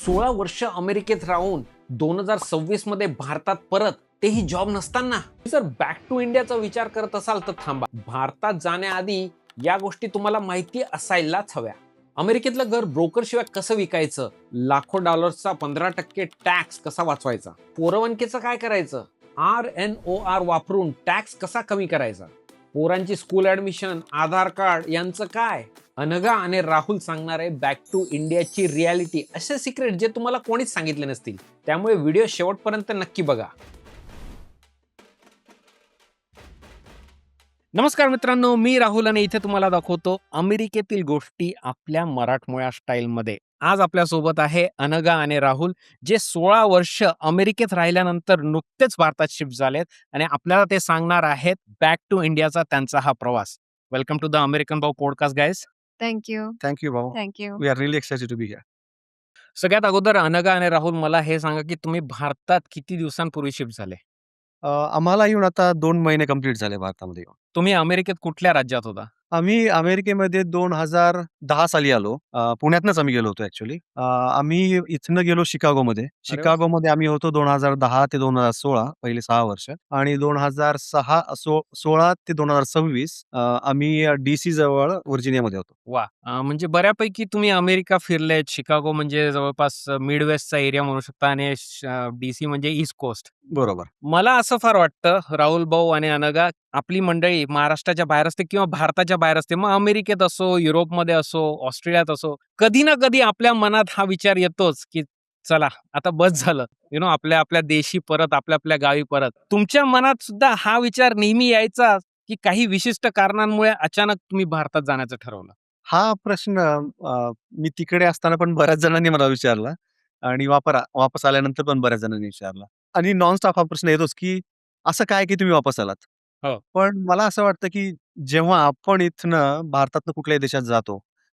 16 वर्ष अमेरिकेत राहून 2026 मध्ये भारतात परत, तेही जॉब नसताना. जर बॅक टू इंडियाचा विचार करत असाल तर थांबा. भारतात जाण्याआधी या गोष्टी तुम्हाला माहिती असायलाच हव्या. अमेरिकेतलं घर ब्रोकर शिवाय कसं विकायचं, लाखो डॉलर्सचा 15% टॅक्स कसा वाचवायचा, 401kचं काय करायचं, RNOR वापरून टॅक्स कसा कमी करायचा, पोरांची स्कूल ऍडमिशन, आधार कार्ड यांचं काय. अनघा आणि राहुल सांगणार आहे बॅक टू इंडियाची रियालिटी, असे सिक्रेट जे तुम्हाला कोणीच सांगितले नसतील. त्यामुळे व्हिडिओ शेवटपर्यंत नक्की बघा. नमस्कार मित्रांनो, मी राहुल आणि इथे तुम्हाला दाखवतो अमेरिकेतील गोष्टी आपल्या मराठमोळ्या स्टाईलमध्ये. आज आपल्यासोबत आहे अनघा आणि राहुल, जे 16 वर्ष अमेरिकेत राहिल्यानंतर नुकतेच भारतात शिफ्ट झालेत आणि आपल्याला ते सांगणार आहेत बॅक टू इंडियाचा त्यांचा हा प्रवास. वेलकम टू द अमेरिकन भाऊ podcast guys. Thank you. Thank you, Baba. Thank you. We are really excited to be here. सगळ्यात अगोदर अनघा आणि राहुल, मला हे सांगा की तुम्ही भारतात किती दिवसांपूर्वी शिफ्ट झाले? आम्हाला येऊन आता 2 महिने कंप्लीट झाले भारतामध्ये येऊन. तुम्ही अमेरिकेत कुठल्या राज्यात होता? आम्ही अमेरिकेमध्ये 2010 साली आलो. पुण्यातनंच आम्ही गेलो होतो ॲक्चुअली. आम्ही इथनं गेलो शिकागोमध्ये. शिकागोमध्ये आम्ही होतो 2010 ते 2016 पहिले 6 वर्ष आणि 16 ते 2026 आम्ही DC जवळ व्हर्जिनियामध्ये होतो. वा, म्हणजे बऱ्यापैकी तुम्ही अमेरिका फिरलेत. शिकागो म्हणजे जवळपास मिडवेस्टचा एरिया म्हणू शकता आणि DC म्हणजे ईस्ट कोस्ट. बरोबर. मला असं फार वाटतं, राहुल भाऊ आणि अनघा, आपली मंडळी महाराष्ट्राच्या बाहेर असते किंवा भारताच्या बाहेर असते, मग अमेरिकेत असो, युरोपमध्ये असो, ऑस्ट्रेलियात असो, कधी ना कधी आपल्या मनात हा विचार येतोच की चला आता बस झालं, आपल्या आपल्या देशी परत, आपल्या आपल्या गावी परत. तुमच्या मनात सुद्धा हा विचार नेहमी यायचा की काही विशिष्ट कारणांमुळे अचानक तुम्ही भारतात जाण्याचं ठरवलं? हा प्रश्न मी तिकडे असताना पण बऱ्याच जणांनी मला विचारला आणि वापस आल्यानंतर पण बऱ्याच जणांनी विचारला आणि नॉनस्टॉप हा प्रश्न येतोच की असं काय की तुम्ही वापस आलात. हो. पण मला असं वाटतं की जेव्हा आपण इथनं भारतातनं कुठल्याही देशात जातो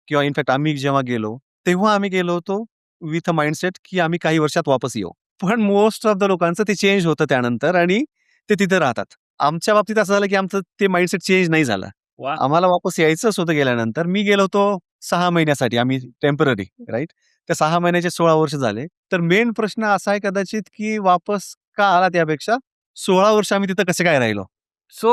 किंवा इनफॅक्ट आम्ही जेव्हा गेलो, तेव्हा आम्ही गेलो होतो विथ अ माइंडसेट की आम्ही काही वर्षात वापस येऊ. पण मोस्ट ऑफ द लोकांचं ते चेंज होतं त्यानंतर आणि ते तिथे राहतात. आमच्या बाबतीत असं झालं की आमचं ते माइंडसेट चेंज नाही झालं. वा. आम्हाला वापस यायचंच होतं गेल्यानंतर. मी गेलो होतो 6 महिन्यासाठी. आम्ही टेम्पररी राइट. त्या 6 महिन्याचे 16 वर्ष झाले. तर मेन प्रश्न असा आहे कदाचित की वापस का आला त्यापेक्षा 16 वर्ष आम्ही तिथं कसे काय राहिलो? सो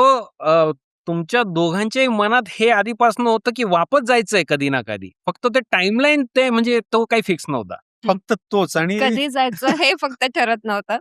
तुमच्या दोघांच्याही मनात हे आधीपासून होतं की वापस जायचंय कधी ना कधी, फक्त ते टाइमलाईन ते म्हणजे तो काही फिक्स नव्हता. फक्त तोच आणि कधी जायचं हे फक्त ठरत नव्हतं.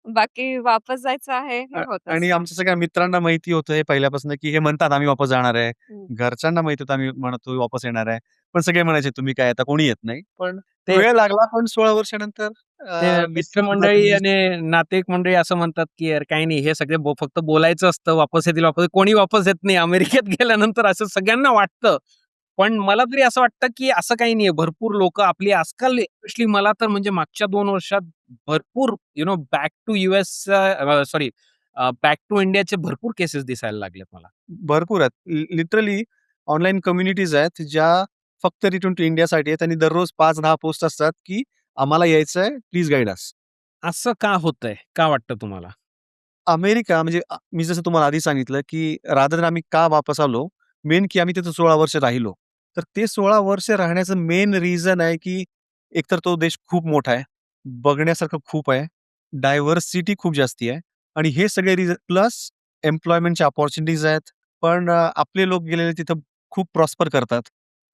बाकी वापस जायचं आहे हे होतंच. आणि आमच्या सगळ्या मित्रांना माहिती होतं हे पहिल्यापासून की हे म्हणतात आम्ही वापस जाणार आहे. हं. घरच्यांना माहिती होतं आम्ही म्हणतो वापस येणार आहे. पण सगळे म्हणायचे तुम्ही काय आता कोणी येत नाही. पण ते- वेळ लागला पण 16 वर्षानंतर ते मित्रमंडळी आणि नातेवाईक मंडळी असं म्हणतात की यार काही नाही, हे सगळे फक्त बोलायचं असतं, वापस येतील वापस, कोणी वापस येत नाही अमेरिकेत गेल्यानंतर, असं सगळ्यांना वाटतं. पण मला तरी असं वाटतं की असं काही नाहीये. भरपूर लोक आपली आजकाल, एस्पेशली मला तर म्हणजे मागच्या 2 वर्षात भरपूर back to US, sorry, back to इंडियाचे भरपूर केसेस दिसायला लागलेत मला. भरपूर आहेत. लिटरली ऑनलाईन कम्युनिटीज आहेत ज्या फक्त रिटर्न टू इंडियासाठी आहेत आणि दररोज 5-10 पोस्ट असतात की आम्हाला यायचंय, प्लीज गाईड अस. असं का होतंय? का वाटतं तुम्हाला? अमेरिका म्हणजे मी जसं तुम्हाला आधी सांगितलं की रादर आम्ही का वापस आलो, मेन की आम्ही तिथं 16 वर्ष राहिलो. तर ते 16 वर्ष राहण्याचं मेन रिझन आहे की एकतर तो देश खूप मोठा आहे, बघण्यासारखं खूप आहे, डायव्हर्सिटी खूप जास्ती आहे आणि हे सगळे रिझन प्लस एम्प्लॉयमेंटच्या अपॉर्च्युनिटीज आहेत. पण आपले लोक गेलेले तिथं खूप प्रॉस्पर करतात.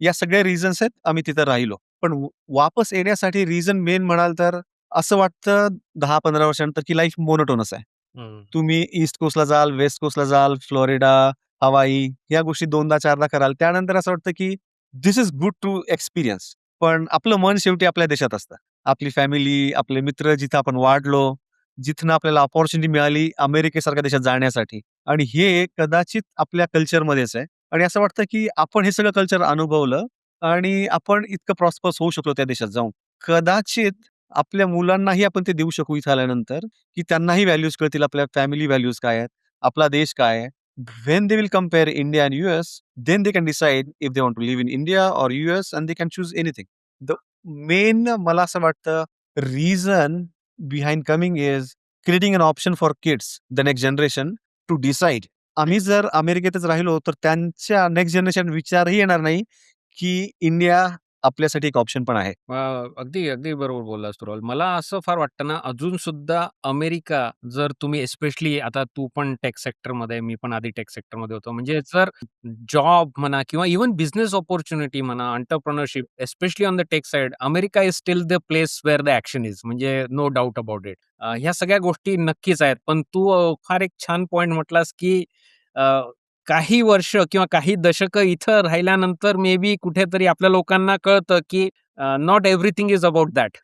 या सगळ्या रिझन्स आहेत आम्ही तिथं राहिलो. पण वापस येण्यासाठी रिझन मेन म्हणाल तर असं वाटतं 10-15 वर्षानंतर की लाईफ मोनोटोनस आहे. तुम्ही ईस्ट कोस्टला जाल, वेस्ट कोस्टला जाल, फ्लोरिडा, हवाई या गोष्टी 2दा-4दा कराल. त्यानंतर असं वाटतं की this is good to experience. पण आपलं मन शेवटी आपल्या देशात असतं. आपली फॅमिली, आपले मित्र जिथं आपण वाढलो, जिथनं आपल्याला अपॉर्च्युनिटी मिळाली अमेरिकेसारख्या देशात जाण्यासाठी आणि हे कदाचित आपल्या कल्चरमध्येच आहे आणि असं वाटतं की आपण हे सगळं कल्चर अनुभवलं आणि आपण इतकं प्रॉस्पर्स होऊ शकलो त्या देशात जाऊन. कदाचित आपल्या मुलांनाही आपण ते देऊ शकू इथं आल्यानंतर की त्यांनाही व्हॅल्यूज कळतील, आपल्या फॅमिली व्हॅल्यूज काय आहेत, आपला देश काय आहे. When they will compare India and US, then they can decide if they want to live in India or US and they can choose anything. The main मला असं वाटतं reason behind coming is creating an option for kids, the next generation to decide. आम्ही जर अमेरिकेतच राहिलो तर त्यांच्या next generation विचारही येणार नाही की इंडिया आपल्यासाठी एक ऑप्शन पण आहे. अगदी, अगदी बरोबर बोललास तू राहुल. मला असं फार वाटतं ना, अजून सुद्धा अमेरिका जर तुम्ही एस्पेशली आता तू पण टेक सेक्टरमध्ये आहे, मी पण आधी टेक सेक्टरमध्ये होतो. म्हणजे जर जॉब म्हणा किंवा इव्हन बिझनेस अपॉर्च्युनिटी म्हणा, entrepreneurship especially on the tech side, America is still the place where the action is. म्हणजे नो डाउट अबाउट इट. ह्या सगळ्या गोष्टी नक्कीच आहेत. पण तू फार एक छान पॉइंट म्हटलास, की अ, काही वर्ष किंवा काही दशकं इथं राहिल्यानंतर मे बी कुठेतरी आपल्या लोकांना कळतं, की not everything is about that.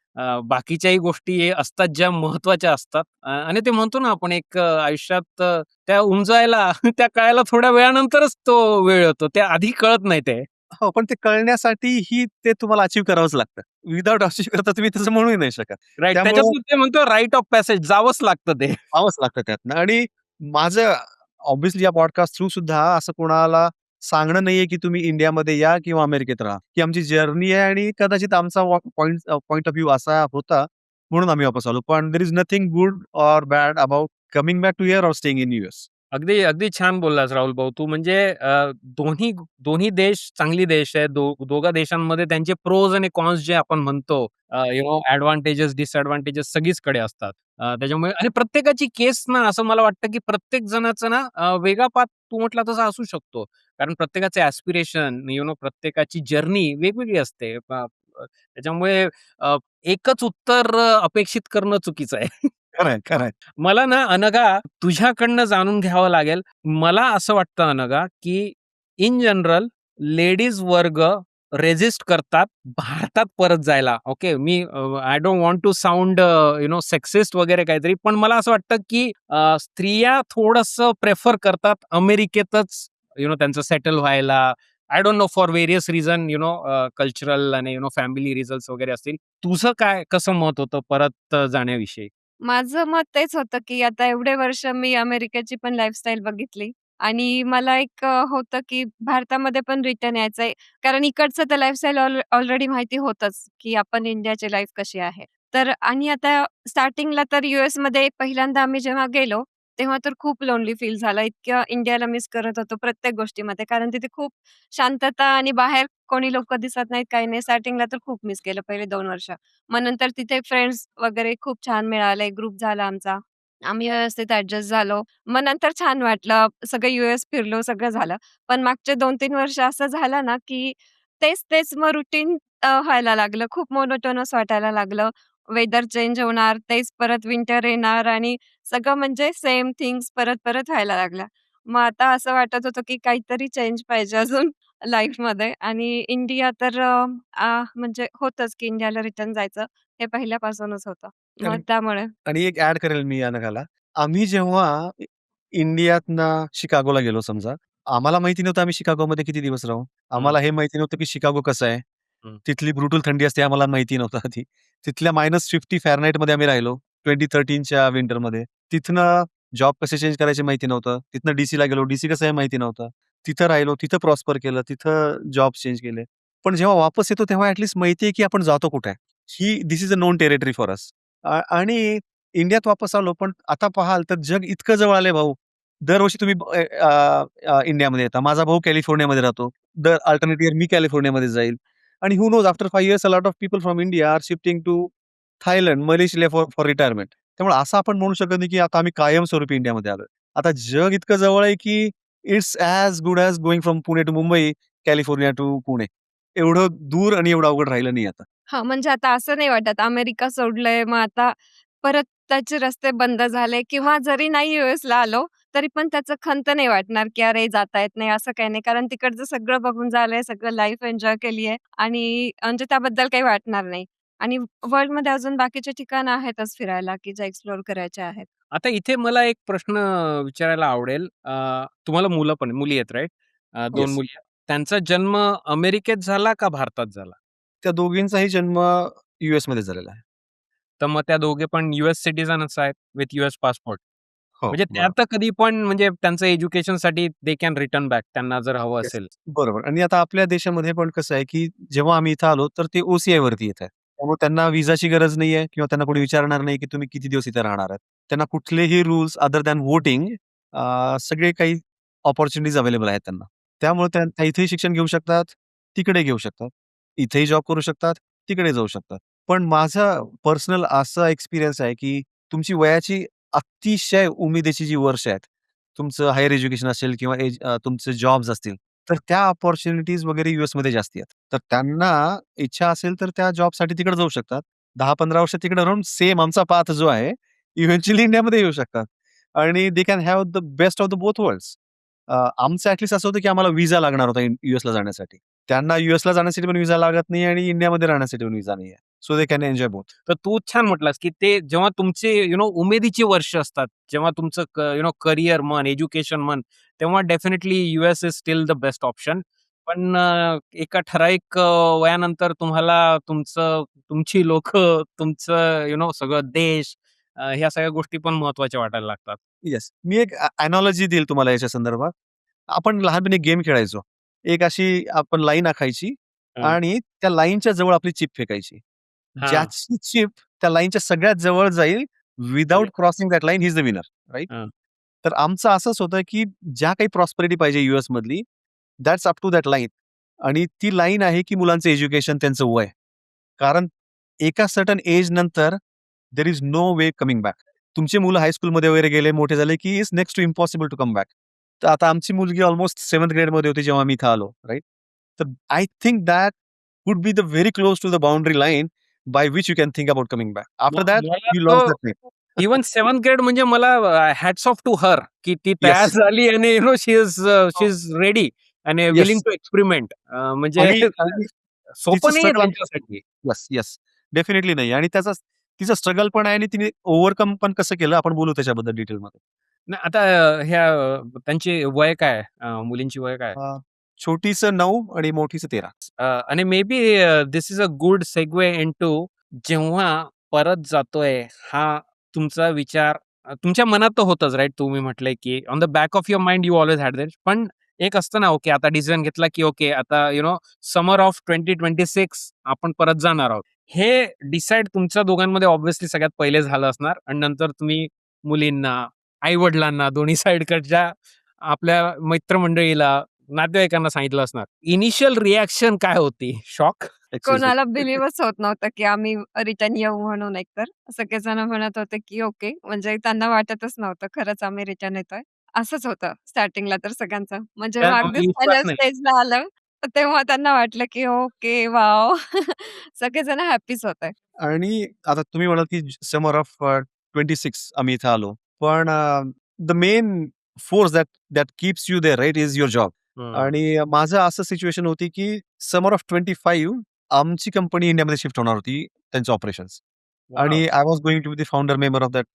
बाकीच्याही गोष्टी असतात ज्या महत्त्वाच्या असतात. आणि ते म्हणतो ना आपण एक आयुष्यात त्या उमजायला त्या कळायला थोड्या वेळानंतरच तो वेळ येतो. त्या आधी कळत नाही ते. हो, पण ते कळण्यासाठीही ते तुम्हाला अचीव्ह करावंच लागतं. विदाऊट अचीव्ह करता तुम्ही तसं म्हणूही नाही शकत. राइट. त्यामुळं त्याच्यातून ते म्हणतो राईट ऑफ पॅसेज जावंच लागतं ते. पाहावंच लागतं त्यातनं आणि माझं ऑब्व्हियसली या पॉडकास्ट थ्रू सुद्धा असं कोणाला सांगणं नाहीये, की तुम्ही इंडियामध्ये या किंवा अमेरिकेत राहा. ही आमची जर्नी आहे आणि कदाचित आमचा पॉइंट ऑफ व्ह्यू असा होता, म्हणून आम्ही वापस आलो. पण there is nothing good or bad about coming back to here or staying in US. अगदी, अगदी छान बोललास राहुल भाऊ तू. म्हणजे दोन्ही दोन्ही देश चांगली देश आहेत. दोघा देशांमध्ये त्यांचे प्रोज आणि कॉन्स जे आपण म्हणतो, एडव्हांटेजेस, डिसएडव्हांटेजेस सगळीचकडे असतात. त्याच्यामुळे आणि प्रत्येकाची केस ना असं मला वाटतं, की प्रत्येक जणाचं ना वेगळा पाथ तू म्हटला तसा असू शकतो. कारण प्रत्येकाचे ॲस्पिरेशन, प्रत्येकाची जर्नी वेगवेगळी असते. त्याच्यामुळे एकच उत्तर अपेक्षित करणं चुकीचं आहे. खरंय, खरंय. मला ना अनघा तुझ्याकडनं जाणून घ्यावं लागेल. मला असं वाटतं अनघा, की इन जनरल लेडीज वर्ग रेझिस्ट करतात भारतात परत जायला. ओके. मी I don't want to sound sexist वगैरे काहीतरी. पण मला असं वाटतं, की स्त्रिया थोडंसं प्रेफर करतात अमेरिकेतच त्यांचं सेटल व्हायला. I don't know for various reason cultural आणि फॅमिली रिझन्स वगैरे असतील. तुझं काय कसं मत होतं परत जाण्याविषयी? माझं मत तेच होतं, की आता एवढे वर्ष मी अमेरिकेची पण लाईफस्टाईल बघितली आणि मला एक होतं, की भारतामध्ये पण रिटर्न यायचंय. कारण इकडचं तर लाईफस्टाईल ऑलरेडी माहिती होतंच, की आपण इंडियाची लाईफ कशी आहे. तर आणि आता स्टार्टिंगला तर यूएसमध्ये पहिल्यांदा आम्ही जेव्हा गेलो, तेव्हा तर खूप लोनली फील झालं. इतकं इंडियाला मिस करत होतो प्रत्येक गोष्टीमध्ये. कारण तिथे खूप शांतता आणि बाहेर कोणी लोकं दिसत नाहीत, काही नाही. स्टार्टिंगला तर खूप मिस केलं पहिले 2 वर्ष. मग नंतर तिथे फ्रेंड्स वगैरे खूप छान मिळाले, ग्रुप झाला आमचा. आम्ही व्यवस्थित ॲडजस्ट झालो. मग नंतर छान वाटलं, सगळं यूएस फिरलो, सगळं झालं. पण मागचे 2-3 वर्ष असं झालं ना, की तेच-तेच मग रुटीन व्हायला लागलं. खूप मोनोटोनस वाटायला लागलं. वेदर चेंज होणार, तेच परत विंटर येणार आणि सगळं म्हणजे सेम थिंग्स परत-परत व्हायला लागल्या. मग आता असं वाटत होतं, की काहीतरी चेंज पाहिजे अजून लाईफमध्ये आणि इंडिया तर म्हणजे होतंच, की इंडियाला रिटर्न जायचं. हे पहिल्यापासूनच होतं. मग आणि त्यामुळे आणि एक ॲड करेल मी या नगाला. आम्ही जेव्हा इंडियातनं शिकागोला गेलो समजा, आम्हाला माहिती नव्हतं आम्ही शिकागोमध्ये किती दिवस राहू. हं, आम्हाला हे माहिती नव्हतं की शिकागो कसं आहे. हं. तिथली ब्रुटल थंडी असते आम्हाला माहिती नव्हतं आधी. तिथल्या -50 फॅरनहाईटमध्ये आम्ही राहिलो 2013च्या विंटरमध्ये. तिथनं जॉब कसे चेंज करायचे माहिती नव्हतं. तिथनं डीसीला गेलो. डीसी कसं आहे माहिती नव्हतं. तिथं राहिलो, तिथं प्रॉस्पर केलं, तिथं जॉब चेंज केले. पण जेव्हा वापस येतो तेव्हा माहिती आहे की आपण जातो कुठे आहे. This is a known territory for us. आणि इंडियात वापस आलो, पण आता पाहाल तर जग इतकं जवळ आलंय भाऊ. दरवर्षी तुम्ही इंडियामध्ये येता. माझा भाऊ कॅलिफोर्नियामध्ये राहतो. दर अल्टरनेट इयर मी कॅलिफोर्नियामध्ये जाईल. आणि who knows after 5 years a lot of people from India are shifting to Thailand, Malaysia for for retirement. त्यामुळे असं आपण म्हणू शकत नाही, की आता आम्ही कायमस्वरूपी इंडियामध्ये आलोय. आता जग इतकं जवळ आहे, की it's as good as going from Pune to Mumbai, California to Pune. एवढं दूर आणि एवढं अवघड राहिलं नाही आता. हां, म्हणजे आता असं नाही वाटत अमेरिका सोडलंय, मग आता परत त्याचे रस्ते बंद झाले किंवा जरी नाही यूएसला आलो, तरी पण त्याचं खंत नाही वाटणार, की अरे जाता येत नाही, असं काही नाही. कारण तिकडचं सगळं बघून झालंय, सगळं लाईफ एन्जॉय केली आहे आणि म्हणजे त्याबद्दल काही वाटणार नाही. आणि वर्ल्डमध्ये अजून बाकीचे ठिकाणं आहेतच फिरायला, की जे एक्सप्लोर करायचे आहेत. आता इथे मला एक प्रश्न विचारायला आवडेल. तुम्हाला मुलं पण मुली आहेत राइट? 2 येस. मुली आहेत. त्यांचा जन्म अमेरिकेत झाला का भारतात झाला? त्या दोघींचाही जन्म यूएसमध्ये झालेला आहे. तर मग त्या दोघे पण यूएस सिटिझनच आहेत विथ यूएस पासपोर्ट. हो, म्हणजे त्या बरोबर. तर कधी पण म्हणजे त्यांचं एज्युकेशनसाठी दे कॅन रिटर्न बॅक त्यांना जर हवं येस. असेल. बरोबर आणि आता आपल्या देशामध्ये पण कसं आहे, की जेव्हा आम्ही इथं आलो, तर ते वरती येत आहे. त्यामुळे त्यांना व्हिसाची गरज नाहीये किंवा त्यांना कोणी विचारणार नाही, की तुम्ही किती दिवस इथे राहणार आहात. त्यांना कुठलेही रूल्स अदर दॅन व्होटिंग सगळे काही अपॉर्च्युनिटीज अवेलेबल आहेत त्यांना. त्यामुळे त्या त्या इथेही शिक्षण घेऊ शकतात, तिकडे घेऊ शकतात. इथेही जॉब करू शकतात, तिकडे जाऊ शकतात. पण माझा पर्सनल असा एक्सपिरियन्स आहे, की तुमची वयाची अतिशय उमेदीची जी वर्ष आहेत, तुमचं हायर एज्युकेशन असेल किंवा तुमचे जॉब्स असतील, तर त्या अपॉर्च्युनिटीज वगैरे यूएसमध्ये जास्ती आहेत. तर त्यांना इच्छा असेल तर त्या जॉबसाठी तिकडे जाऊ शकतात. 10-15 वर्ष तिकडे राहून सेम आमचा पाथ जो आहे, इव्हेंच्युअली इंडियामध्ये येऊ शकतात आणि they can have the best of the both worlds. आमचं ॲटलीस्ट असं होतं, की आम्हाला व्हिसा लागणार होता यूएसला जाण्यासाठी. त्यांना यूएसला जाण्यासाठी पण व्हिसा लागत नाही आणि इंडियामध्ये राहण्यासाठी पण व्हिसा नाहीये. So they can enjoy both. तर तू छान म्हटलास, की ते जेव्हा तुमचे उमेदीची वर्ष असतात, जेव्हा तुमचं करियर म्हण, एज्युकेशन म्हण, तेव्हा definitely US is still the best option. पण एका ठराविक वयानंतर तुम्हाला तुमची लोकं, तुमचं सगळं देश, ह्या सगळ्या गोष्टी पण महत्त्वाच्या वाटायला लागतात. येस. मी एक एनॉलॉजी देईल तुम्हाला याच्या संदर्भात. आपण लहानपणी गेम खेळायचो. एक अशी आपण लाईन आखायची हं. आणि त्या लाईनच्या जवळ आपली चिप फेकायची. हां. ज्याची चिप त्या लाईनच्या सगळ्यात जवळ जाईल सगळे without crossing that line he is the winner, right? हं. तर आमचं असंच होतं, की ज्या काही प्रॉस्पेरिटी पाहिजे यूएसमधली, that's up to that line आणि ती लाईन आहे, की मुलांचं एज्युकेशन, त्यांचं वय. कारण एका सर्टन एज नंतर there is no way coming back. तुमची मुलं हायस्कूलमध्ये वगैरे गेले, मोठे झाले, की it's next to impossible to come back. तर आता आमची मुलगी ऑलमोस्ट 7th ग्रेडमध्ये होती जेव्हा मी इथं आलो, राइट? तर I think that would be the very close to the boundary line by which you can think about coming back. After that मला यू तो lost that thing. Even 7th grade म्हणजे मला hats off to her, की ती तयार yes. झाली आणि she is ready आणि विलिंग येस. To experiment. म्हणजे आणि आणि तिचं सोपं नाहीये स्ट्रगल आमचं त्यांच्यासाठी. Yes, yes. डेफिनिटली नाही आणि तिचं स्ट्रगल पण आहे आणि तिने ओव्हरकम पण कसं केलं आपण बोलू त्याच्याबद्दल डिटेलमध्ये. नाही आता त्यांची वय काय? मुलींची वय काय? छोटीचं 9 आणि मोठीचं 13. आणि maybe this is a good segue into जेव्हा परत जातोय हा तुमचा विचार तुमच्या मनात तर होतच राइट. तुम्ही म्हटलंय की on the back of your mind you always had that. पण एक असतं ना, ओके आता डिसिजन घेतला की ओके आता समर ऑफ 2026 आपण परत जाणार आहोत. हे डिसाईड तुमच्या दोघांमध्ये ऑब्व्हियसली सगळ्यात पहिले झालं असणार आणि नंतर तुम्ही मुलींना, आई-वडिलांना, दोन्ही साइडकडच्या आपल्या मित्रमंडळीला, नातेवाईकांना सांगितलं असणार. इनिशियल रिएक्शन काय होती? शॉक? Excuse me. कोणाला बिलीव्हच होत नव्हतं, की आम्ही रिटर्न येऊ म्हणून एकतर. सगळेजण म्हणत होते, की ओके. म्हणजे त्यांना वाटतच नव्हतं खरंच आम्ही रिटर्न येतोय. असंच होतं स्टार्टिंगला तर सगळ्यांचं. म्हणजे त्या जेव्हा अगदीच विश्वास पहिल्या नाही. स्टेजला आलं, तर तेव्हा त्यांना वाटलं, की ओके, वॉव! सगळेजण हॅपीच होते. आणि आता तुम्ही म्हणाल की समर ऑफ 26 आम्ही इथे आलो. पण the main force that that keeps you there right is your job. हं. आणि माझं असं सिच्युएशन होती की समर ऑफ 25 आमची कंपनी इंडियामध्ये शिफ्ट होणार होती त्यांचे ऑपरेशन्स. वॉव! आणि I was going to be the founder member of that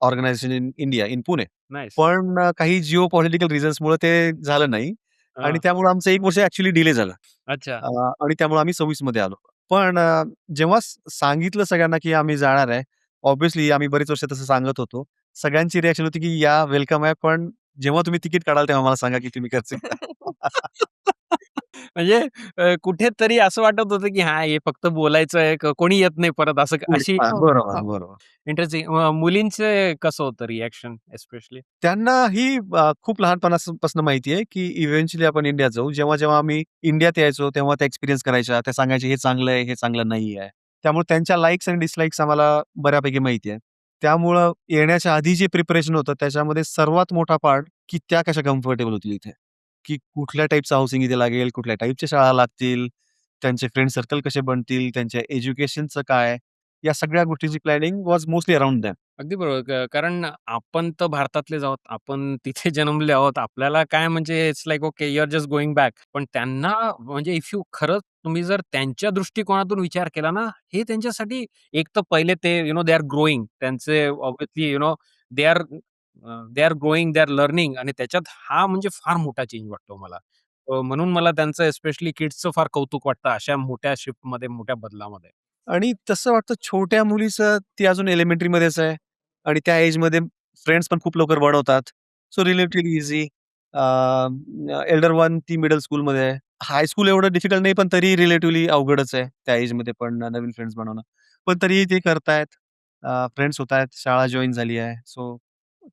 organisation in India, in Pune. Nice. पण काही जिओपॉलिटिकल रिझन्समुळे ते झालं नाही आणि हां. त्यामुळे आमचं 1 वर्ष ॲक्चुअली डिले झालं. अच्छा. आणि त्यामुळे आम्ही 26 मध्ये आलो. पण जेव्हा सांगितलं सगळ्यांना, की आम्ही जाणार आहे, ऑब्व्हियसली आम्ही बरीच वर्ष तसं सांगत होतो. सगळ्यांची रिएक्शन होती, की या वेलकम आहे. पण जेव्हा तुम्ही तिकीट काढाल तेव्हा मला सांगा, की तुम्ही करचे का? म्हणजे कुठेतरी असं वाटत होतं, की हां, हे फक्त बोलायचं आहे, कोणी येत नाही परत असं पुढे अशी हां, हो, बरोबर, हो. बरोबर. इंटरेस्टिंग. मुलींचे कसं होतं रिएक्शन एस्पेशली? त्यांना ही खूप लहानपणापासून माहिती आहे, की इव्हेंच्युअली आपण इंडियात जाऊ. जेव्हा-जेव्हा आम्ही इंडियात यायचो, तेव्हा त्या एक्सपिरियन्स करायच्या. त्या सांगायच्या, "हे चांगलं आहे, हे चांगलं नाही आहे." त्यामुळे त्यांच्या लाइक्स आणि डिसलाइक्स आम्हाला बऱ्यापैकी माहिती आहे. त्यामुळं येण्याच्या आधी जे प्रिपरेशन होतं, त्याच्यामध्ये सर्वात मोठा पार्ट, की त्या कशा कम्फर्टेबल होतील इथे. की कुठल्या टाइपचं हाउसिंग इथे लागेल, कुठल्या टाइपच्या शाळा लागतील, त्यांचे फ्रेंड सर्कल कसे बनतील, त्यांच्या एज्युकेशनचं काय, या सगळ्या गोष्टींची planning was mostly around them. अगदी बरोबर. कारण आपण तर भारतातलेच आहोत. आपण तिथे जन्मले आहोत. आपल्याला काय म्हणजे it's like okay you are just going back. पण त्यांना म्हणजे इफ यू खरंच तुम्ही जर त्यांच्या दृष्टिकोनातून विचार केला ना, हे त्यांच्यासाठी एक तर पहिले ते दे आर ग्रोइंग. त्यांचे obviously they are growing, they are learning आणि त्याच्यात हा म्हणजे फार मोठा चेंज वाटतो मला. म्हणून मला त्यांचं स्पेशली किड्सचं फार कौतुक वाटतं अशा मोठ्या शिफ्टमध्ये, मोठ्या बदलामध्ये. आणि तसं वाटतं छोट्या मुलीचं ती अजून एलिमेंटरीमध्येच आहे आणि त्या एजमध्ये फ्रेंड्स पण खूप लवकर बनवतात. So relatively easy. Elder one ती मिडल स्कूलमध्ये आहे. हाय स्कूल एवढं डिफिकल्ट नाही, पण तरी रिलेटिव्हली अवघडच आहे त्या एजमध्ये पण नवीन फ्रेंड्स बनवणं. पण तरीही ते करतायत. फ्रेंड्स होतायत. शाळा जॉइन झाली आहे. So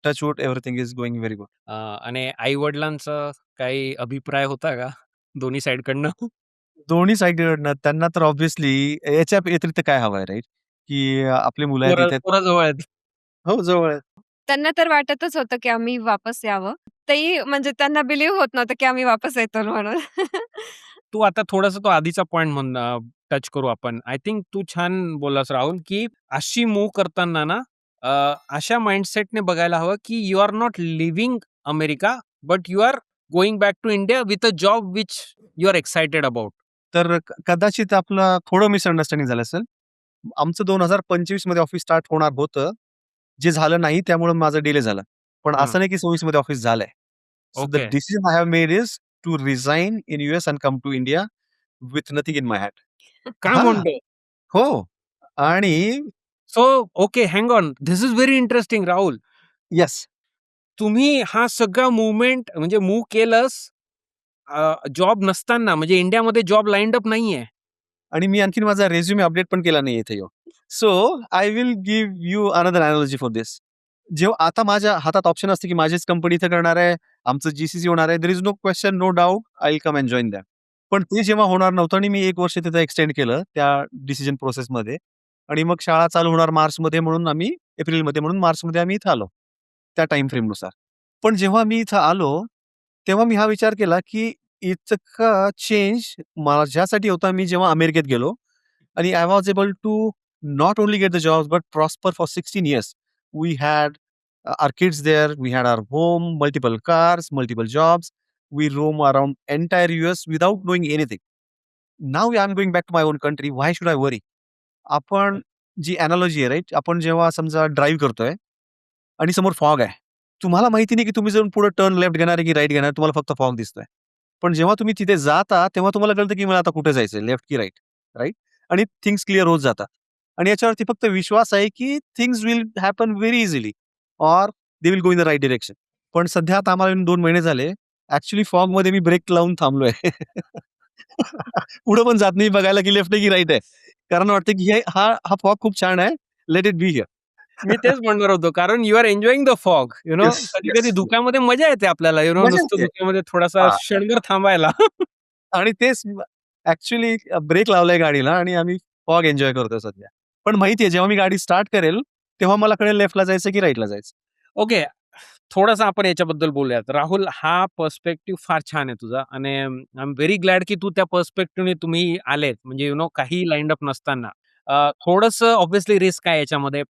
touch wood everything is going very good. आणि आई-वडिलांचा काही अभिप्राय होता का? दोन्ही साइडकडनं? दोन्ही साइडकडनं त्यांना तर ऑब्व्हियसली याच्या व्यतिरिक्त काय हवंय राइट? की आपली मुलं आहेत पोरं इथे पोरं जवळ आहेत. हो, जवळ आहे. त्यांना तर वाटतच होतं, की आम्ही वापस यावं. तेही म्हणजे त्यांना बिलीव्ह होत नव्हतं, की आम्ही वापस येतो म्हणून. तू आता थोडासा तो आधीचा पॉइंट टच करू आपण. आय थिंक तू छान बोललास राहुल, की अशी मूव्ह करताना ना अशा माइंडसेटने बघायला हवं, की you are not living America, but you are going back to India with a job which you are excited about. तर कदाचित आपलं थोडं मिसअंडरस्टँडिंग झालं असेल. आमचं 2025 मध्ये ऑफिस स्टार्ट होणार होतं. जे झालं नाही त्यामुळे माझं डिले झालं. पण हां. असं नाही की 26 मध्ये ऑफिस झालंय. So the okay. Decision I have made is to resign in US and come to India with nothing in my hand. काय हां. म्हणतो? हो. आणि so okay, hang on. This is very interesting Rahul. Yes. तुम्ही हा सगळा movement म्हणजे move केलंस जॉब नसताना म्हणजे इंडियामध्ये जॉब लाईन्ड अप नाहीये. आणि मी आणखीन माझा रिझ्यूमे अपडेट पण केला नाही इथे येऊन. So I will give you another analogy for this. जेव्हा आता माझ्या हातात ऑप्शन असते, की माझीच कंपनी इथे करणार आहे, आमचं जी होणार आहे. There is no question, no doubt I will come and join them. पण ते जेव्हा होणार नव्हतं आणि मी 1 वर्ष तिथे एक्सटेंड केलं त्या डिसिजन प्रोसेसमध्ये आणि मग शाळा चालू होणार मार्चमध्ये म्हणून आम्ही एप्रिलमध्ये म्हणून मार्चमध्ये आम्ही इथं आलो. त्या टाईम फ्रेमनुसार. पण जेव्हा मी इथं आलो, तेव्हा मी हा विचार केला, की इतका चेंज माझ्यासाठी होता मी जेव्हा अमेरिकेत गेलो आणि I was able to not only get the jobs but prosper for 16 years. We had our kids there. We had our home, multiple cars, multiple jobs. We roam around entire US without knowing anything. Now I'm going back to my own country. Why should I worry? आपण जी analogy आहे right, आपण जेव्हा समजा drive करतोय आणि समोर fog आहे. तुम्हाला माहिती नाही की तुम्ही जर पुढे टर्न लेफ्ट घेणार आहे की राईट घेणार आहे, तुम्हाला फक्त फॉग दिसतोय. पण जेव्हा तुम्ही तिथे जाता, तेव्हा तुम्हाला कळतं की मला आता कुठे जायचंय, लेफ्ट की राईट, राईट? आणि थिंग्स क्लिअर होत जातात. आणि याच्यावरती फक्त विश्वास आहे की things will happen very easily or they will go in the right direction. पण सध्या आता आम्हाला येऊन 2 महिने झाले. ॲक्चुअली फॉगमध्ये मी ब्रेक लावून थांबलोय. पुढे पण जात नाही बघायला की लेफ्ट आहे की राईट आहे. कारण वाटतं की हा हा फॉग खूप छान आहे. Let it be here. मी तेच म्हणणार होतो, कारण you are enjoying the fog. Yes, कधी-कधी येस. धुक्यामध्ये मजा येते आपल्याला, मजा नुसतं येते. धुक्यामध्ये थोडासा हां. क्षणभर थांबायला. आणि तेच ॲक्चुअली ब्रेक लावलाय गाडीला आणि आम्ही फॉग एन्जॉय करतोय सध्या. पण माहिती आहे जेव्हा मी गाडी स्टार्ट करेल, तेव्हा मला कळेल लेफ्टला जायचं की राईटला जायचं. ओके. थोडंसं आपण याच्याबद्दल बोलूयात. राहुल, हा पर्स्पेक्टिव्ह फार छान आहे तुझा आणि आय एम व्हेरी ग्लॅड की तू त्या पर्स्पेक्टिव्हने तुम्ही आलेत. म्हणजे काही लाईन्ड अप नसताना. थोडंसं ऑब्व्हियसली रिस्क आहे याच्यामध्ये.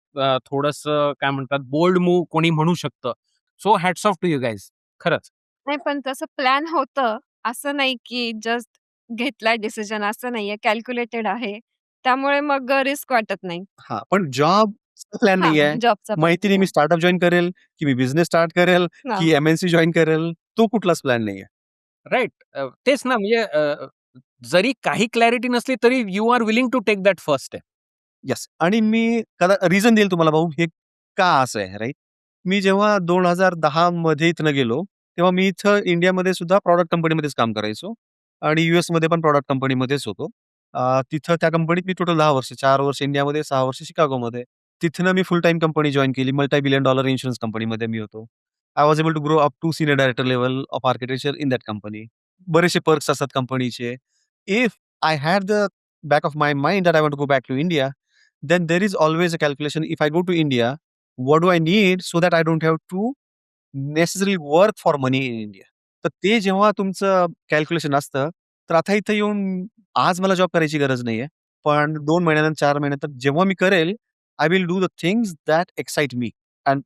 थोडंसं काय म्हणतात बोल्ड मूव्ह कोणी म्हणू शकतं. So hats off to you guys. खरंच. नाही पण तसं प्लॅन होतं. असं नाही की जस्ट घेतलाय डिसिजन असं नाहीये. कॅल्क्युलेटेड आहे. त्यामुळे मग रिस्क वाटत नाही. हां, पण जॉबचा प्लॅन हां, नाहीये. जॉबचा माहिती नाही मी स्टार्टअप जॉइन करेल, की मी बिझनेस स्टार्ट करेल, हां. की एम-एन-सी जॉइन करेल. तो कुठलाच प्लॅन नाहीये. राइट. तेच ना म्हणजे जरी काही क्लॅरिटी नसली तरी you are willing to take that first step. Yes. आणि मी रिझन देईल तुम्हाला भाऊ, हे का असं आहे, राइट? मी जेव्हा 2010 मध्ये इथनं गेलो, तेव्हा मी इथं इंडियामध्ये सुद्धा प्रॉडक्ट कंपनीमध्येच काम करायचो आणि यूएसमध्ये पण प्रॉडक्ट कंपनीमध्येच होतो. तिथं त्या कंपनीत मी टोटल 10 वर्ष, 4 वर्ष इंडियामध्ये, 6 वर्ष शिकागोमध्ये. तिथनं मी फुल टाईम कंपनी जॉइन केली. मल्टी बिलियन डॉलर इन्शुरन्स कंपनीमध्ये मी होतो. I was able to grow up to senior director level of architecture in that company. बरेचसे पर्क्स असतात कंपनीचे. If I had the back of my mind that I want to go back to India, then there is always a calculation. If I go to India, what do I need so that I don't have to necessarily work for money in India? तर ते जेव्हा तुमचं calculation असतं, तर आता इथं येऊन आज मला जॉब करायची गरज नाहीये. पण 2 महिन्यानंतर, 4 महिन्यानंतर जेव्हा मी करेल, I will do the things that excite me. And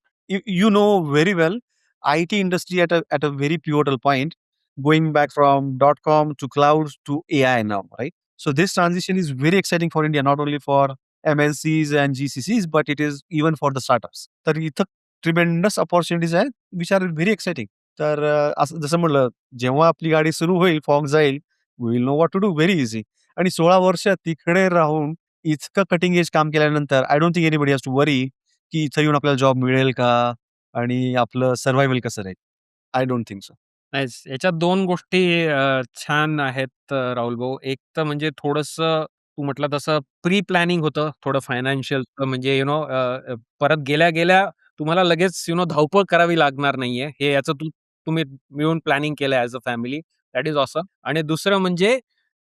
you know very well, IT industry at a very pivotal point, going back from .com to clouds to AI now, right? So this transition is very exciting for India, not only for MNCs and GCCs, but it is even for the startups. तर इथं tremendous opportunities आहेत, which are very exciting. तर असं जसं म्हटलं, जेव्हा आपली गाडी सुरू होईल, फॉग जाईल, we will know what to do very easy. आणि 16 वर्ष तिकडे राहून इतकं कटिंग एज काम केल्यानंतर I don't think anybody has to worry की इथं येऊन आपल्याला जॉब मिळेल का? आणि आपलं सर्व्हायव्हल कसं राहील? I don't think so. Nice. याच्यात 2 गोष्टी छान आहेत राहुल भाऊ. एक तर म्हणजे थोडंसं तू म्हटलं तसं प्री प्लॅनिंग होतं, थोडं फायनान्शियलचं म्हणजे परत गेल्या-गेल्या तुम्हाला लगेच धावपळ करावी लागणार नाहीये. याचं तुम्ही मिळून प्लॅनिंग केलंय as a family. That is awesome. आणि दुसरं म्हणजे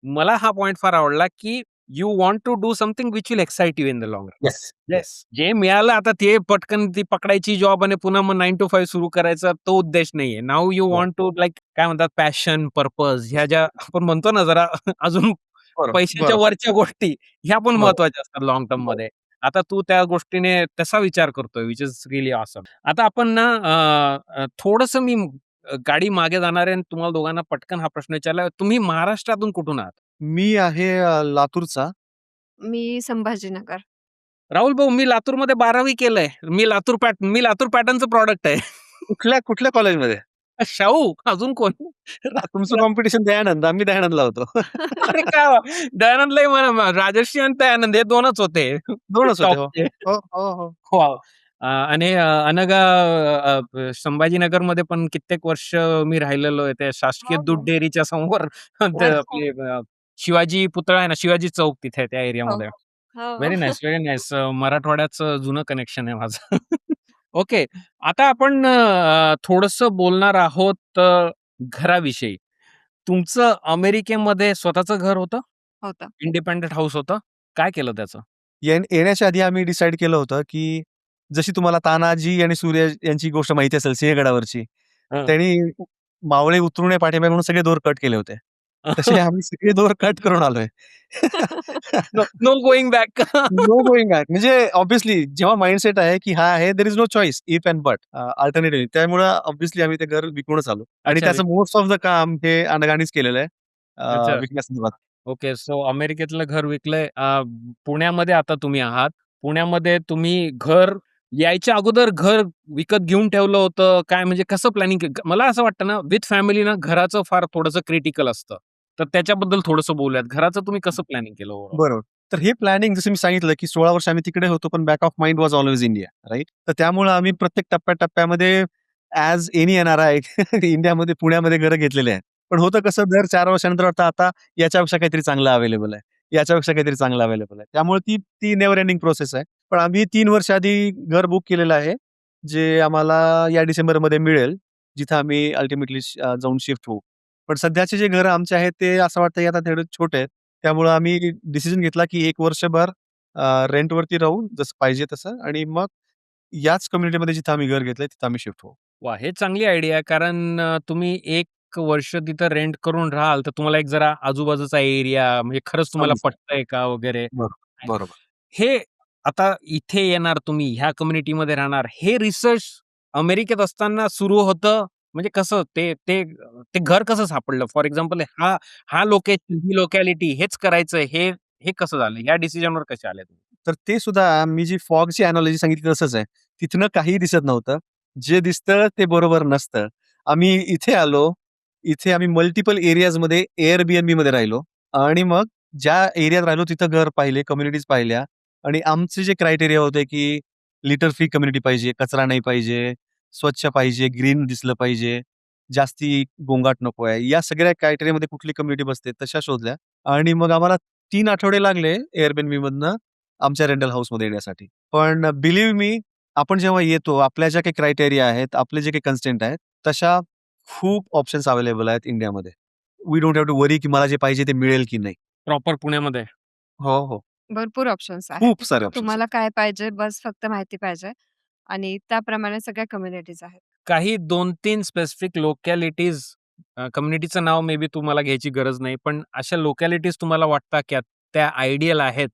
मला हा पॉइंट फार आवडला, की you want to do something which will excite you in the long run. Yes, yes. जे मिळालं आता ते पटकन ती पकडायची जॉब आणि पुन्हा मग 9 to 5 सुरू करायचा तो उद्देश नाहीये. नाऊ यू हो. वॉन्ट टू लाइक काय म्हणतात पॅशन, पर्पज ह्या ज्या आपण म्हणतो ना जरा अजून बरोबर, पैशाच्या बरोबर, वरच्या गोष्टी ह्या पण बरोबर, महत्त्वाच्या असतात लाँग बरोबर. टर्ममध्ये. आता तू त्या गोष्टीने तसा विचार करतोय व्हिच इज रिअली ऑसम. आता आपण ना थोडंसं मी गाडी मागे जाणार आहे आणि तुम्हाला दोघांना पटकन हा प्रश्न विचारला. तुम्ही महाराष्ट्रातून कुठून आहात? मी आहे लातूरचा. मी संभाजीनगर. राहुल भाऊ मी लातूरमध्ये 12वी केलंय. मी लातूर पॅटर्नचं प्रॉडक्ट आहे. कुठल्या कुठल्या कॉलेजमध्ये? शाहू अजून कोण? तुमचं कॉम्पिटिशन दयानंद. आम्ही दयानंदला होतो. अरे काय दयानंदलाही म्हणा राजर्षी आणि दयानंद हे 2च होते. 2च होते. हो. टॉपचे. हो, हो, हो. वाव! आणि अनघा संभाजीनगरमध्ये पण कित्येक वर्ष मी राहिलेलो आहे. त्या शासकीय हो, दूध हो. डेअरीच्या समोर ते अच्छा. आपले शिवाजी पुतळा आहे ना, शिवाजी चौक तिथे आहे त्या हो, एरियामध्ये. हो. Very nice, very nice. मराठवाड्याचं जुनं कनेक्शन आहे माझं. ओके. आता आपण थोडंसं बोलणार आहोत घराविषयी. तुमचं अमेरिकेमध्ये स्वतःचं घर होतं? होतं. इंडिपेंडंट हाऊस होतं? काय केलं त्याचं? येण्याच्या आधी आम्ही डिसाईड केलं होतं, की जशी तुम्हाला तानाजी आणि सूर्य यांची गोष्ट माहिती असेल सिंहगडावरची. हं. त्यांनी मावळे उतरू पाठीमागे म्हणून सगळे दोर कट केले होते. तसे आम्ही सगळे दोर कट करून आलोय. No no going back. No going back. म्हणजे ऑब्व्हियसली जेव्हा माइंडसेट आहे, की हा आहे there is no choice if and but alternative. त्यामुळे ऑब्व्हियसली आम्ही ते घर विकूनच आलो. आणि अच्छा, त्याचं मोस्ट ऑफ द काम हे अनघानीच केलेलं आहे. अच्छा. विकण्यासंदर्भात. ओके. सो अमेरिकेतलं घर विकलंय. पुण्यामध्ये आता तुम्ही आहात. पुण्यामध्ये तुम्ही घर यायच्या अगोदर घर विकत घेऊन ठेवलं होतं काय म्हणजे कसं प्लॅनिंग मला असं वाटतं ना विथ फॅमिली ना घराचं फार थोडंसं क्रिटिकल असतं. तर त्याच्याबद्दल थोडंसं बोलूयात. घराचं तुम्ही कसं प्लॅनिंग केलं ओव्हरऑल? बरोबर. तर हे प्लॅनिंग जसं मी सांगितलं, की 16 वर्ष आम्ही तिकडे होतो, पण back of mind was always India, right? तर त्यामुळे आम्ही प्रत्येक टप्प्या-टप्प्यामध्ये ॲज एनी एन-आर-आय इंडियामध्ये, पुण्यामध्ये घरं घेतलेली आहेत. पण होतं कसं दर 4 वर्षानंतर वाटतं आता याच्यापेक्षा काहीतरी चांगलं अवेलेबल आहे. याच्यापेक्षा काहीतरी चांगलं अवेलेबल आहे. त्यामुळे ती ती नेव्हर एंडिंग प्रोसेस आहे. पण आम्ही 3 वर्ष आधी घर बुक केलेलं आहे, जे आम्हाला या डिसेंबरमध्ये मिळेल, जिथं आम्ही अल्टिमेटली जाऊन शिफ्ट होऊ. पण सध्याचे जे घरं आमचे आहेत, ते असं वाटतं की आता थोडे छोटे आहेत. त्यामुळं आम्ही डिसिजन घेतला, की 1 वर्षभर रेंटवरती राहू, जसं पाहिजे तसं आणि मग याच कम्युनिटीमध्ये जिथं आम्ही घर घेतलंय, तिथं आम्ही शिफ्ट होऊ. वाह! हे चांगली आयडिया आहे कारण तुम्ही 1 वर्ष तिथं रेंट करून राहाल, तर तुम्हाला एक जरा आजूबाजूचा एरिया म्हणजे खरंच तुम्हाला समजतं. पटतंय का वगैरे. बरोबर, बरोबर. हे आता इथे येणार तुम्ही, ह्या कम्युनिटीमध्ये राहणार, हे रिसर्च अमेरिकेत असताना सुरू होतं? म्हणजे कसं ते ते ते घर कसं सापडलं? फॉर एक्झाम्पल हा हा लोकेशन, ही लोकॅलिटी हेच करायचंय, हे हे कसं झालं? या डिसिजनवर कसे आले तुम्ही? तर ते सुद्धा मी जी फॉगची एनालॉजी सांगितली तसंच आहे. तिथनं काहीही दिसत नव्हतं. जे दिसतं ते बरोबर नसतं. आम्ही इथे आलो. इथे आम्ही मल्टिपल एरियाजमध्ये Airbnbमध्ये राहिलो आणि मग ज्या एरियात राहिलो तिथं घर पाहिले, कम्युनिटीज पाहिल्या आणि आमचे जे क्रायटेरिया होते, की लिटर फ्री कम्युनिटी पाहिजे, कचरा नाही पाहिजे, स्वच्छ पाहिजे, ग्रीन दिसलं पाहिजे, जास्ती गोंगाट नको आहे. या सगळ्या क्रायटेरियामध्ये कुठली कम्युनिटी बसते तशा शोधल्या आणि मग आम्हाला 3 आठवडे लागले Airbnbमधनं आमच्या रेंटल हाऊसमध्ये येण्यासाठी. पण बिलीव्ह मी आपण जेव्हा येतो, आपल्या ज्या काही क्रायटेरिया आहेत, आपले जे काही कन्स्ट्रेंट आहेत, तशा खूप ऑप्शन्स अवेलेबल आहेत इंडियामध्ये. We don't have to worry की मला जे पाहिजे ते मिळेल की नाही. प्रॉपर पुण्यामध्ये? हो, हो. भरपूर ऑप्शन्स आहेत. खूप सारे ऑप्शन्स तुम्हाला आहेत. काय पाहिजे बस फक्त माहिती पाहिजे आणि त्याप्रमाणे सगळ्या कम्युनिटीज आहेत. काही 2-3 स्पेसिफिक लोकॅलिटीज कम्युनिटीचं नाव मे बी तुम्हाला घ्यायची गरज नाही. पण अशा लोकॅलिटीज तुम्हाला वाटतात की त्या आयडियल आहेत,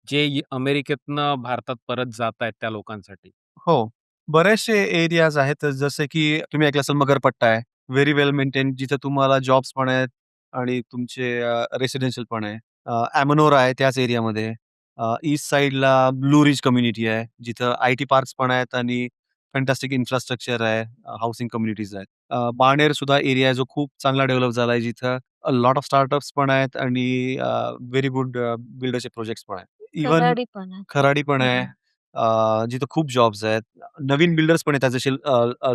जे अमेरिकेतनं भारतात परत जातायत त्या लोकांसाठी? हो. बरेचसे एरियाज आहेत जसे की तुम्ही ऐकलं असेल मगरपट्टा आहे. व्हेरी वेल मेंटेन्ड जिथे तुम्हाला जॉब्स पण आहेत आणि तुमचे रेसिडेन्शियल पण आहे. अॅमनोरा आहे त्याच एरियामध्ये. ईस्ट साइडला ब्लू रिज कम्युनिटी आहे. जिथं आय-टी पार्क्स पण आहेत आणि फॅन्टास्टिक इन्फ्रास्ट्रक्चर आहे. हाउसिंग कम्युनिटीज आहेत. बाणेर सुद्धा एरिया आहे जो खूप चांगला डेव्हलप झालाय जिथं अ लॉट ऑफ स्टार्टअप्स पण आहेत आणि व्हेरी गुड बिल्डरचे प्रोजेक्ट्स पण आहेत. इव्हन खराडी पण आहे. खराडी पण आहे. जिथं खूप जॉब्स आहेत. नवीन बिल्डर्स पण आहेत जसे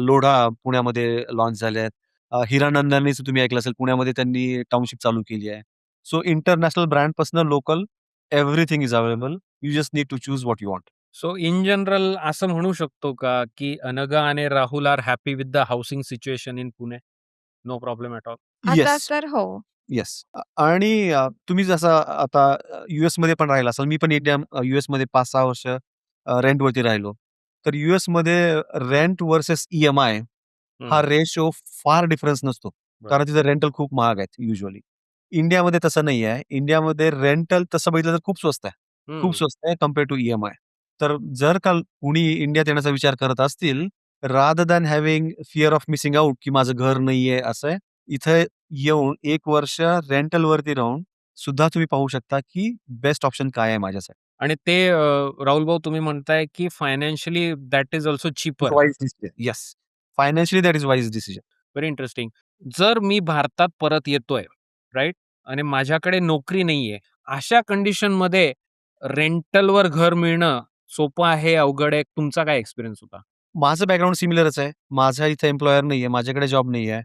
लोढा पुण्यामध्ये लॉन्च झाले आहेत. हिरानंदानीचं तुम्ही ऐकलं असेल पुण्यामध्ये त्यांनी टाउनशिप चालू केली आहे. So international ब्रँडपासून local everything is available. You just need to choose what you want. So in general असं म्हणू शकतो का, की अनघा आणि Rahul R happy with the housing situation in Pune? No problem at all? आता येस, तर हो. येस. आणि तुम्ही जसं आता मध्ये पण राहिला असाल. मी पण मध्ये 5-6 वर्ष रेंटवरती राहिलो. तर मध्ये रेंट व्हर्सेस ई-एम-आय हा रेशो फार डिफरन्स नसतो. कारण तिथे रेंटल खूप महाग आहेत युजुअली. इंडियामध्ये तसं नाही आहे. इंडियामध्ये रेंटल तसं बघितलं तर खूप स्वस्त आहे. खूप स्वस्त आहे कंपेअर टू ई-एम-आय. तर जर का कुणी इंडियात येण्याचा विचार करत असतील, rather than having fear of missing out की माझं घर नाहीये असं आहे. इथे येऊन 1 वर्ष रेंटलवरती राहून सुद्धा तुम्ही पाहू शकता, की बेस्ट ऑप्शन काय आहे माझ्यासाठी. आणि ते राहुल भाऊ तुम्ही म्हणताय की financially that is also cheaper. Wise decision. Yes. Financially that is wise decision. Very interesting. जर मी भारतात परत येतोय, राइट? आणि माझ्याकडे नोकरी नाहीये, अशा कंडिशनमध्ये रेंटलवर घर मिळणं सोपं आहे, अवघड आहे? तुमचा काय एक्सपिरियन्स होता? माझं बॅकग्राऊंड सिमिलरच आहे. माझा इथे एम्प्लॉयर नाहीये. माझ्याकडे जॉब नाहीये.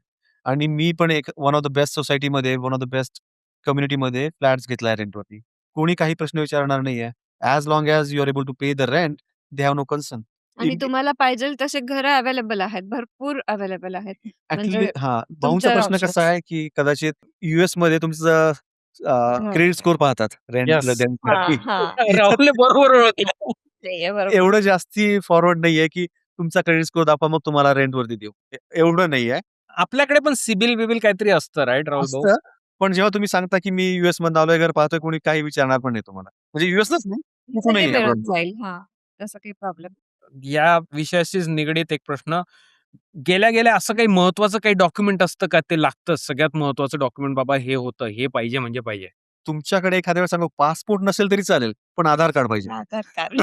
आणि मी पण एक वन ऑफ द बेस्ट सोसायटीमध्ये, वन ऑफ द बेस्ट कम्युनिटीमध्ये फ्लॅट्स घेतलाय रेंटवरती. कोणी काही प्रश्न विचारणार नाहीये. As long as you are able to pay the rent, they have no concern. आणि तुम्हाला पाहिजेल तसे घरं अवेलेबल आहेत. भरपूर अवेलेबल आहेत. ॲक्चुअली म्हणजे भाऊंचा तुमच्यावर प्रश्न कसा ऑप्शन्स. आहे, की कदाचित यूएसमध्ये तुमचं हां. क्रेडिट स्कोर पाहतात रेंटला येस. हां, देण्यासाठी. हां. इथं राहुलने बरोबर ओळखलं. ते आहे बरोबर. एवढं जास्ती फॉरवर्ड नाहीये, की तुमचा क्रेडिट स्कोर दाखवा मग तुम्हाला रेंटवरती देऊ. एवढं नाहीये. आपल्याकडे पण सिबिल-बिबिल काहीतरी असतं, राइट राहुल भाऊ? असतं. पण जेव्हा तुम्ही सांगता, की मी यूएसमधनं आलोय, घर पाहतोय, कोणी काही विचारणार पण नाही तुम्हाला. म्हणजे यूएसलाच नाही, ते कुठूनही मिळत अब्रॉड. जाईल. हां. तसा काही प्रॉब्लेम. या विषयाशीच निगडीत एक प्रश्न. गेल्या-गेल्या असं काही महत्वाचं काही डॉक्युमेंट असतं का? ते लागतं सगळ्यात महत्वाचं डॉक्युमेंट बाबा हे होतं, हे पाहिजे म्हणजे पाहिजे. तुमच्याकडे एखाद्या वेळेस सांगू पासपोर्ट नसेल तरी चालेल, पण आधार कार्ड पाहिजे. आधार कार्ड.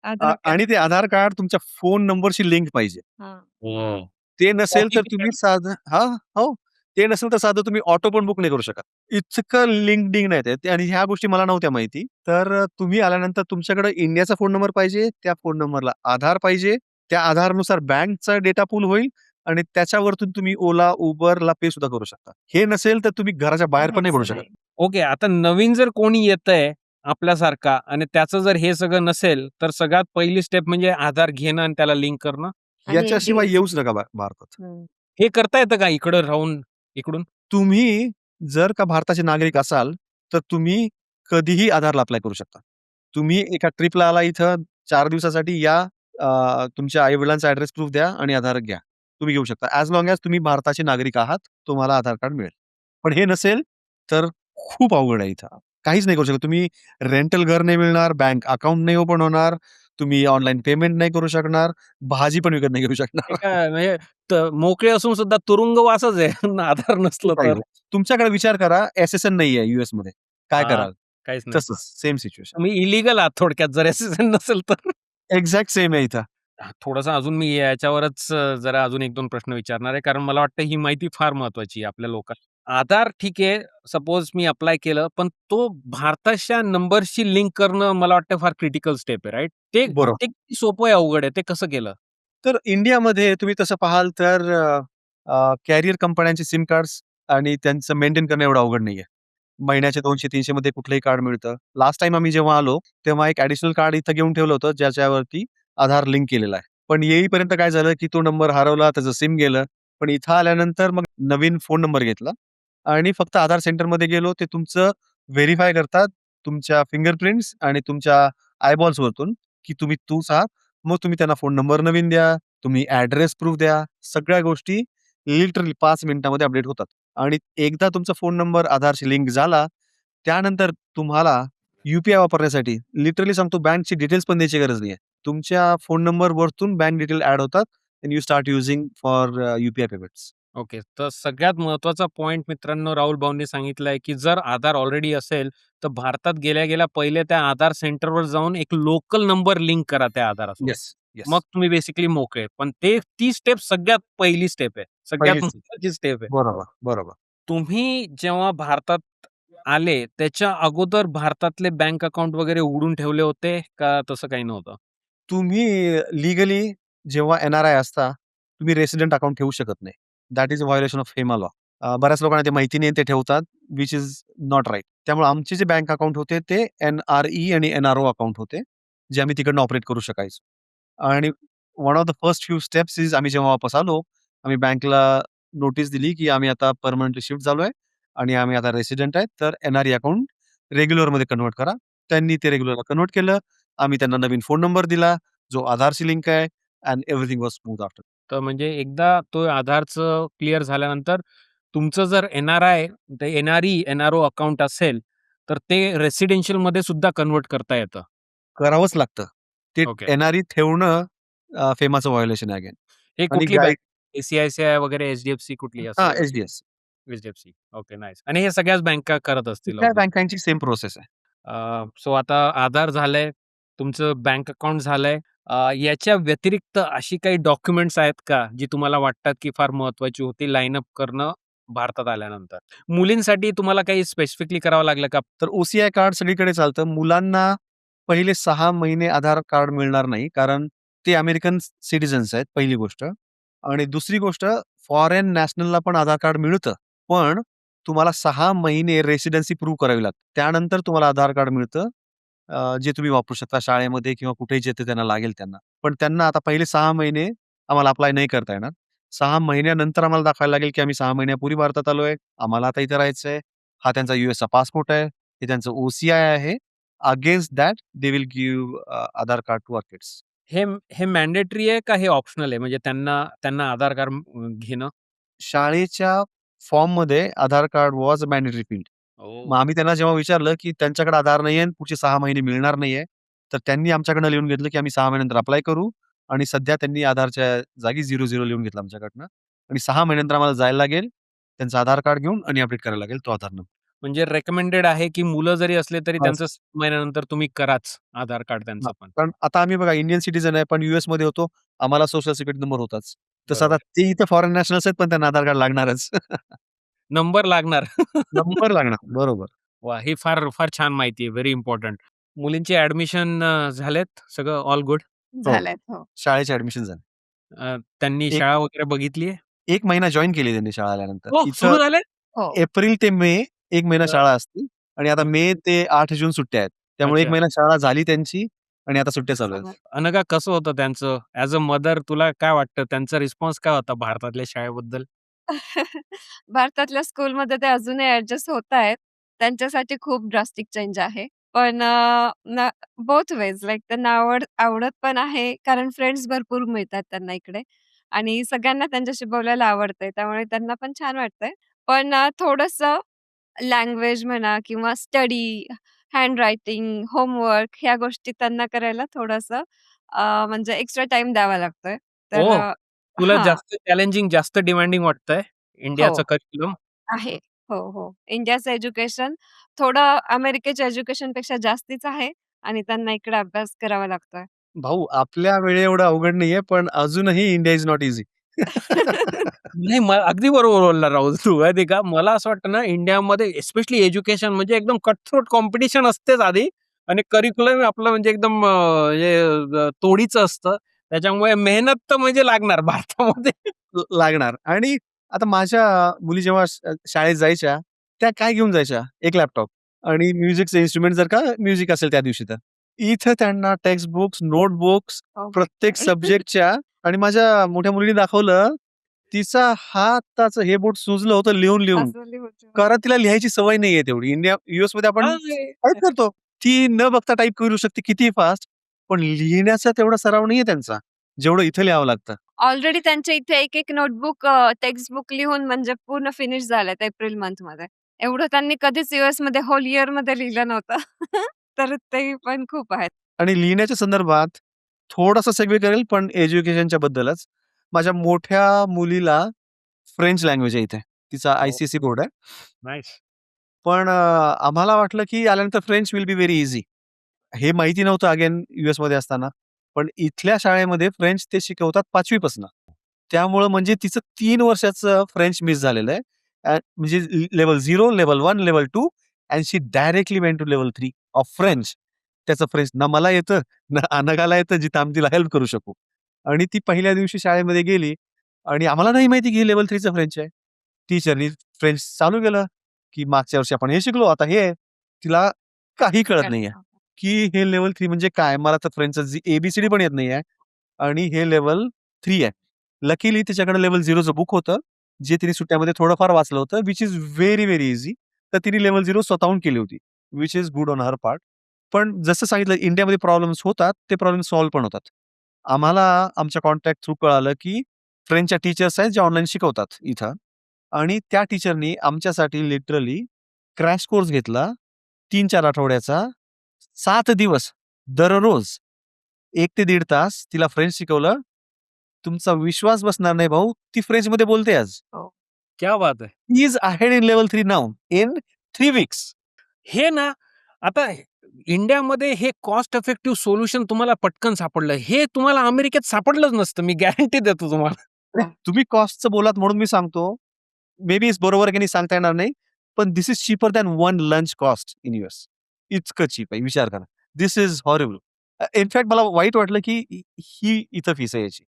आधार कार्ड. आणि ते आधार कार्ड तुमच्या फोन नंबरशी लिंक पाहिजे. हां. हो. ते नसेल तर तुम्ही ऑथेंटिकेट. साधं हो. ते नसेल तर साधं तुम्ही ऑटो पण बुक नाही करू शकत. इतकं लिंक्डइन आहे ते आणि ह्या गोष्टी मला नव्हत्या माहिती. तर तुम्ही आल्यानंतर तुमच्याकडे इंडियाचा फोन नंबर पाहिजे, त्या फोन नंबरला आधार पाहिजे. त्या आधारनुसार बँकचा डेटा पूल होईल आणि त्याच्यावरतून तुम्ही Ola, Uberला पे सुद्धा करू शकता. हे नसेल तर तुम्ही घराच्या बाहेर पण नाही पडू काहीच शकत. नाही. ओके. आता नवीन जर कोणी येतंय आपल्यासारखा आणि त्याचं जर हे सगळं नसेल, तर सगळ्यात पहिली स्टेप म्हणजे आधार घेणं आणि त्याला लिंक करणं. आणि याच्याशिवाय येऊच नका भारतात. हं. हे करता येतं का इकडं राहून इकडून? तुम्ही जर का भारताचे नागरिक असाल, तर तुम्ही कधीही आधारला अप्लाय करू शकता. तुम्ही एका ट्रिपला आला इथं 4 दिवसासाठी या, तुमच्या आई-वडिलांचा ॲड्रेस प्रूफ द्या आणि आधार घ्या. तुम्ही घेऊ शकता. ॲज लाँग ॲज तुम्ही भारताचे नागरिक आहात, तुम्हाला आधार कार्ड मिळेल. पण हे नसेल, तर खूप अवघड आहे इथं. काहीच नाही करू शकत. तुम्ही रेंटल घर नाही मिळणार, बँक अकाउंट नाही ओपन होणार, तुम्ही ऑनलाईन पेमेंट नाही करू शकणार, भाजी पण विकत नाही घेऊ हे शकणार. काय म्हणजे मोकळे असून सुद्धा तुरुंगवासच आहे आधार नसलं तर. तुमच्याकडे विचार करा, एस-एस-एन नाहीये यूएसमध्ये. काय हां, कराल? काहीच नाही. तसंच सेम सिच्युएशन. तुम्ही इलिगल आहात थोडक्यात जर एस-एस-एन नसेल तर. एक्झॅक्ट सेम आहे इथं. थोडंसं अजून मी याच्यावरच जरा अजून 1-2 प्रश्न विचारणार आहे. कारण मला वाटतं ही माहिती फार महत्वाची आहे आपल्या लोकांना. आधार ठीक आहे, सपोज मी अप्लाय केलं, पण तो भारताच्या नंबरशी लिंक करणं मला वाटतं फार क्रिटिकल स्टेप आहे, राइट? ते बरोबर. ते किती सोपं आहे, अवघड आहे? ते कसं केलं? तर इंडियामध्ये तुम्ही तसं पाहाल तर कॅरियर कंपन्यांचे सिम कार्ड्स आणि त्यांचं मेंटेन करणं एवढं अवघड नाहीये. महिन्याचे 200-300 मध्ये कुठलंही कार्ड मिळतं. लास्ट टाईम आम्ही जेव्हा आलो, तेव्हा एक ॲडिशनल कार्ड इथं घेऊन ठेवलं होतं, ज्याच्यावरती आधार लिंक केलेला आहे. पण येईपर्यंत काय झालं, की तो नंबर हरवला, त्याचं सिम गेलं. पण इथं आल्यानंतर मग नवीन फोन नंबर घेतला आणि फक्त आधार सेंटरमध्ये गेलो. ते तुमचं व्हेरिफाय करतात, तुमच्या फिंगरप्रिंट्स आणि तुमच्या आयबॉल्सवरतून, की तुम्ही तूच आहात. मग तुम्ही त्यांना फोन नंबर नवीन द्या, तुम्ही ॲड्रेस प्रूफ द्या. सगळ्या गोष्टी लिटरली 5 मिनिटामध्ये अपडेट होतात. आणि एकदा तुमचा फोन नंबर आधारशी लिंक झाला, त्यानंतर तुम्हाला वापरण्यासाठी लिटरली सांगतो बँकची डिटेल्स पण द्यायची गरज नाहीये. तुमच्या फोन नंबरवरतून बँक डिटेल ॲड होतात and you start using for payments. Okay. तर सगळ्यात महत्त्वाचा पॉइंट मित्रांनो राहुल भाऊंनी सांगितलाय, की जर आधार ऑलरेडी असेल, तर भारतात गेल्या-गेल्या पहिले त्या आधार सेंटरवर जाऊन एक लोकल नंबर लिंक करा त्या आधारासोबत. Yes, yes. मग तुम्ही बेसिकली मोकळे. पण ती स्टेप सगळ्यात पहिली स्टेप आहे. सगळ्यात पहिलीच. महत्त्वाची स्टेप आहे. बरोबर, बरोबर. तुम्ही जेव्हा भारतात आले, त्याच्या अगोदर भारतातले बँक अकाउंट वगैरे उघडून ठेवले होते का तसं काही नव्हतं? तुम्ही लीगली जेव्हा एन-आर-आय असता, तुम्ही रेसिडेंट अकाउंट ठेवू शकत नाही. That is a violation of Hema law. बऱ्याच लोकांना ते माहिती नाही ते ठेवतात, व्हिच इज नॉट राइट. त्यामुळे आमचे जे बँक अकाउंट होते ते एन-आर-ई आणि एन-आर-ओ अकाउंट होते, जे आम्ही तिकडनं ऑपरेट करू शकायचो. आणि one of the first few steps is आम्ही जेव्हा वापस आलो, आम्ही बँकला नोटीस दिली, की आम्ही आता परमनंटली शिफ्ट झालोय आणि आम्ही आता रेसिडेंट आहेत, तर एनआरई अकाउंट रेग्युलरमध्ये कन्व्हर्ट करा. त्यांनी ते रेग्युलरला कन्व्हर्ट केलं. आम्ही त्यांना नवीन फोन नंबर दिला, जो आधारशी लिंक आहे and everything was smooth after. तर म्हणजे एकदा तो आधारचं क्लिअर झाल्यानंतर तुमचं जर एन-आर-आय, ते एन-आर-ई, एन-आर-ओ अकाउंट असेल, तर ते रेसिडेन्शियलमध्ये सुद्धा कन्व्हर्ट करता येतं. करावंच लागतं. ते ओके. एनआरई ठेवणं फेमाचं व्हायोलेशन आहे अगेन. हे आणि कुठली गाईड बँक? आय-सी-आय-सी-आय वगैरे, एच-डी-एफ-सी कुठली असं? एच-डी-एफ-सी. एच-डी-एफ-सी. Okay, nice. आणि हे सगळ्याच बँका करत असतील कुठल्याही ऑब्व्हियसली. बँकांची सेम प्रोसेस आहे. सो आता आधार झालंय, तुमचं बँक अकाउंट झालंय. याच्या व्यतिरिक्त अशी काही डॉक्युमेंट्स आहेत का, जी तुम्हाला वाटतात की फार महत्त्वाची होती लाईन अप करणं भारतात आल्यानंतर? मुलींसाठी तुम्हाला काही स्पेसिफिकली करावं लागलं का? तर ओसीआय कार्ड सगळीकडे चालतं. मुलांना पहिले 6 महिने आधार कार्ड मिळणार नाही, कारण ते अमेरिकन सिटिझन्स आहेत, पहिली गोष्ट. आणि दुसरी गोष्ट, फॉरेन नॅशनलला पण आधार कार्ड मिळतं. पण तुम्हाला 6 महिने रेसिडेन्सी प्रूव्ह करावी लागते. त्यानंतर तुम्हाला आधार कार्ड मिळतं, जे तुम्ही वापरू शकता शाळेमध्ये किंवा कुठेही जिथे त्यांना लागेल त्यांना. पण त्यांना आता पहिले 6 महिने आम्हाला अप्लाय नाही करता येणार. 6 महिन्यानंतर आम्हाला दाखवायला लागेल, की आम्ही 6 महिन्यापूर्वी भारतात आलोय. आम्हाला आता इथे राहायचंय. हा त्यांचा यूएसचा पासपोर्ट आहे. हे त्यांचं ओसीआय आहे. Against that they will give Aadhaar card to our kids. हे हे मॅन्डेटरी आहे का हे ऑप्शनल आहे? म्हणजे त्यांना त्यांना आधार कार्ड घेणं? शाळेच्या फॉर्ममध्ये Aadhaar card was a mandatory field. मग ओह! आम्ही त्यांना जेव्हा विचारलं, की त्यांच्याकडे आधार नाहीये आणि पुढचे 6 महिने मिळणार नाहीये, तर त्यांनी आमच्याकडनं लिहून घेतलं, की आम्ही 6 महिन्यानंतर अप्लाय करू आणि सध्या त्यांनी आधारच्या जागी 00 लिहून घेतलं आमच्याकडनं आणि 6 महिन्यानंतर आम्हाला जायला लागेल, त्यांचं आधार कार्ड घेऊन आणि अपडेट करायला लागेल तो आधार नंबर. म्हणजे रेकमेंडेड आहे की मुलं जरी असले तरी हां, त्यांचं 6 महिन्यानंतर तुम्ही कराच आधार कार्ड हां. त्यांचं पण. कारण आता आम्ही बघा इंडियन सिटिझन आहे, पण यूएसमध्ये होतो. आम्हाला सोशल सिक्युरिटी नंबर होताच. तसं आता बरोबर. ते इथे फॉरेन नॅशनल्स आहेत, पण त्यांना आधार कार्ड लागणारच. नंबर लागणार. नंबर लागणार. बरोबर. वाह! ही फार फार छान माहिती आहे. Very important. मुलींचे ॲडमिशन झालेत? सगळं ऑल गुड? हो. झालंय. हो. शाळेचे ॲडमिशन झाले. त्यांनी एक शाळा वगैरे बघितली आहे? 1 महिना जॉइन केली त्यांनी शाळा आल्यानंतर. हो, इथं सुरू झाले? हो. एप्रिल ते मे 1 महिना अ, शाळा असते आणि आता अ, मे ते 8 जून सुट्ट्या आहेत. त्यामुळे 1 अच्छा. महिना शाळा झाली त्यांची आणि आता सुट्ट्या चालू आहेत. समज. अनघा कसं होतं त्यांचं? ॲज अ मदर तुला काय वाटतं त्यांचा रिस्पॉन्स काय होता भारतातल्या शाळेबद्दल? भारतातल्या स्कूलमध्ये ते अजूनही ॲडजस्ट होतायत. त्यांच्यासाठी खूप ड्रास्टिक चेंज आहे. पण ना बोथ वेज लाइक त्यांना आवडत पण आहे, कारण फ्रेंड्स भरपूर मिळतात त्यांना इकडे आणि सगळ्यांना त्यांच्याशी बोलायला आवडतंय. त्यामुळे त्यांना पण छान वाटतंय. पण थोडंसं लँग्वेज म्हणा किंवा स्टडी, हँडरायटिंग, होमवर्क ह्या गोष्टी त्यांना करायला थोडंसं म्हणजे एक्स्ट्रा टाईम द्यावा लागतोय. तर ओह! तुला हां. जास्त चॅलेंजिंग, जास्त डिमांडिंग वाटतंय हो. इंडियाचं करिक्युलम? आहे. हो, हो. इंडियाचं एज्युकेशन थोडं अमेरिकेच्या एज्युकेशनपेक्षा जास्तीच आहे आणि त्यांना इकडे अभ्यास करावा लागतोय. भाऊ आपल्या वेळेएवढं अवघड नाहीये, पण अजूनही इंडिया इस नॉट ईझी. नाही, अगदी बरोबर बोलला राहुल तू. माहिती आहे का? मला असं वाटतं ना, इंडियामध्ये स्पेशली एज्युकेशन म्हणजे एकदम कटथ्रोट कॉम्पिटिशन असतेच आधी आणि करिक्युलम आपलं म्हणजे एकदम तोडीचं असतं. त्याच्यामुळे मेहनत तर म्हणजे लागणार भारतामध्ये. लागणार आणि आता माझ्या मुली जेव्हा शाळेत जायच्या, त्या काय घेऊन जायच्या? एक लॅपटॉप आणि म्युझिकचे इन्स्ट्रुमेंट जर का म्युझिक असेल त्या दिवशी तर. इथं त्यांना text books, notebooks oh my प्रत्येक गॉड! सब्जेक्टच्या आणि माझ्या मोठ्या मुलीने दाखवलं, तिचा हाताचं हे बोट सुजलं होतं लिहून-लिहून. हसवली होती. हो. कारण तिला लिहायची सवय नाहीये तेवढी. यूएसमध्ये आपण हां, टाइप करतो. ती न बघता टाइप करू शकते कितीही फास्ट, पण लिहिण्याचा तेवढा सराव नाहीये त्यांचा, जेवढं इथे लिहावं लागतं. ऑलरेडी त्यांच्या इथे एक-एक नोटबुक टेक्स्ट बुक लिहून म्हणजे पूर्ण फिनिश झालेत एप्रिल मंथमध्ये. एवढं त्यांनी कधीच यूएसमध्ये होल इयरमध्ये लिहिलं नव्हतं. तर ते पण खूप आहेत. आणि लिहिण्याच्या संदर्भात थोडासा सेग्वे करेल, पण एज्युकेशनच्या बद्दलच. माझ्या मोठ्या मुलीला फ्रेंच लँग्वेज आहे इथे. तिचा हो, आय-सी-एस-ई बोर्ड आहे. नाईस. पण आम्हाला वाटलं की आल्यानंतर French will be very easy. हे माहिती नव्हतं अगेन यूएसमध्ये असताना. पण इथल्या शाळेमध्ये फ्रेंच ते शिकवतात 5वी पासनं. त्यामुळं म्हणजे तिचं 3 वर्षाचं फ्रेंच मिस झालेलं आहे. म्हणजे level 0, level 1, level 2 and she directly went to level 3 of French. त्याचं फ्रेंच ना मला येतं, ना अनघाला येतं, जिथं आम्ही तिला हेल्प करू शकू. आणि ती पहिल्या दिवशी शाळेमध्ये गेली आणि आम्हाला नाही माहिती की हे लेव्हल 3चं फ्रेंच आहे. टीचरनी फ्रेंच चालू केलं, की मागच्या वर्षी आपण हे शिकलो, आता हे आहे. तिला काही कळत नाहीये. की हे लेव्हल 3 म्हणजे काय? मला तर फ्रेंचचं ए-बी-सी-डी पण येत नाहीये आणि हे लेव्हल 3 आहे. लकीली तिच्याकडे लेव्हल 0चं बुक होतं जे तिने सुट्ट्यामध्ये थोडंफार वाचलं होतं, which is very, very easy. तर तिने लेव्हल 0 स्वतःहून केली होती, which is good on her part. पण जसं सांगितलं इंडियामध्ये प्रॉब्लेम्स होतात, ते प्रॉब्लेम सॉल्व्ह पण होतात. आम्हाला आमच्या कॉन्टॅक्ट थ्रू कळालं, की फ्रेंचच्या टीचर्स आहेत, जे ऑनलाईन शिकवतात इथं आणि त्या टीचरनी आमच्यासाठी लिटरली क्रॅश कोर्स घेतला 3-4 आठवड्याचा. 7 दिवस दररोज 1 ते 1.5 तास तिला फ्रेंच शिकवलं. तुमचा विश्वास बसणार नाही भाऊ, ती फ्रेंचमध्ये बोलते आज. क्या बात आहे. He is ahead in level 3 now in 3 weeks. हे ना, आता इंडियामध्ये हे कॉस्ट इफेक्टिव्ह सोल्युशन तुम्हाला पटकन सापडलं. हे तुम्हाला अमेरिकेत सापडलंच नसतं. मी गॅरंटी देतो तुम्हाला. तुम्ही कॉस्टचं बोलात म्हणून मी सांगतो. मे बी बरोबर आहे की नाही सांगता येणार नाही. पण this is cheaper than 1 lunch cost in US. इतकं चीप आहे. विचार करा. दिस इज हॉरिबल. इनफॅक्ट मला वाईट वाटलं की ही इथं फीस आहे याची.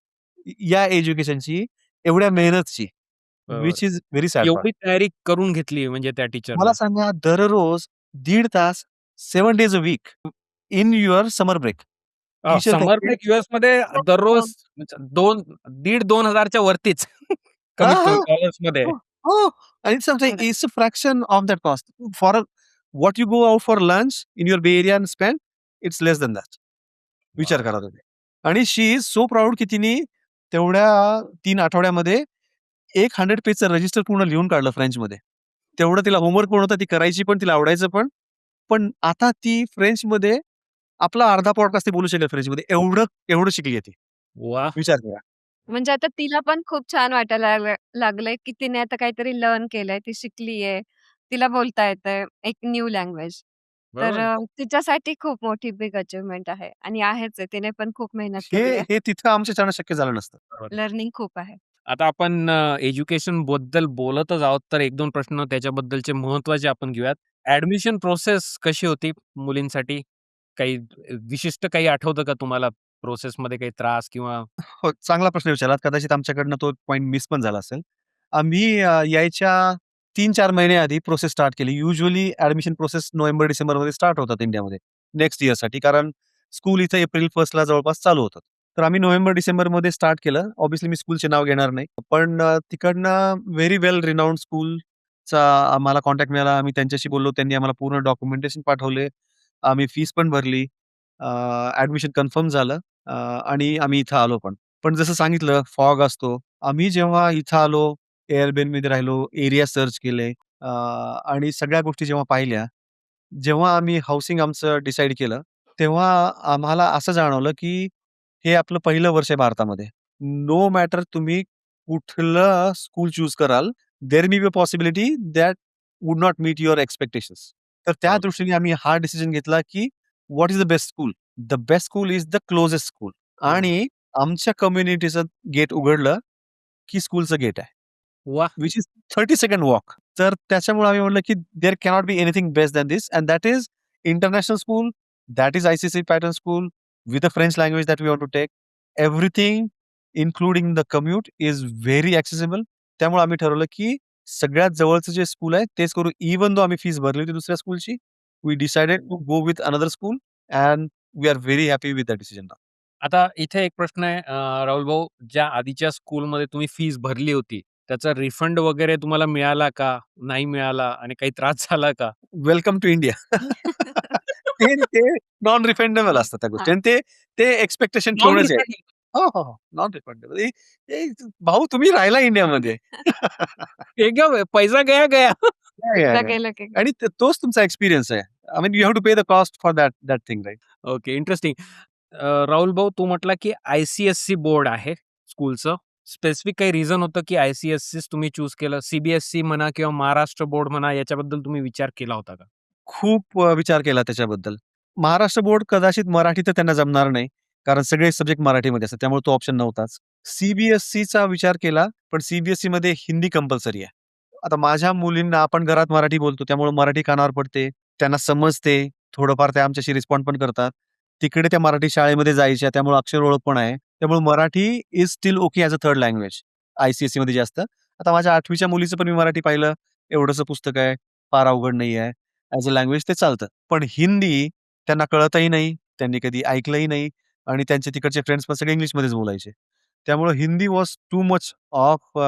या एज्युकेशनची, एवढ्या मेहनतची. बरोबर. Which is very sad part. एवढी तयारी करून घेतली म्हणजे त्या टीचरनं. मला सांगा दररोज 1.5 तास 7 days a week in your summer break. Teacher summer break युएसमध्ये दररोज 1,500-2,000च्या वरतीच कमीत कमी डॉलर्समध्ये. हो, हो. आणि समजा it's a fraction of that cost. For what you go out for lunch in your bay area and spend, it's less than that. विचार करा तुम्ही. आणि शी इज सो प्राउड की तिने तेवढ्या 3 आठवड्यामध्ये 100 पेजचं रजिस्टर पूर्ण लिहून काढलं फ्रेंचमध्ये. तेवढं तिला होमवर्क पण होतं, ती करायची पण, तिला आवडायचं पण. पण आता ती फ्रेंचमध्ये आपला अर्धा पॉडकास्ट ती बोलू शकेल फ्रेंचमध्ये. एवढं शिकली आहे ती. वाह! विचार करा. म्हणजे आता तिला पण खूप छान वाटायला लागलंय, की तिने आता काहीतरी लर्न केलंय, ती शिकलीये, तिला बोलता येतंय एक न्यू लँग्वेज. तर बरोबर. तिच्यासाठी खूप मोठी बिग अचीव्हमेंट आहे आणि आहेच आहे. तिने पण खूप मेहनत हे केली आहे. हे तिथं आमच्याच्यानं शक्य झालं नसतं. बरोबर. लर्निंग खूप आहे. आता आपण एज्युकेशन बद्दल बोलतच आहोत, तर 1-2 प्रश्न त्याच्याबद्दलचे महत्त्वाचे आपण घेऊयात. ॲडमिशन प्रोसेस कशी होती मुलींसाठी? काही विशिष्ट काही आठवतं का तुम्हाला प्रोसेसमध्ये काही त्रास किंवा हो, चांगला प्रश्न विचारलात. कदाचित आमच्याकडनं तो पॉइंट मिस पण झाला असेल. आम्ही यायच्या 3-4 महिने आधी प्रोसेस स्टार्ट केली. युजुअली ॲडमिशन प्रोसेस नोव्हेंबर-डिसेंबरमध्ये स्टार्ट होतात इंडियामध्ये नेक्स्ट इयरसाठी. कारण स्कूल इथं एप्रिल 1ला जवळपास चालू होतात. तर आम्ही नोव्हेंबर-डिसेंबरमध्ये स्टार्ट केलं. ऑब्व्हियसली मी स्कूलचे नाव घेणार नाही. पण तिकडनं व्हेरी वेल रिनाउंड स्कूलचा आम्हाला कॉन्टॅक्ट मिळाला. आम्ही त्यांच्याशी बोललो. त्यांनी आम्हाला पूर्ण डॉक्युमेंटेशन पाठवले. आम्ही फीस पण भरली. ॲडमिशन कन्फर्म झालं. आणि आम्ही इथं आलो पण. पण जसं सांगितलं फॉग असतो. आम्ही जेव्हा इथं आलो, एअरबीएनबीमध्ये राहिलो, एरिया सर्च केले आणि सगळ्या गोष्टी जेव्हा पाहिल्या, जेव्हा आम्ही हाउसिंग आमचं डिसाईड केलं, तेव्हा आम्हाला असं जाणवलं, की हे आपलं पहिलं वर्ष आहे भारतामध्ये. नो मॅटर तुम्ही कुठलं स्कूल चूज कराल, there may B a possibility that would not meet your expectations. तर त्या बरोबर. दृष्टीने आम्ही हा डिसिजन घेतला, की what is the best school? The best school is the closest school. आणि आमच्या कम्युनिटीचं गेट उघडलं, की स्कूलचं गेट आहे. वाह! Which is 30 second walk. तर त्याच्यामुळे आम्ही म्हटलं, की there cannot be anything best than this and that is international school, that is ICC pattern school with a French language that we want to take. Everything including the commute is very accessible. त्यामुळे आम्ही ठरवलं, की सगळ्यात जवळचं जे school आहे तेच करू. इव्हन दो आम्ही फीस भरली होती दुसऱ्या स्कूलची, we decided to go with another school and we are very happy with that decision now. आता इथे एक प्रश्न आहे राहुल भाऊ, ज्या आधीच्या स्कूलमध्ये तुम्ही फीस भरली होती, त्याचा रिफंड वगैरे तुम्हाला मिळाला का? नाही मिळाला आणि काही त्रास झाला का? Welcome to India. ते ते नॉन रिफंडेबल असतात त्या गोष्टी हां. आणि ते ते एक्स्पेक्टेशन नॉन ठेवणंच आहे. रिफंड. हो, हो, हो. Non refundable. भाऊ तुम्ही राहिला इंडियामध्ये. पैसा गया गया. या, या, एकदा या. गेलं की आणि तोच तुमचा एक्सपिरियन्स आहे. I mean you have to pay the cost for that thing right? Okay, interesting. Rahul भाऊ, तू म्हटला की आय-सी-एस-सी बोर्ड आहे स्कूलचं. स्पेसिफिक काही रिझन होतं की आय-सी-एस-सीच तुम्ही चूज केलं? सी-बी-एस-ई म्हणा किंवा महाराष्ट्र बोर्ड म्हणा, याच्याबद्दल तुम्ही विचार केला होता का? खूप विचार केला त्याच्याबद्दल. महाराष्ट्र बोर्ड कदाचित मराठी तर त्यांना जमणार नाही. कारण सगळे सब्जेक्ट मराठीमध्ये असतात. त्यामुळे तो ऑप्शन नव्हताच. सी-बी-एस-सीचा विचार केला, पण सी-बी-एस-सीमध्ये हिंदी कंपल्सरी आहे. आता माझ्या मुलींना आपण घरात मराठी बोलतो, त्यामुळे मराठी कानावर पडते. त्यांना समजते. थोडंफार ते आमच्याशी रिस्पॉन्ड पण करतात. तिकडे त्या मराठी शाळेमध्ये जायच्या, त्यामुळे अक्षर ओळख पण आहे. त्यामुळे Marathi is still okay as a third language. आय-सी-एस-सीमध्ये जास्त. आता माझ्या 8वीच्या मुलीचं पण मी मराठी पाहिलं. एवढंसं पुस्तक आहे. फार अवघड नाही आहे. ॲज अ लँग्वेज ते चालतं. पण हिंदी त्यांना कळतही नाही. त्यांनी कधी ऐकलंही नाही आणि त्यांचे तिकडचे फ्रेंड्स पण सगळे इंग्लिशमध्येच बोलायचे. त्यामुळे Hindi was too much of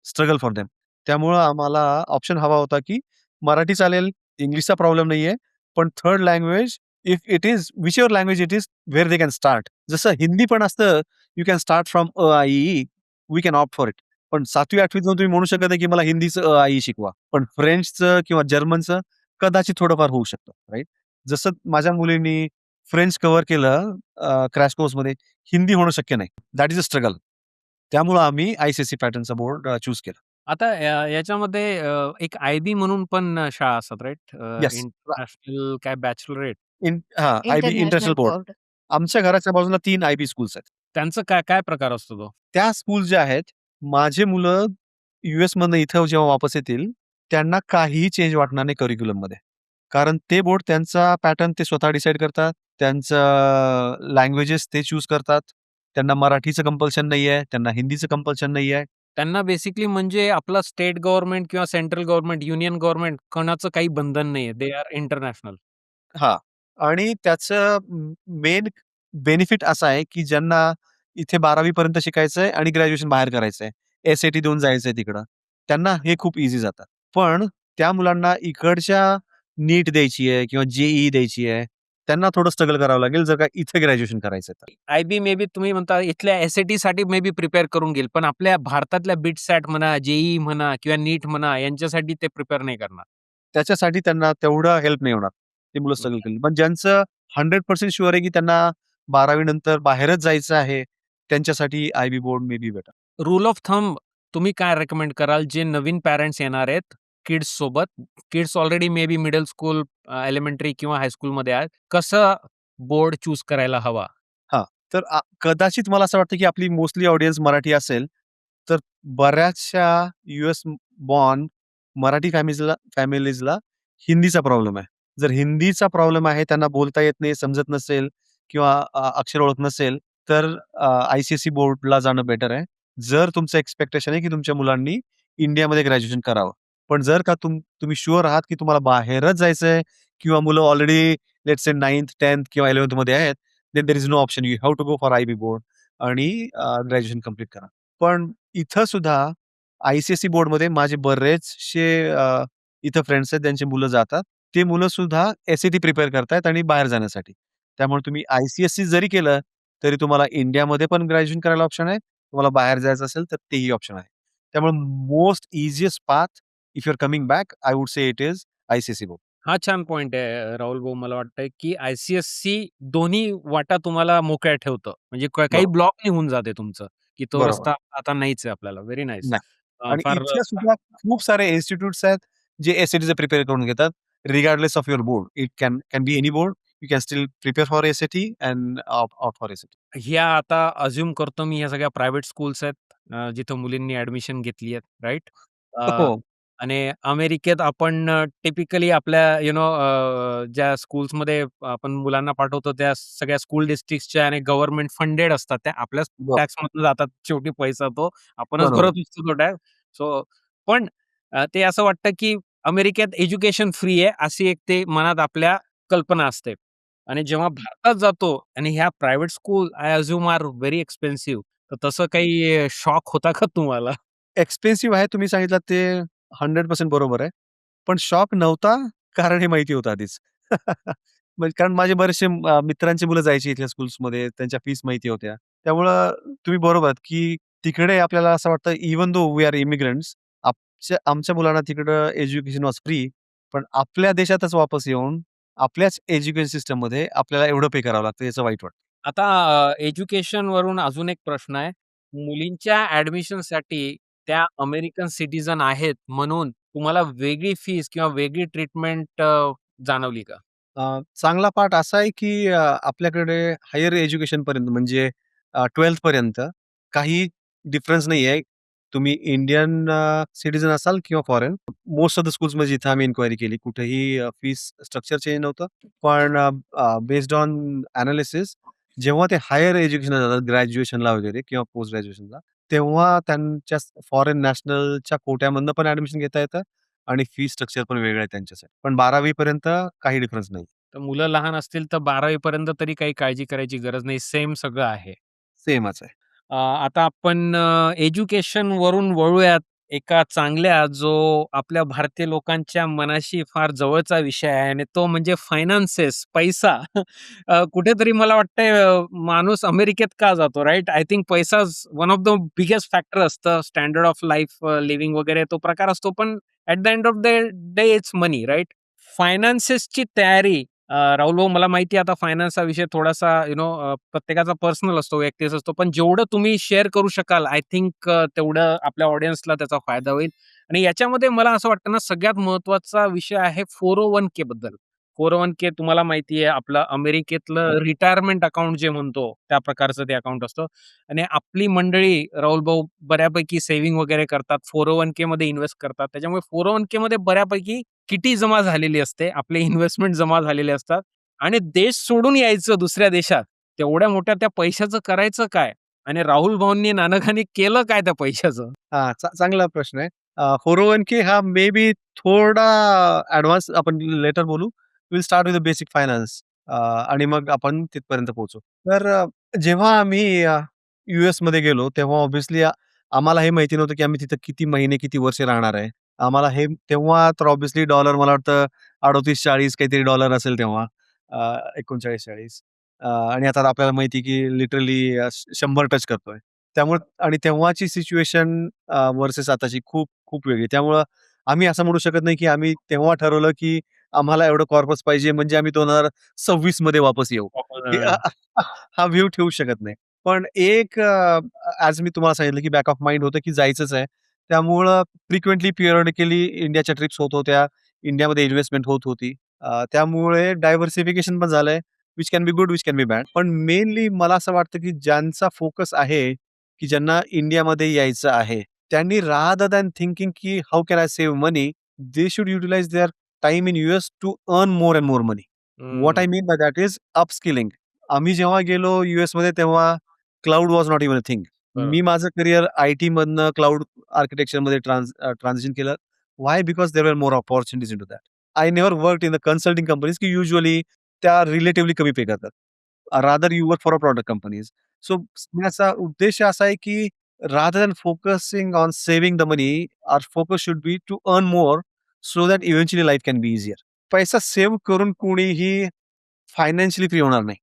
struggle for them. त्यामुळं आम्हाला ऑप्शन हवा होता, की मराठी चालेल, इंग्लिशचा प्रॉब्लेम नाहीये, पण third language if it is whichever language it is where they can start. जसं हिंदी पण असतं, यू कॅन स्टार्ट फ्रॉम अ, आ, इ, ई. We can opt for it. पण 7वी-8वीत जाऊन तुम्ही म्हणू शकत नाही, की मला हिंदीचं अ, आ, इ शिकवा. पण फ्रेंचचं किंवा जर्मनचं कदाचित थोडंफार होऊ शकतं, राइट? जसं माझ्या मुलींनी फ्रेंच कव्हर केलं क्रॅश कोर्समध्ये, हिंदी होणं शक्य नाही. That is a struggle. त्यामुळं आम्ही आय-सी-एस-ई पॅटर्नचा बोर्ड चूज केला. आता याच्यामध्ये एक आय-बी म्हणून पण शाळा असतात राइट? येस. इंटरनॅशनल काय बॅचलरेट आय-बी इंटरनॅशनल इंटरनॅशनल बोर्ड. बोर्ड. आमच्या घराच्या बाजूला 3 आय-बी स्कूल्स आहेत. त्यांचं काय काय प्रकार असतो तो? त्या स्कूल ज्या आहेत, माझे मुलं यूएसमधनं इथं जेव्हा वापस येतील, त्यांना काहीही चेंज वाटणार नाही करिक्युलममध्ये. कारण ते बोर्ड त्यांचा पॅटर्न ते स्वतः डिसाईड करतात. त्यांचं लँग्वेजेस ते चूज करतात. त्यांना मराठीचं कंपल्शन नाहीये, त्यांना हिंदीचं कंपल्शन नाहीये. त्यांना बेसिकली म्हणजे आपलं स्टेट गव्हर्नमेंट किंवा सेंट्रल गव्हर्नमेंट, युनियन गव्हर्नमेंट कोणाचं काही बंधन नाहीये. They are international. हां. आणि त्याचं मेन बेनिफिट असा आहे, की ज्यांना इथे 12वी पर्यंत शिकायचंय आणि ग्रॅज्युएशन बाहेर करायचंय. एस-ए-टी देऊन जायचंय तिकडं. त्यांना हे खूप ईझी जातं. पण त्या मुलांना इकडच्या नीट द्यायची आहे किंवा जे द्यायची आहे. त्यांना थोडं स्ट्रगल करावं लागेल जर का इथे ग्रॅज्युएशन करायचंय तर. आय-बी मे बी तुम्ही म्हणता इथल्या एस-ए-टीसाठी मे बी प्रिपेअर करून घेईल. पण आपल्या भारतातल्या बिट-सॅट म्हणा, जे म्हणा किंवा नीट म्हणा यांच्यासाठी ते प्रिपेअर नाही करणार. त्याच्यासाठी त्यांना तेवढं हेल्प नाही होणार. ती मुलं स्ट्रगल करतील. पण ज्यांचं 100% शुअर आहे, की त्यांना 12वी नंतर बाहेरच जायचं आहे, त्यांच्यासाठी IB board may be better. Rule of thumb तुम्ही काय रेकमेंड कराल जे नवीन पॅरेंट्स येणार आहेत किड्स सोबत? Kids already may be middle school, elementary किंवा हायस्कूलमध्ये आहेत. कसं बोर्ड चूज करायला हवा? हां. तर कदाचित मला असं वाटतं, की आपली मोस्टली ऑडियन्स मराठी असेल, तर बऱ्याचशा यूएस बॉर्न मराठी फॅमिलीजला हिंदीचा प्रॉब्लेम आहे. जर हिंदीचा प्रॉब्लेम आहे, त्यांना बोलता येत नाही, समजत नसेल किंवा अक्षर ओळख नसेल, तर आय-सी-एस-ई बोर्डला जाणं बेटर आहे. जर तुमचं एक्स्पेक्टेशन आहे, की तुमच्या मुलांनी इंडियामध्ये ग्रॅज्युएशन करावं. पण जर का तुम्ही शुअर आहात, की तुम्हाला बाहेरच जायचंय किंवा मुलं already let's say 9th, 10th किंवा 11th मध्ये आहेत, then there is no option. You have to go for IB board आणि ग्रॅज्युएशन कंप्लीट करा. पण इथं सुद्धा आय-सी-एस-ई बोर्डमध्ये माझे बरेचसे इथं फ्रेंड्स आहेत, त्यांची मुलं जातात. ते मुलं सुद्धा एस-ए-टी प्रिपेअर करतायत आणि बाहेर जाण्यासाठी. त्यामुळे तुम्ही आय-सी-एस-ई जरी केलं, तरी तुम्हाला इंडियामध्ये पण ग्रॅज्युएशन करायला ऑप्शन आहे. तुम्हाला बाहेर जायचं असेल, तर तेही ऑप्शन आहे. त्यामुळे most easiest path if you are coming back, I would say it is ICSE board. हा छान पॉइंट आहे राहुल भाऊ. मला वाटतंय की आय-सी-एस-सी दोन्ही वाटा तुम्हाला मोकळ्या ठेवतं. म्हणजे काही बरोबर. ब्लॉक नाही होऊन जाते तुमचं, की तो बरोबर. रस्ता आता नाहीच आहे आपल्याला. Very nice. नाही. आणि फार इथे सुद्धा खूप सारे इन्स्टिट्यूट्स आहेत, जे एस-ए-टीचं प्रिपेअर करून घेतात. Regardless of your board. It can be any board. You can still prepare for SAT and opt for SAT. ह्या आता अझ्युम करतो मी ह्या सगळ्या प्रायव्हेट स्कूल्स आहेत जिथं मुलींनी ॲडमिशन घेतली आहे, राइट? हो, आणि अमेरिकेत आपण टिपिकली आपल्या ज्या स्कूल्समध्ये आपण मुलांना पाठवतो त्या सगळ्या स्कूल डिस्ट्रिक्ट्सच्या आणि गव्हर्नमेंट फंडेड असतात. त्या आपल्याच टॅक्समधनं जातात. शेवटी पैसा तो आपणच बरोबर. भरत असतो तो टॅक्स. सो पण ते असं वाटतं की अमेरिकेत एज्युकेशन फ्री आहे अशी एक ते मनात आपल्या कल्पना असते. आणि जेव्हा भारतात जातो आणि ह्या private school I assume are very expensive. तर तसं काही शॉक होता का तुम्हाला? एक्सपेन्सिव्ह आहे तुम्ही सांगितलात ते 100% बरोबर आहे. पण शॉक नव्हता, कारण हे माहिती होतं आधीच. म्हणजे कारण माझे बरेचसे मित्रांची मुलं जायची इथल्या स्कूल्समध्ये, त्यांच्या फीस माहिती होत्या. त्यामुळं तुम्ही बरोबर आहात, की तिकडे आपल्याला असं वाटतं even though we are immigrants, आमच्या मुलांना तिकडं एज्युकेशन वॉज फ्री. पण आपल्या देशातच वापस येऊन, आपल्याच एज्युकेशन सिस्टममध्ये आपल्याला एवढं पे करावं लागतं, याचं वाईट वाटतं. आता एज्युकेशनवरून अजून एक प्रश्न आहे. मुलींच्या ॲडमिशनसाठी त्या अमेरिकन सिटिझन आहेत म्हणून तुम्हाला वेगळी फीस किंवा वेगळी ट्रीटमेंट जाणवली का? चांगला पार्ट असा आहे, की आपल्याकडे हायर एज्युकेशनपर्यंत म्हणजे 12th पर्यंत काही डिफरन्स नाहीये. तुम्ही इंडियन सिटिझन असाल किंवा फॉरेन. मोस्ट ऑफ द स्कूल्समध्ये जिथे आम्ही इन्क्वायरी केली, कुठेही फीस स्ट्रक्चर चेंज नव्हतं. पण बेस्ड ऑन एनालिसिस जेव्हा ते हायर एज्युकेशनला जातात, ग्रॅज्युएशनला वगैरे किंवा पोस्ट ग्रॅज्युएशनला, तेव्हा त्यांच्या फॉरेन नॅशनलच्या कोट्यामधनं पण ॲडमिशन घेता येतं आणि फी स्ट्रक्चर पण वेगळं आहे त्यांच्यासाठी. पण 12वी पर्यंत काही डिफरन्स नाही. तर मुलं लहान असतील तर 12वी पर्यंत तरी काही काळजी करायची गरज नाही. सेम सगळं आहे. सेमच आहे. आता आपण एज्युकेशनवरून वळूयात एका चांगल्या जो आपल्या भारतीय लोकांच्या मनाशी फार जवळचा विषय आहे आणि तो म्हणजे फायनान्सेस, पैसा. कुठेतरी मला वाटतंय माणूस अमेरिकेत का जातो, राइट? आय थिंक पैसाच one of the biggest factor असतं. स्टँडर्ड ऑफ लाईफ लिव्हिंग वगैरे तो प्रकार असतो. पण at the end of the day it's money, right? फायनान्सेसची तयारी राहुल भाऊ, मला माहिती आहे आता फायनान्स हा विषय थोडासा प्रत्येकाचा पर्सनल असतो, व्यक्तीचा असतो. पण जेवढं तुम्ही शेअर करू शकाल, आय थिंक तेवढं आपल्या ऑडियन्सला त्याचा फायदा होईल. आणि याच्यामध्ये मला असं वाटतं ना, सगळ्यात महत्त्वाचा विषय आहे 401k बद्दल. 401k तुम्हाला माहिती आहे, आपलं अमेरिकेतलं रिटायरमेंट अकाउंट जे म्हणतो, त्या प्रकारचं ते अकाउंट असतं. आणि आपली मंडळी राहुल भाऊ बऱ्यापैकी सेव्हिंग वगैरे करतात. 401k मध्ये इन्व्हेस्ट करतात. त्याच्यामुळे 401k मध्ये बऱ्यापैकी किटी जमा झालेली असते. आपले इन्व्हेस्टमेंट जमा झालेले असतात आणि देश सोडून यायचं दुसऱ्या देशात. तेवढ्या मोठ्या त्या पैशाचं करायचं काय? आणि राहुल भाऊंनी, नानकांनी केलं काय त्या पैशाचं? हां, चांगला प्रश्न आहे. 401k हा मे बी थोडा ॲडव्हान्स आपण लेटर बोलू. Will start with the basic finance आणि मग आपण तिथपर्यंत पोहोचू. तर जेव्हा आम्ही यूएसमध्ये गेलो, तेव्हा ऑब्व्हियसली आम्हाला हे माहिती नव्हतं, की आम्ही तिथं किती महिने, किती वर्षे राहणार आहे. आम्हाला हे तेव्हा तर ऑब्व्हियसली डॉलर मला वाटतं 38-40 काहीतरी डॉलर असेल तेव्हा. 39-40 आणि आता आपल्याला माहिती आहे, की लिटरली 100 टच करतोय. त्यामुळे आणि तेव्हाची सिच्युएशन व्हर्सेस आताची खूप, खूप वेगळी. त्यामुळं आम्ही असं म्हणू शकत नाही, की आम्ही तेव्हा ठरवलं, की आम्हाला एवढं कॉर्पस पाहिजे म्हणजे आम्ही 2026 मध्ये वापस येऊ. हे हा व्ह्यू ठेवू शकत नाही. पण एक ॲज मी तुम्हाला सांगितलं, की बॅक ऑफ माइंड होतं, की जायचंच आहे. त्यामुळं फ्रिक्वेंटली पिरियॉडिकली इंडियाच्या ट्रिप्स होत होत्या. इंडियामध्ये इन्व्हेस्टमेंट होत होती. त्यामुळे डायव्हर्सिफिकेशन पण झालंय. Which can be good, which can be bad. पण मेनली मला असं वाटतं, की ज्यांचा फोकस आहे, की ज्यांना इंडियामध्ये यायचं आहे, त्यांनी रादर दॅन थिंकिंग, की how can I save money, they should utilize their time in US to earn more and more money. What hmm, I mean by that is upskilling. आम्ही जेव्हा गेलो यूएसमध्ये तेव्हा cloud was not even a thing. बरोबर. मी माझं career IT मधनं cloud आर्किटेक्चरमध्ये ट्रान्झिशन केलं. Why? Because there were more opportunities in to that. I never worked in the consulting companies, की युजुअली त्या रिलेटिव्हली कमी पे करतात. Rather you work for a product companies. So माझा उद्देश असा आहे, की rather than focusing on saving the money, our focus should be to earn more so that eventually life can be easier. पैसा save करून कोणीही फायनान्शियली फ्री होणार नाही.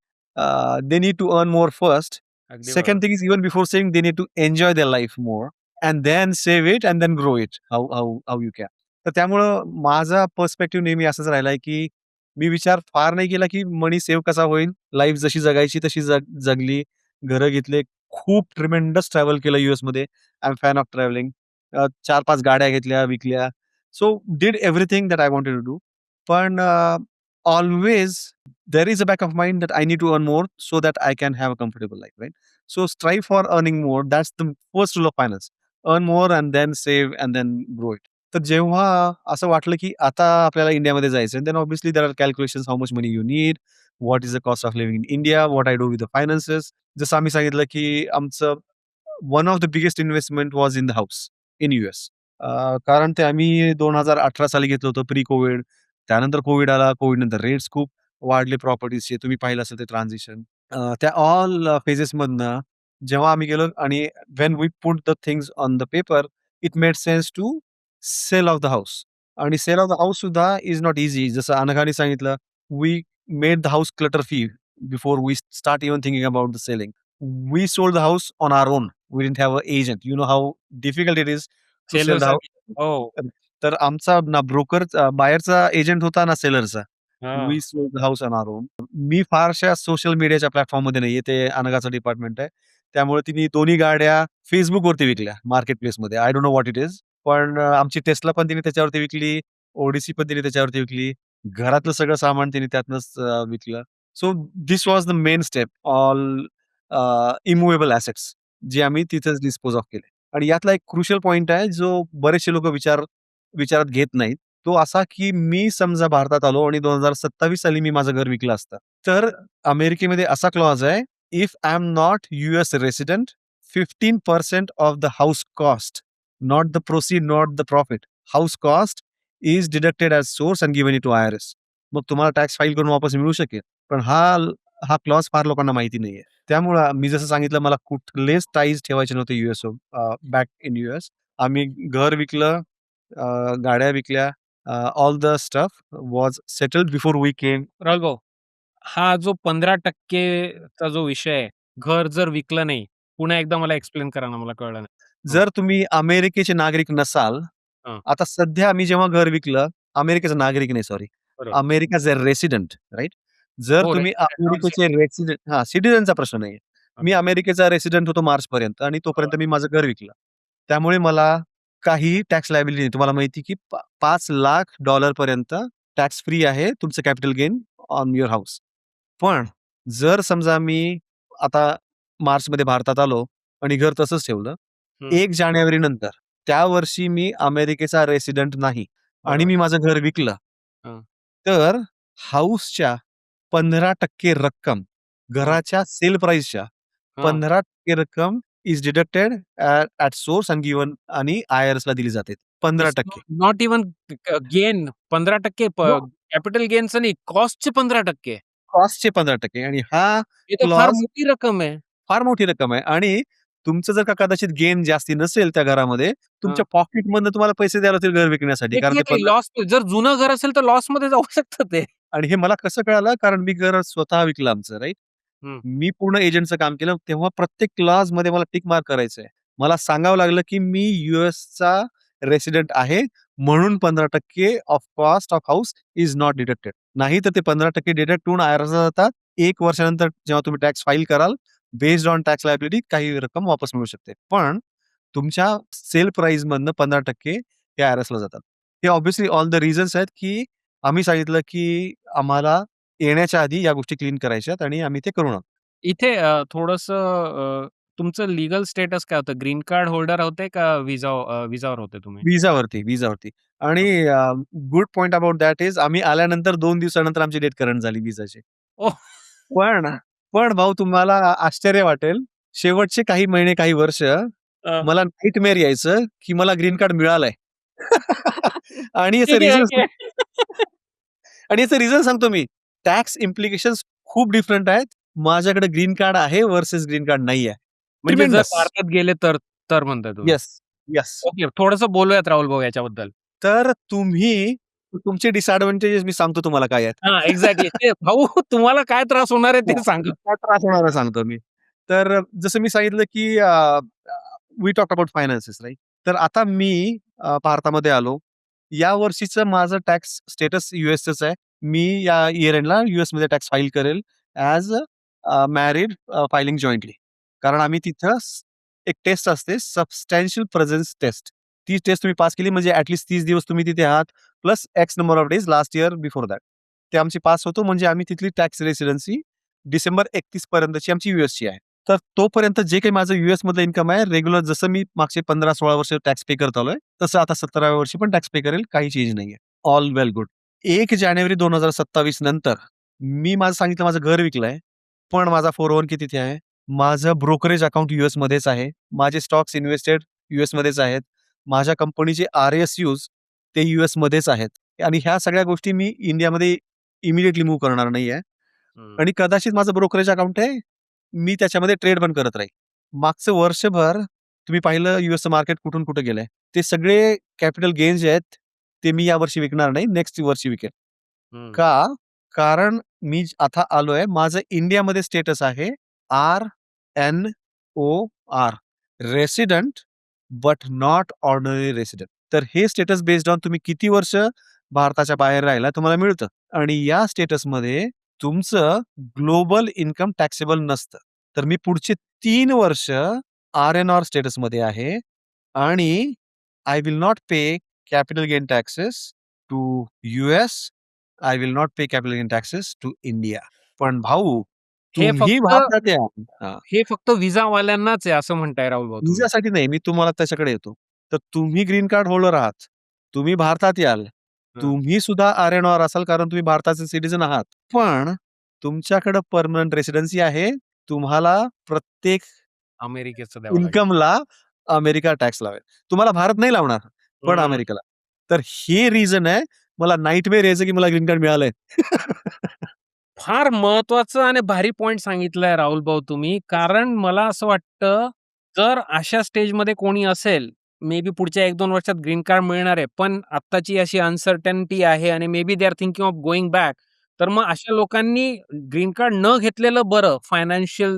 They need to earn more first. अगदी बरोबर. Second thing is even before saving they need to enjoy their life more and then save it and then grow it how how how you can. तर त्यामुळं माझा perspective नेहमी असाच राहिलाय, की मी विचार फार नाही केला, की मनी सेव्ह कसा होईल. लाईफ जशी जगायची तशी जगली. घरं घेतले. खूप ट्रिमेंडस ट्रॅव्हल केलं यूएसमध्ये. I am fan of travelling. 4-5 गाड्या घेतल्या, विकल्या. So did everything that I wanted to do. पण always there is a back of mind that I need to earn more so that I can have a comfortable life, right? So strive for earning more. That's the first rule of finance. Earn more and then save and then grow it. तर जेव्हा असं वाटलं, की आता आपल्याला इंडियामध्ये जायचं, then obviously there are calculations how much money you need, what is the cost of living in India, what I do with the finances. जसं आम्ही सांगितलं, की आमचं one of the biggest investment was in the house in US. कारण ते आम्ही 2018 साली घेतलं होतं प्री कोविड. त्यानंतर कोविड आला. कोविड नंतर रेट्स खूप वाढले प्रॉपर्टीजचे. तुम्ही पाहिलं असेल ते ट्रान्झिशन. त्या ऑल फेजेसमधनं जेव्हा आम्ही गेलो आणि when we put the things on the paper, it made sense to sell off the house. आणि सेल ऑफ द हाऊस सुद्धा इज नॉट ईझी. जसं अनघाने सांगितलं, we made the house clutter free before we start even thinking about the selling. We sold the house on our own. We didn't have an agent. You know how difficult it is to sell the सेलरसाठी. house. हो. तर आमचा ना broker बायरचा agent होता ना सेलरचा. हां. We sold the house on our own. मी फारशा सोशल मीडियाच्या प्लॅटफॉर्ममध्ये नाहीये. ते अनघाचं डिपार्टमेंट आहे. त्यामुळे तिने दोन्ही गाड्या Facebookवरती विकल्या मार्केट प्लेसमध्ये. I don't know what it is. पण आमची टेस्ला पण तिने त्याच्यावरती विकली. ओडिसी पण तिने त्याच्यावरती विकली. घरातलं सगळं सामान तिने त्यातनंच विकलं. So this was the main step. All immovable assets जे आम्ही तिथेच डिस्पोज ऑफ केले. आणि यातला एक क्रुशियल पॉइंट आहे, जो बरेचसे लोकं विचारात घेत नाहीत. तो असा, की मी समजा भारतात आलो आणि 2027 साली मी माझं घर विकलं असतं. तर अमेरिकेमध्ये असा क्लॉज आहे, if I am not US resident, 15% of the house cost, not the proceed, not the profit. House cost is deducted as source and given it to IRS. मग तुम्हाला टॅक्स फाईल करून वापस मिळू शकेल. पण हा क्लॉज फार लोकांना माहिती नाहीये. त्यामुळं मी जसं सांगितलं, मला कुठलेच टाईज ठेवायचे नव्हते बॅक इन यूएस. आम्ही घर विकलं, गाड्या विकल्या. All the stuff was settled before we came. Rahul भाऊ, हा जो 15% चा जो विषय आहे, घर जर विकलं नाही, पुन्हा एकदा मला एक्सप्लेन करा ना, मला कळलं नाही. जर तुम्ही अमेरिकेचे नागरिक नसाल, हां. आता सध्या मी जेव्हा घर विकलं, अमेरिकेचा नागरिक नाही सॉरी, बरोबर. अमेरिकाचे रेसिडेंट राइट? जर हो, तुम्ही रेसिडेंट, नॉन अमेरिकेचे रेसिडेंट हां, सिटिझनचा प्रश्न नाहीये. मी ओके. अमेरिकेचा रेसिडेंट होतो मार्चपर्यंत आणि तोपर्यंत मी माझं घर विकलं. त्यामुळे मला काहीही टॅक्स लायबिलिटी नाही. तुम्हाला माहिती की $5,00,000 पर्यंत टॅक्स फ्री आहे तुमचं capital gain on your house. पण जर समजा मी आता मार्चमध्ये भारतात आलो आणि घर तसंच ठेवलं, हं. 1 जानेवारी नंतर त्या वर्षी मी अमेरिकेचा रेसिडेंट नाही आणि बरोबर. मी माझं घर विकलं, हं. तर हाउसच्या 15% रक्कम, घराच्या सेल प्राइसच्या हां. 15% रक्कम is deducted at source and given आणि आय-आर-एसला दिली जाते. 15%. Not even gain 15% no. Capital गेनचं नाही, कॉस्टचे 15%. कॉस्टचे 15% आणि हा हे तर फार क्लॉज मोठी रक्कम आहे. फार मोठी रक्कम आहे आणि तुमचं जर का कदाचित गेन जास्ती नसेल त्या घरामध्ये, हां. तुमच्या पॉकेटमधनं तुम्हाला पैसे द्यावे लागतील घर विकण्यासाठी. कारण ते एक्झॅक्टली लॉस जर जुनं घर असेल तर लॉसमध्ये जाऊ शकतं ते. आणि हे मला कसं कळालं, कारण मी घर स्वतः विकलं आमचं राइट. हं. मी पूर्ण एजंटचं काम केलं. तेव्हा प्रत्येक क्लॉजमध्ये मला टिक मार्क करायचं आहे. मला सांगावं लागलं, की मी यूएसचा रेसिडेंट आहे, म्हणून 15% of cost of house is not deducted. नाहीतर ते 15% डिडक्ट होऊन आय-आर-एसला जातात. 1 वर्षानंतर जेव्हा तुम्ही टॅक्स फाईल कराल, बेस्ड ऑन टॅक्स लायबिलिटी काही रक्कम वापस मिळू शकते. पण तुमच्या सेल प्राइसमधनं 15% हे आय-आर-एसला जातात. हे ऑब्व्हियसली ऑल द रिझन्स आहेत, की आम्ही सांगितलं, की आम्हाला येण्याच्या आधी या गोष्टी क्लीन करायच्यात आणि आम्ही ते करून आहोत. इथे तुमचं लीगल स्टेटस काय होतं? ग्रीन कार्ड होल्डर होते का व्हिसावर होते तुम्ही? विजावरती आणि good point about that is आम्ही आल्यानंतर 2 दिवसानंतर आमची डेट करंट झाली विजाची. ओह! पण पण भाऊ तुम्हाला आश्चर्य वाटेल, शेवटचे काही महिने, काही वर्ष अ, मला नाईटमेअर यायचं, की मला ग्रीन कार्ड मिळालंय. आणि याचं ठीक आहे, रिझन ओके. आणि याचं रिझन सांगतो मी. टॅक्स इम्प्लिकेशन्स खूप डिफरंट आहेत. माझ्याकडे ग्रीन कार्ड आहे व्हर्सेस ग्रीन कार्ड नाहीये. म्हणजे जर ट्रिमेंडस. भारतात गेले तर म्हणताय तुम्ही? Yes, yes. ओके, थोडंसं बोलूयात राहुल भाऊ याच्याबद्दल. तर तुम्ही तुमचे डिसएडव्हांटेजेस मी सांगतो तुम्हाला काय आहेत. हां, एक्झॅक्टली. ते भाऊ तुम्हाला काय त्रास होणार आहे ते हां, सांगा. काय त्रास होणार आहे सांगतो मी. तर जसं मी सांगितलं, की we talk about finances right. तर आता मी भारतामध्ये आलो. या वर्षीचं माझं टॅक्स स्टेटस यूएसचंच आहे. मी या इयर एंडला यूएसमध्ये टॅक्स फाईल करेल ॲज मॅरिड फायलिंग जॉइंटली. कारण आम्ही तिथं एक टेस्ट असते सबस्टॅन्शियल प्रेझन्स टेस्ट. ती टेस्ट तुम्ही पास केली म्हणजे ॲट लीस्ट 30 दिवस तुम्ही तिथे आहात plus x number of days last year before that. ते आमची पास होतो म्हणजे आम्ही तिथली टॅक्स रेसिडेन्सी डिसेंबर 31 पर्यंतची आमची यूएसची आहे. तर तोपर्यंत जे काही माझं यूएसमधलं इन्कम आहे रेग्युलर जसं मी मागचे 15-16 वर्ष टॅक्स पे करत आलोय, तसं आता 17व्या वर्षी पण टॅक्स पे करेल. काही चेंज नाहीये. ऑल वेल गुड. 1 जानेवारी 2027 नंतर मी माझं सांगितलं माझं घर विकलंय, पण माझा 401k तिथे आहे. माझं ब्रोकरेज अकाउंट यूएसमध्येच आहे. माझे स्टॉक्स इन्व्हेस्टेड यूएसमध्येच आहेत. माझ्या कंपनीचे आर-एस-यूज ते यूएसमध्येच आहेत आणि ह्या सगळ्या गोष्टी मी इंडियामध्ये इमिडिएटली मूव्ह करणार नाहीये हं. आणि कदाचित माझं ब्रोकरेज अकाउंट आहे. मी त्याच्यामध्ये ट्रेड पण करत राहील. मागचं वर्षभर तुम्ही पाहिलं यूएसचं मार्केट कुठून कुठे गेलंय. ते सगळे कॅपिटल गेन्स जे आहेत, ते मी यावर्षी विकणार नाही, नेक्स्ट वर्षी विकेन. हं. का? कारण मी आता आलोय. माझं इंडियामध्ये स्टेटस आहे RNOR resident but not ordinary resident. तर हे स्टेटस बेस्ड ऑन तुम्ही किती वर्ष भारताच्या बाहेर राहिला तुम्हाला मिळतं आणि या स्टेटसमध्ये तुमचं ग्लोबल इन्कम टॅक्सेबल नसतं. तर मी पुढचे 3 वर्ष आर-एन-आर स्टेटसमध्ये आहे आणि I will not pay capital gain taxes to US. I will not pay capital gain taxes to India. पण भाऊ हे तुम्ही फक्त भारतात या. हां. हे फक्त व्हिसावाल्यांनाच आहे असं म्हणताय राहुल भाऊ तुम्ही. व्हिसासाठी नाही, मी तुम्हाला त्याच्याकडे येतो. तर तुम्ही ग्रीन कार्ड होल्डर आहात. तुम्ही भारतात याल. हां. तुम्ही सुद्धा आर-एन-आर असाल कारण तुम्ही भारताचे सिटिझन आहात. पण तुमच्याकडे पर्मनंट रेसिडेन्सी आहे. तुम्हाला प्रत्येक अमेरिकेचं द्यावं लागेल. इन्कमला अमेरिका टॅक्स लावेल. तुम्हाला भारत नाही लावणार, पण हं. अमेरिकेला. तर हे रिझन आहे मला नाईटमेअर यायचं की मला ग्रीन कार्ड मिळालंय. फार महत्वाचं आणि भारी पॉइंट सांगितलाय राहुल भाऊ तुम्ही. कारण मला असं वाटतं, जर अशा स्टेजमध्ये कोणी असेल, मे बी पुढच्या 1-2 वर्षात ग्रीन कार्ड मिळणार आहे. पण आत्ताची अशी अनसर्टनिटी आहे आणि may be they are thinking of going back. तर मग अशा लोकांनी ग्रीन कार्ड न घेतलेलं बरं फायनान्शियल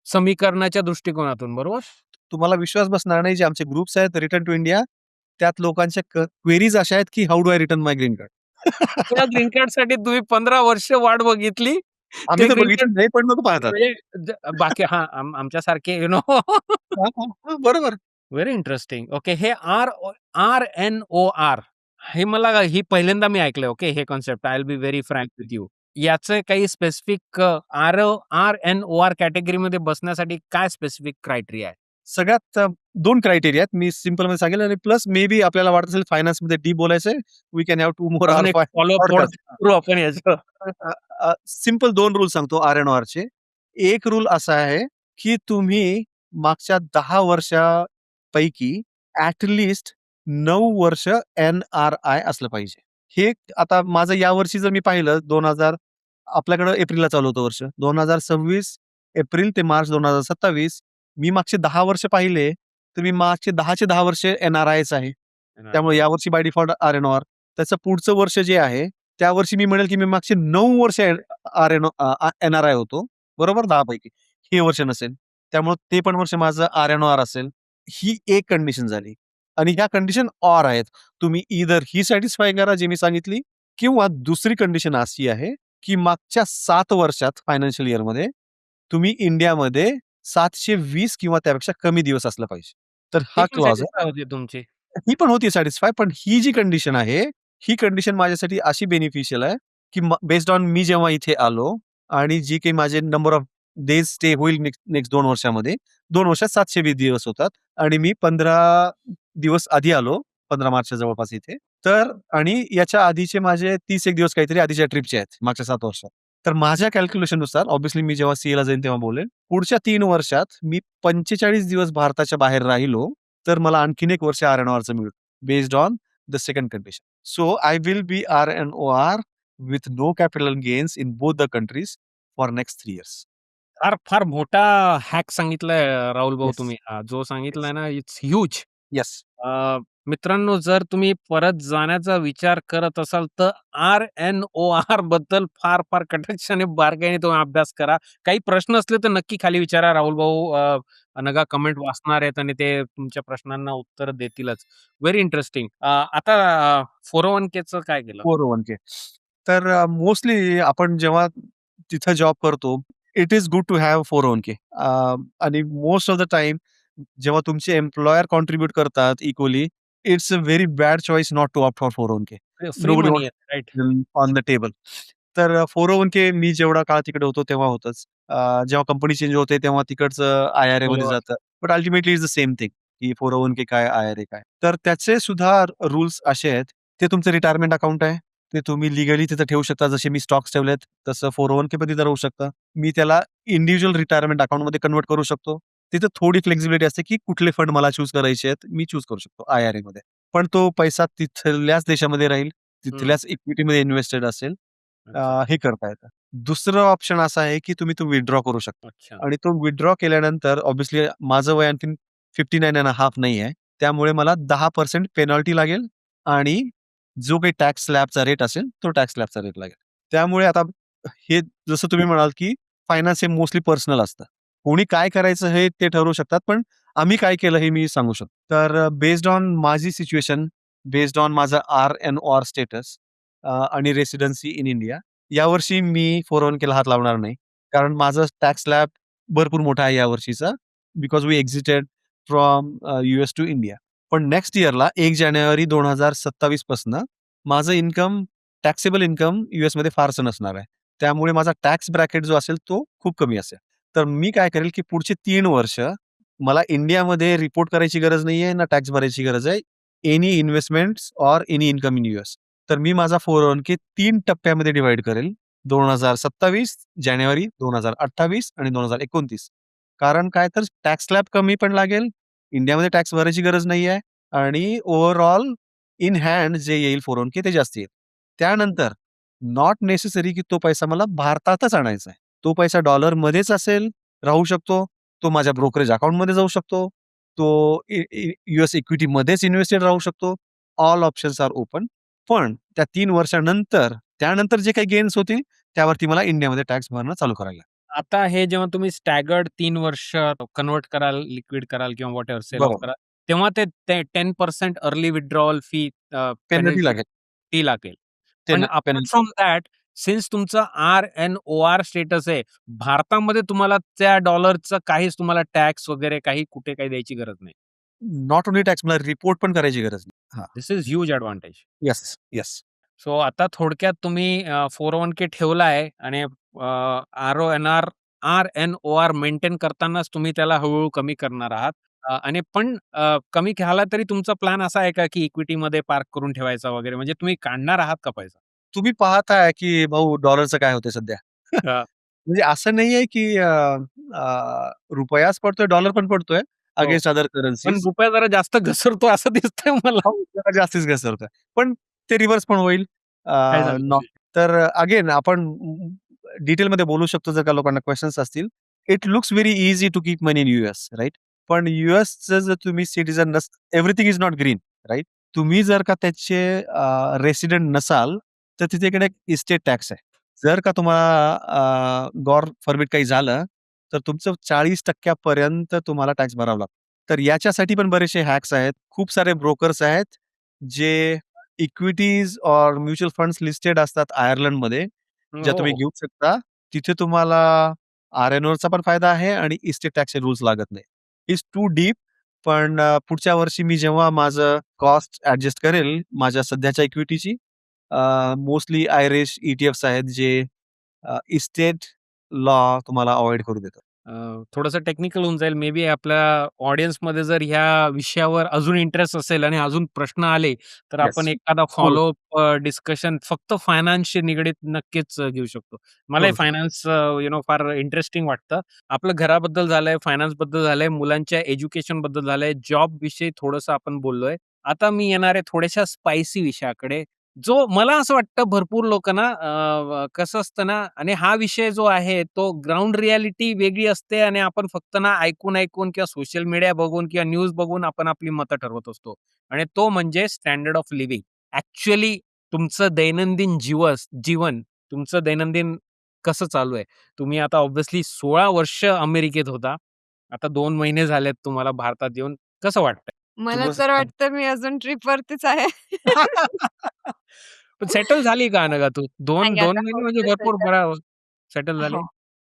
समीकरणाच्या दृष्टिकोनातून, बरोबर? तुम्हाला विश्वास बसणार नाही, जे आमचे ग्रुप्स आहेत रिटर्न टू इंडिया, त्यात लोकांच्या क्वेरीज अशा आहेत, की how do I return my green card? त्या ग्रीन कार्डसाठी तुम्ही 15 वर्ष वाट बघितली. आम्ही ते तर ग्रीन बघितलं कार्ड नाही, पण लोकं पाहतात. म्हणजे बाकी हां, आमच्यासारखे हां, हां, हां, बरोबर. Very interesting. ओके. हे आर-एन-ओ-आर हे मला ही पहिल्यांदा मी ऐकलंय. ओके. हे concept. I will be very frank with you. याचं काही स्पेसिफिक आर-एन-ओ-आर कॅटेगरीमध्ये बसण्यासाठी काय स्पेसिफिक क्रायटेरिया आहे? सगळ्यात 2 क्रायटेरिया आहेत. मी सिंपलमध्ये सांगेल आणि प्लस मे बी आपल्याला वाटत असेल फायनान्समध्ये डीप बोलायचंय. वी कॅन हॅव 2 मोर अजून आवर एक फॉलोअप पॉडकास्ट. करू आपण याचं. सिंपल 2 रूल सांगतो आर-एन-ओ-आरचे. एक रूल असा आहे, की तुम्ही मागच्या 10 वर्षापैकी ॲट लीस्ट 9 वर्ष एन-आर-आय असलं पाहिजे. हे आता माझं यावर्षी जर मी पाहिलं 2000 आपल्याकडं एप्रिलला चालू होतं वर्ष. 2026 एप्रिल ते मार्च 2027 मी मागचे 10 वर्ष पाहिले, तर मी मागचे 10चे 10 वर्ष एन-आर-आयच आहे. त्यामुळे यावर्षी बाय डिफॉल्ट आर-एन-ओ-आर. त्याचं पुढचं वर्ष जे आहे, त्या वर्षी मी म्हणेल, की मी मागचे 9 वर्ष एन-आर-आय होतो. बरोबर 10 पैकी. हे वर्ष नसेल. त्यामुळे ते पण वर्ष माझं आर-एन-ओ-आर असेल. ही एक कंडिशन झाली. आणि ह्या कंडिशन ऑर आहेत. तुम्ही ईदर ही सॅटिस्फाय करा जी मी सांगितली किंवा दुसरी कंडिशन अशी आहे, की मागच्या 7 वर्षात फायनान्शियल इयरमध्ये तुम्ही इंडियामध्ये 720 किंवा त्यापेक्षा कमी दिवस असला पाहिजे. तर ती हा पण क्लॉज आहे. सॅटिस्फाय होते तुमची. ही पण होती सॅटिस्फाय, पण ही जी कंडिशन आहे, ही कंडिशन माझ्यासाठी अशी बेनिफिशियल आहे, की बेस्ड ऑन मी जेव्हा इथे आलो आणि जी काही माझे नंबर ऑफ डेज स्टे होईल नेक्स्ट 2 वर्षामध्ये, 2 वर्षात 720 दिवस होतात आणि मी 15 दिवस आधी आलो, 15 मार्चच्या जवळपास इथे. तर आणि याच्या आधीचे माझे 30 एक दिवस काहीतरी आधीच्या ट्रिपचे आहेत, मागच्या 7 वर्षात. तर माझ्या कॅल्क्युलेशननुसार ऑब्व्हियसली मी जेव्हा सीएला जाईन तेव्हा बोलेन. पुढच्या 3 वर्षात मी 45 दिवस भारताच्या बाहेर राहिलो, तर मला आणखीन 1 वर्ष आर-एन-ओ-आरचं मिळेल, based on the second condition. So I will be RNOR with no capital gains in both the countries for next 3 years. फार फार मोठा हॅक सांगितलाय राहुल भाऊ येस, तुम्ही. जो सांगितलाय येस, ना इट्स ह्यूज. येस. मित्रांनो, जर तुम्ही परत जाण्याचा विचार करत असाल तर आर-एन-ओ-आर बद्दल फार फार कटाक्षाने बारकाईने तुम्ही अभ्यास करा. काही प्रश्न असले तर नक्की खाली विचारा. राहुल भाऊ नगा कमेंट वाचणार आहेत आणि ते तुमच्या प्रश्नांना उत्तर देतीलच. Very interesting. आता 401kचं काय केलं? 401k. तर मोस्टली आपण जेव्हा तिथं जॉब करतो, it is good to have 401k. आणि मोस्ट ऑफ द टाईम जेव्हा तुमचे एम्प्लॉयर कॉन्ट्रिब्यूट करतात equally, it's a very bad choice not to opt for 401k. Free nobody money आहे, right? Wants on the table. तर 401k मी जेवढा काळ तिकडे होतो तेव्हा होतंच. जेव्हा कंपनी चेंज होते तेव्हा तिकडचं आय-आर-एमध्ये बरोबर. जातं. But ultimately is the same thing, की 401k काय, आय-आर-ए काय. तर त्याचे सुद्धा रूल्स असे आहेत, ते तुमचं रिटायरमेंट अकाउंट आहे. ते तुम्ही लीगली तिथं ठेवू शकता. जसे मी स्टॉक्स ठेवलेत, तसं 401k पण तिथं राहू शकतं. मी त्याला इंडिव्हिज्युअल रिटायरमेंट अकाउंटमध्ये कन्व्हर्ट करू शकतो. तिथं थोडी फ्लेक्सिबिलिटी असते, की कुठले फंड मला चूज करायचे आहेत, मी चूज करू शकतो आय-आर-एमध्ये. पण तो पैसा तिथल्याच देशामध्ये राहील, हं. तिथल्याच इक्विटीमध्ये इन्व्हेस्टेड असेल. अच्छा, हे करता येतं. दुसरं ऑप्शन असं आहे, की तुम्ही तो विथड्रॉ करू शकता अच्छा. आणि तो विथड्रॉ केल्यानंतर ऑब्व्हियसली माझं वय आणखीन 59.5 नाही आहे. त्यामुळे मला 10% पेनॉल्टी लागेल आणि जो काही टॅक्स स्लॅबचा रेट असेल, तो टॅक्स स्लॅबचा रेट लागेल. त्यामुळे आता हे जसं तुम्ही म्हणाल, की फायनान्स हे मोस्टली पर्सनल असतं. कोणी काय करायचं हे ते ठरवू शकतात, पण आम्ही काय केलं हे मी सांगू शकतो. तर बेस्ड ऑन माझी सिच्युएशन, बेस्ड ऑन माझा आर-एन-ओ-आर स्टेटस आणि रेसिडेन्सी इन इंडिया, यावर्षी मी 401kला हात लावणार नाही. कारण माझं टॅक्स स्लॅब भरपूर मोठा आहे यावर्षीचा, because we exited from US to India. पण नेक्स्ट इयरला 1 जानेवारी 2027 पासनं माझं इन्कम, टॅक्सेबल इन्कम यूएसमध्ये फारसं नसणार आहे. त्यामुळे माझा टॅक्स ब्रॅकेट जो असेल तो खूप कमी असेल. तर मी काय करेल, की पुढचे 3 वर्ष मला इंडियामध्ये रिपोर्ट करायची गरज नाहीये, ना टॅक्स भरायची गरज आहे. Any investments or any income in US. तर मी माझा 401k 3 टप्प्यामध्ये डिव्हाईड करेल. 2027, जानेवारी 2028 आणि 2029. कारण काय तर टॅक्स स्लॅब कमी पण लागेल, इंडियामध्ये टॅक्स भरायची गरज नाहीये आणि ओव्हरऑल इन हँड जे येईल 401k ते जास्त येईल. त्यानंतर नॉट नेसेसरी की तो पैसा मला भारतातच आणायचा आहे. तो पैसा डॉलरमध्येच असेल, राहू शकतो. तो माझ्या ब्रोकरेज अकाउंटमध्ये जाऊ शकतो. तो US इक्विटीमध्येच इन्व्हेस्टेड राहू शकतो. All options are open. पण त्या 3 वर्षानंतर त्यानंतर जे काही गेन्स होतील त्यावरती मला इंडियामध्ये टॅक्स भरणं चालू करायला लागेल. आता हे जेव्हा तुम्ही स्टॅगर्ड 3 वर्ष कन्व्हर्ट कराल, लिक्विड कराल किंवा व्हॉटएव्हर सेल ऑफ बरोबर. कराल, तेव्हा ते 10% अर्ली विथड्रॉवल फी पेनल्टी लागेल. पेनल्टी लागेल. पण अपार्ट फ्रॉम दॅट सिन्स तुमचं आर-एन-ओ-आर स्टेटस आहे, भारतामध्ये तुम्हाला त्या डॉलरचं काहीच तुम्हाला टॅक्स वगैरे काही कुठे काही द्यायची गरज नाही. नॉट ओन्ली टॅक्स मला रिपोर्ट पण करायची गरज नाही. हां. This is huge advantage. Yes, yes. So आता थोडक्यात तुम्ही 401k ठेवलाय आणि आर-ओ-एन-आर, आर-एन-ओ-आर मेंटेन करतानाच तुम्ही त्याला हळू-हळू कमी करणार आहात. आणि पण कमी केला तरी तुमचा प्लॅन असा आहे का, की इक्विटीमध्ये पार्क करून ठेवायचा वगैरे म्हणजे तुम्ही काढणार आहात का पैसा? तुम्ही पाहताय की भाऊ डॉलरचं काय होतंय सध्या. हां. म्हणजे असं नाहीये की रुपयाच पडतोय, डॉलर पण पडतोय हो. अगेन्स्ट अदर पण करन्सीज. रुपया जरा जास्त घसरतो असं दिसतंय मला. हो, जरा जास्तीच घसरतोय. पण ते रिव्हर्स पण होईल. काय झालं नॉट म्हणजे? तर अगेन आपण डिटेलमध्ये बोलू शकतो जर का लोकांना क्वेशन्स असतील. It looks very easy to keep money in US, right? पण यूएसचं जर तुम्ही citizen everything is not green, right? तुम्ही जर का त्याचे रेसिडेंट नसाल, तर तिथे इकडे एक इस्टेट टॅक्स आहे. जर का तुम्हाला गॉड फॉरबिड काही झालं, तर तुमचं 40% पर्यंत तुम्हाला टॅक्स भरावा लागतो. तर याच्यासाठी पण बरेचसे हॅक्स आहेत. खूप सारे ब्रोकर्स आहेत, जे इक्विटीज और म्युच्युअल फंड्स लिस्टेड असतात आयर्लंडमध्ये, ज्या तुम्ही हो. घेऊ शकता. तिथे तुम्हाला आर-एन-ओचा पण फायदा आहे आणि इस्टेट टॅक्सचे रूल्स लागत नाही. It's too deep. पण पुढच्या वर्षी मी जेव्हा माझं कॉस्ट ॲडजस्ट करेल माझ्या सध्याच्या इक्विटीची, मोस्टली आयरिश ई-टी-एफ्स आहेत, जे इस्टेट लॉ तुम्हाला अव्हॉइड करू देतात. थोडंसं टेक्निकल होऊन जाईल. मे बी आपल्या ऑडियन्समध्ये जर ह्या विषयावर अजून इंटरेस्ट असेल आणि अजून प्रश्न आले, तर आपण येस. एखादा करू फॉलोअप डिस्कशन फक्त फायनान्सशी निगडीत नक्कीच घेऊ शकतो. मलाही करू शकतो. फायनान्स फार इंटरेस्टिंग वाटतं. आपलं घराबद्दल झालंय, फायनान्सबद्दल झालंय, मुलांच्या एज्युकेशनबद्दल झालंय, जॉबविषयी थोडंसं आपण बोललोय. आता मी येणार आहे थोड्याशा स्पायसी विषयाकडे. जो मला असं वाटतं भरपूर लोकांना कसं असतं ना आणि हा विषय जो आहे तो ग्राउंड रियालिटी वेगळी असते आणि आपण फक्त ना ऐकून किंवा सोशल मीडिया बघून किंवा न्यूज बघून आपण आपली मतं ठरवत असतो आणि तो म्हणजे स्टँडर्ड ऑफ लिव्हिंग. ॲक्चुअली तुमचं दैनंदिन जीवन तुमचं दैनंदिन कसं चालू आहे? तुम्ही आता ऑब्व्हियसली 16 वर्ष अमेरिकेत होता. आता 2 महिने झालेत तुम्हाला भारतात येऊन. कसं वाटतंय? मला तुझं तर वाटतं मी अजून ट्रिपवरतीच आहे. पण सेटल झाली का अनघा तू? 2 नाही 2 आता महिने म्हणजे होतं भरपूर सेटल. बरा सेटल झाली. हो,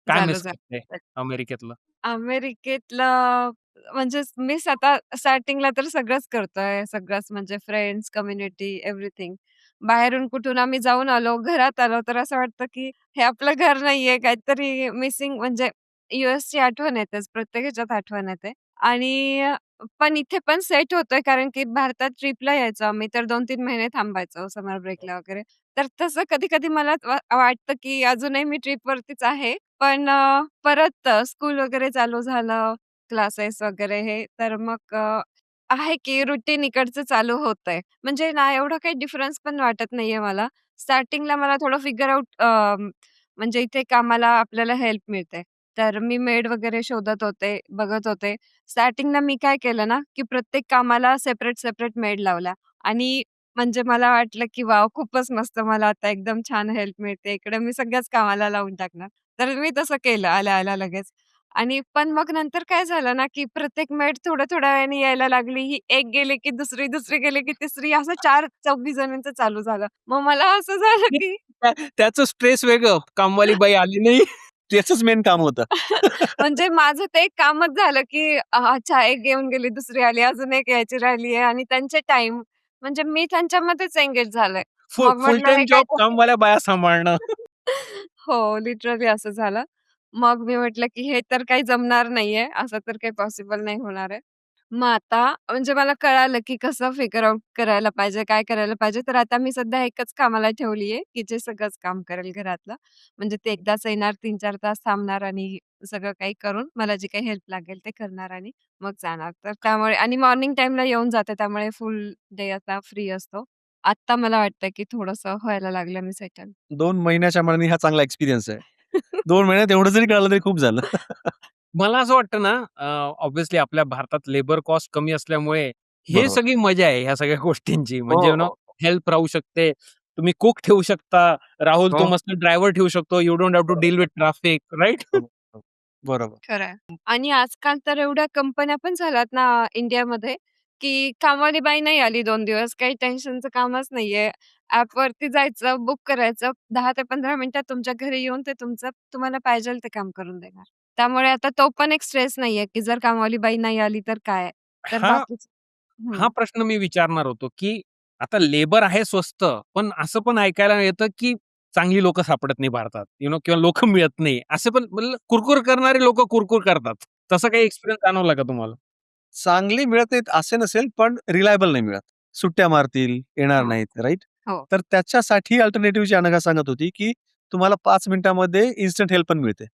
काय झालं, मिस करते झालं. अमेरिकेतलं? अमेरिकेतलं म्हणजे मिस आता स्टार्टिंगला तर सगळंच करतोय. सगळंच म्हणजे फ्रेंड्स, कम्युनिटी, एव्हरीथिंग. बाहेरून कुठून आम्ही जाऊन आलो, घरात आलो, तर असं वाटतं की हे आपलं घर नाहीये, काहीतरी मिसिंग म्हणजे यूएसची आठवण येतेच, प्रत्येक ह्याच्यात आठवण येते. आणि पण इथे पण सेट होतोय कारण की भारतात ट्रिपला यायचो आम्ही, तर 2-3 महिने थांबायचो समर ब्रेकला वगैरे. तर तसं कधी-कधी मला वाटतं की अजूनही मी ट्रिपवरतीच आहे. पण परत स्कूल वगैरे चालू झालं, क्लासेस वगैरे हे, तर मग आहे की रुटीन इकडचं चालू होतंय. म्हणजे ना एवढं काही डिफरन्स पण वाटत नाहीये मला. स्टार्टिंगला मला थोडं फिगर आउट म्हणजे इथे कामाला आपल्याला हेल्प मिळते. तर मी मेड वगैरे शोधत होते, बघत होते. स्टार्टिंगला मी काय केलं ना, की प्रत्येक कामाला सेपरेट मेड लावल्या आणि म्हणजे मला वाटलं की वॉव! खूपच मस्त मला आता एकदम छान हेल्प मिळते. इकडे मी सगळ्याच कामाला लावून टाकणार. तर मी तसं केलं आल्या-आल्या लगेच. आणि पण मग नंतर काय झालं ना, की प्रत्येक मेड थोड्या-थोड्या वेळाने यायला लागली. ही एक गेली की दुसरी, दुसरी गेली की तिसरी असं 4-24 जणांचं चालू झालं. मग मला असं झालं की त्याचं स्ट्रेस वेगळं. कामवाली बाई आली नाही. त्याचंच मेन काम होतं. म्हणजे माझं ते एक कामच झालं की अच्छा एक येऊन गेली, दुसरी आली, अजून एक यायची राहिली आहे आणि त्यांचे टाईम म्हणजे मी त्यांच्यामध्येच एंगेज झालोय. मग फुल म्हटलं टाईम हे काय जॉब कामवाल्या बाया सांभाळणं. हो, लिटरली असं झालं. मग मी म्हटलं, की हे तर काही जमणार नाहीये. असं तर काही पॉसिबल नाही होणार आहे. मग आता म्हणजे मला कळालं, की कसं फिगर आउट करायला पाहिजे, काय करायला पाहिजे. तर आता मी सध्या एकच कामाला ठेवली आहे, की जे सगळंच काम करेल घरातलं. म्हणजे ते एकदाच येणार, 3-4 तास थांबणार आणि सगळं काही करून मला जी काही हेल्प लागेल ते करणार आणि मग जाणार. तर त्यामुळे आणि मॉर्निंग टाईमला येऊन जाते, त्यामुळे फुल डे आता फ्री असतो. आत्ता मला वाटतंय, की थोडंसं व्हायला लागलं मी सेटल. 2 महिन्याच्या मानाने हा चांगला एक्सपिरियन्स आहे. 2 महिन्यात एवढं जरी कळालं तरी खूप झालं. मला असं वाटतं ना, ऑब्व्हियसली आपल्या भारतात लेबर कॉस्ट कमी असल्यामुळे हे बरोबर. सगळी मजा आहे ह्या सगळ्या गोष्टींची. हो, म्हणजे हो. हेल्प राहू शकते. तुम्ही कुक ठेवू शकता. राहुल हो, तो मस्त ड्रायव्हर ठेवू शकतो. यू डोंट हॅव टू बरोबर. Deal with traffic, right? हो, हो. बरोबर. खरं आहे. आणि आजकाल तर एवढ्या कंपन्या पण झाल्यात ना इंडियामध्ये, की कामवाली बाई नाही आली 2 दिवस, काही टेन्शनचं कामच नाहीये. ॲपवरती जायचं, बुक करायचं, 10 ते 15 मिनिटात तुमच्या घरी येऊन ते तुमचं तुम्हाला पाहिजेल ते काम करून देणार. त्यामुळे आता तो पण एक स्ट्रेस नाहीये, की जर कामवाली बाई नाही आली तर काय? तर हा बाकीचं हा हं. प्रश्न मी विचारणार होतो, की आता लेबर आहे स्वस्त, पण असं पण ऐकायला येतं, की चांगली लोकं सापडत नाही भारतात, किंवा लोकं मिळत नाही. असे पण मतलब कुरकुर करणारे लोकं कुरकुर करतात. तसा काही एक्सपिरियन्स जाणवला का तुम्हाला? चांगली मिळत नाहीत असे नसेल, पण रिलायबल नाही मिळत. सुट्ट्या मारतील, येणार हां. नाहीत, राइट? हो. तर त्याच्यासाठी अल्टरनेटिव्हची अनघा सांगत होती, की तुम्हाला 5 मिनिटामध्ये इन्स्टंट हेल्प पण मिळते.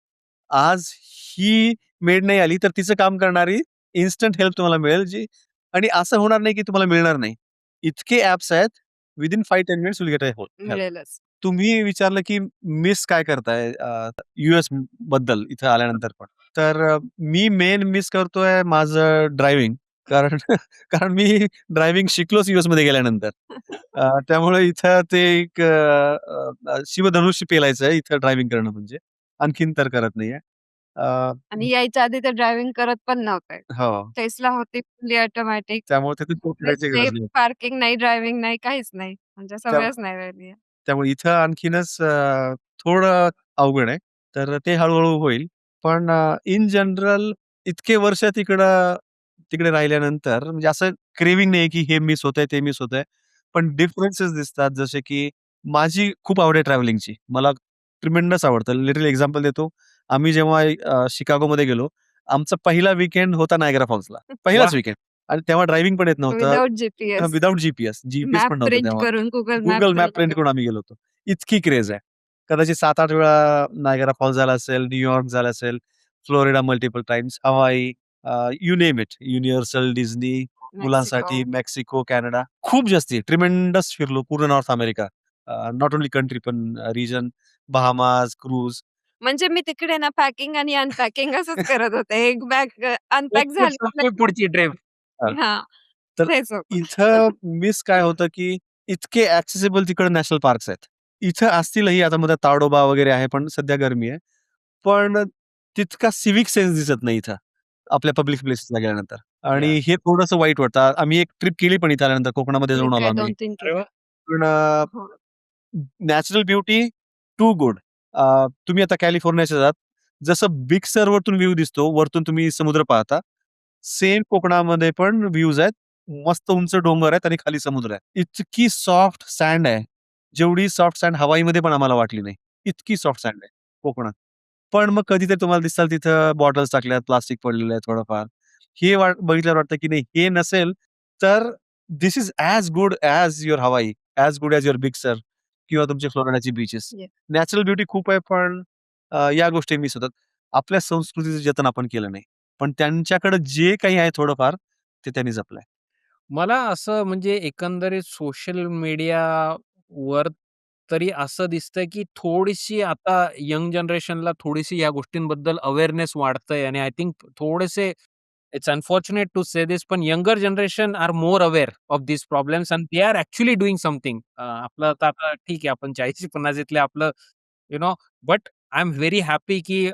आज ही मेड नाही आली, तर तिचं काम करणारी इन्स्टंट हेल्प तुम्हाला मिळेल, जी आणि असं होणार नाही, की तुम्हाला मिळणार नाही. इतके ॲप्स आहेत, within 5-10 minutes you will get a help. मिळेलच. तुम्ही विचारलं, की मिस काय करताय यूएस बद्दल इथं आल्यानंतर पण. तर मी मेन मिस करतोय माझं ड्रायव्हिंग. कारण कारण मी ड्रायव्हिंग शिकलोच यूएसमध्ये गेल्यानंतर. त्यामुळे इथं ते एक शिवधनुष्य पेलायचं आहे इथं ड्रायव्हिंग करणं म्हणजे. आणखीन तर करत नाहीये. अ, आणि यायच्या आधी ते ड्रायव्हिंग करत पण नव्हते. हो. टेस्ला होती फुल्ली ऑटोमॅटिक. त्यामुळे तिथे खूप फिरायची सेफ गरज नाही. पार्किंग नाही, ड्रायव्हिंग नाही, काहीच नाही. म्हणजे त्या सवयच नाही राहिली आहे. त्यामुळे इथं आणखीनच थोडं अवघड आहे. तर ते हळू होईल. पण इन जनरल इतके वर्ष तिकडे राहिल्यानंतर म्हणजे असं क्रेव्हिंग नाही की हे मिस होतंय, ते मिस होतंय. पण डिफरन्सेस दिसतात जसे की माझी खूप आवड आहे ट्रॅव्हलिंगची. मला ट्रिमेंडस आवडतं. लिटरली एक्झाम्पल देतो. आम्ही जेव्हा शिकागोमध्ये गेलो, आमचा पहिला वीकेंड होता नायग्रा फॉल्सला. पहिलाच वाह! वीकेंड आणि तेव्हा ड्रायव्हिंग पण येत नव्हतं. Without GPS. विथआऊट जी-पी-एस पण मॅप नव्हतं प्रिंट तेव्हा. करून, Google map Google map print print करून. करून आम्ही गेलो होतो. इतकी क्रेझ आहे. कदाचित 7-8 वेळा नायगरा फॉल्स झाला असेल, न्यूयॉर्क झाला असेल, फ्लोरिडा मल्टिपल टाइम्स, हवाई, you name it. Universal, Disney, Mexico. मुलांसाठी मेक्सिको, कॅनडा खूप जास्ती ट्रिमेंडस फिरलो पूर्ण north America. Not only country पण रिजन, बहामास, क्रूज. म्हणजे मी तिकडे ना पॅकिंग आणि अनपॅकिंग असंच करत होते. एक बॅग एक अनपॅक ट्रिप झाली संपली पुढची ट्रिप. हां, तर तेच होतं. इथं मिस काय होतं, की इतके ॲक्सेसिबल तिकडे नॅशनल पार्क्स आहेत. इथं असतीलही आता मध्ये ताडोबा वगैरे आहे, पण सध्या गरमी आहे. पण तितका सिव्हिक सेन्स दिसत नाही इथं, आपल्या पब्लिक प्लेसेसला गेल्यानंतर याह! आणि हे थोडंसं वाईट वाटतं. आम्ही एक ट्रिप केली पण इथं आल्यानंतर कोकणामध्ये मी जाऊन आलो काय आम्ही. 2-3 अरे केल्या. वाह! पण हो. Natural beauty too good. तुम्ही आता कॅलिफोर्नियाच्या जात, जसं बिग सरवरतून व्ह्यू दिसतो, वरतून तुम्ही समुद्र पाहता. सेम कोकणामध्ये पण व्ह्यूज आहेत. मस्त उंच डोंगर आहेत आणि खाली समुद्र आहे. इतकी सॉफ्ट सँड आहे. जेवढी सॉफ्ट सँड हवाईमध्ये पण आम्हाला वाटली नाही. इतकी सॉफ्ट सँड आहे कोकणात. पण मग कधीतरी तुम्हाला दिसतात तिथं बॉटल्स टाकल्यात, प्लास्टिक पडलेलं आहे थोडंफार. हे बघितल्यावर वाटतं की नाही हे नसेल तर this is as good as your Hawaii, as good as your Big Sur किंवा तुमचे फ्लोरिडाची बीचेस. येस. नॅचरल ब्युटी खूप आहे पण या गोष्टी मिस होतात. आपल्या संस्कृतीचं जतन आपण केलं नाही. पण त्यांच्याकडे जे काही आहे थोडंफार, ते त्यांनी जपलंय. मला असं म्हणजे एकंदरीत सोशल मीडियावर तरी असं दिसतंय, की थोडीशी आता यंग जनरेशनला थोडीशी या गोष्टींबद्दल अवेअरनेस वाढतंय आणि आय थिंक थोडेसे it's unfortunate to say this पण younger generation are more aware of these problems and they are actually doing something. आपलं तर आता ठीक आहे, आपण 40-50तले आपलं you know but I am very happy, की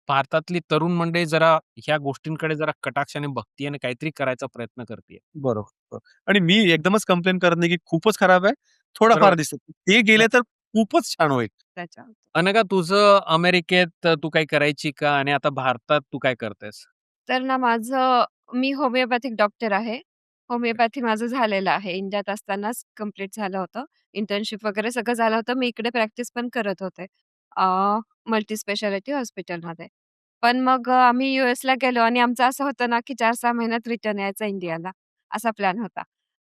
भारतातली तरुण मंडळी जरा ह्या गोष्टींकडे जरा कटाक्षाने बघतीये आणि काहीतरी करायचा प्रयत्न करतीये. बरोबर. आणि मी एकदमच कंप्लेन करत नाही, की खूपच खराब आहे. थोडाफार बरोबर. दिसतं. ते गेले तर खूपच छान होईल. त्याच्यावर. अनघा तुझं अमेरिकेत तू काही करायची का? आणि आता भारतात तू काय करतेस? तर ना मी होमिओपॅथिक डॉक्टर आहे. होमिओपॅथी माझं झालेलं आहे. इंडियात असतानाच कंप्लीट झालं होतं. इंटर्नशिप वगैरे सगळं झालं होतं. मी इकडे प्रॅक्टिस पण करत होते. मल्टी स्पेशालिटी हॉस्पिटलमध्ये. पण मग आम्ही यूएसला गेलो आणि आमचं असं होतं ना, की 4-6 महिन्यात रिटर्न यायचं इंडियाला, असा प्लॅन होता.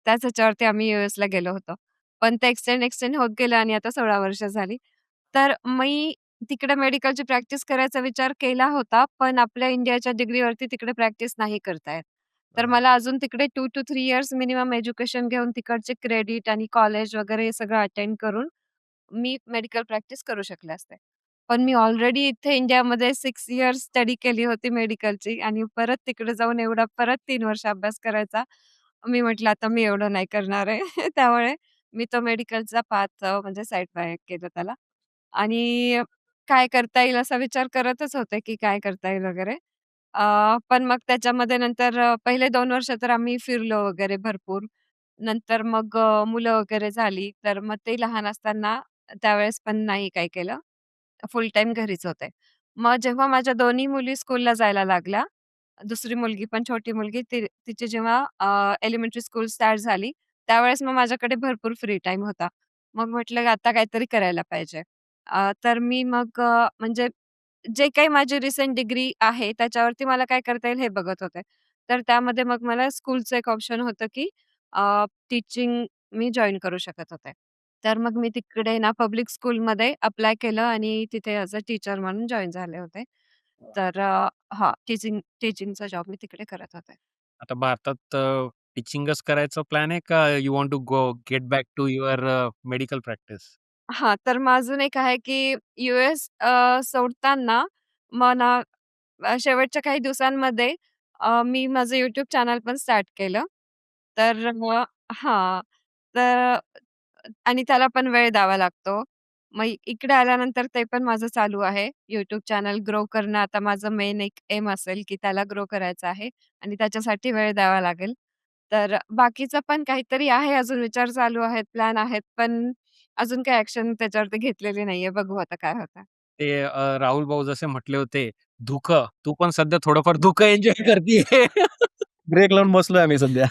त्याच ह्याच्यावरती आम्ही यूएसला गेलो होतो. पण ते एक्सटेंड होत गेलं आणि आता 16 वर्ष झाली. तर मी तिकडे मेडिकलची प्रॅक्टिस करायचा विचार केला होता, पण आपल्या इंडियाच्या डिग्रीवरती तिकडे प्रॅक्टिस नाही करता येत. तर हां. मला अजून तिकडे 2 to 3 इयर्स मिनिमम एज्युकेशन घेऊन तिकडचे क्रेडिट आणि कॉलेज वगैरे हे सगळं अटेंड करून मी मेडिकल प्रॅक्टिस करू शकले असते. पण मी ऑलरेडी इथे इंडियामध्ये 6 इयर्स स्टडी केली होती मेडिकलची आणि परत तिकडे जाऊन एवढा परत 3 वर्ष अभ्यास करायचा. मी म्हटलं आता मी एवढं नाही करणार आहे. त्यामुळे मी तो मेडिकलचा पाथ म्हणजे साइड बाय केलं त्याला आणि काय करता येईल असा विचार करतच होते, की काय करता येईल वगैरे. पण मग त्याच्यामध्ये नंतर पहिले 2 वर्ष तर आम्ही फिरलो वगैरे भरपूर. नंतर मग मुलं वगैरे झाली, तर मग ते लहान असताना त्यावेळेस पण नाही काय केलं. फुल टाईम घरीच होते. मग जेव्हा माझ्या दोन्ही मुली स्कूलला जायला लागल्या, दुसरी मुलगी पण छोटी मुलगी तिची जेव्हा एलिमेंटरी स्कूल स्टार्ट झाली, त्यावेळेस मग माझ्याकडे भरपूर फ्री टाईम होता. मग म्हटलं आता काहीतरी करायला पाहिजे. तर मी मग म्हणजे जे काही माझी रिसेंट डिग्री आहे, त्याच्यावरती मला काय करता येईल हे बघत होते. तर त्यामध्ये मग मला स्कूलचं एक ऑप्शन होतं, की टीचिंग मी जॉइन करू शकत होते. तर मग मी तिकडे ना पब्लिक स्कूलमध्ये अप्लाय केलं आणि तिथे ॲज अ टीचर म्हणून जॉइन झाले होते. तर हां, टीचिंगचा जॉब मी तिकडे करत होते. आता भारतात टीचिंगच करायचा प्लॅन आहे का you want to get back to your medical practice? हां, तर मग अजून एक आहे, की यू-एस सोडताना मग ना शेवटच्या काही दिवसांमध्ये मी माझं YouTube चॅनल पण स्टार्ट केलं. तर हां, तर आणि त्याला पण वेळ द्यावा लागतो. मग इकडे आल्यानंतर ते पण माझं चालू आहे. YouTube चॅनल ग्रो करणं आता माझं मेन एक एम असेल, की त्याला ग्रो करायचं आहे आणि त्याच्यासाठी वेळ द्यावा लागेल. तर बाकीचं पण काहीतरी आहे अजून विचार चालू आहेत, प्लॅन आहेत, पण अजून काही ॲक्शन त्याच्यावरती घेतलेली नाहीये. बघू आता काय होतं. ते राहुल भाऊ जसे म्हटले होते, धुकं. तू पण सध्या थोडंफार धुकं एन्जॉय करतीये. ब्रेक लावून बसलोय आम्ही सध्या.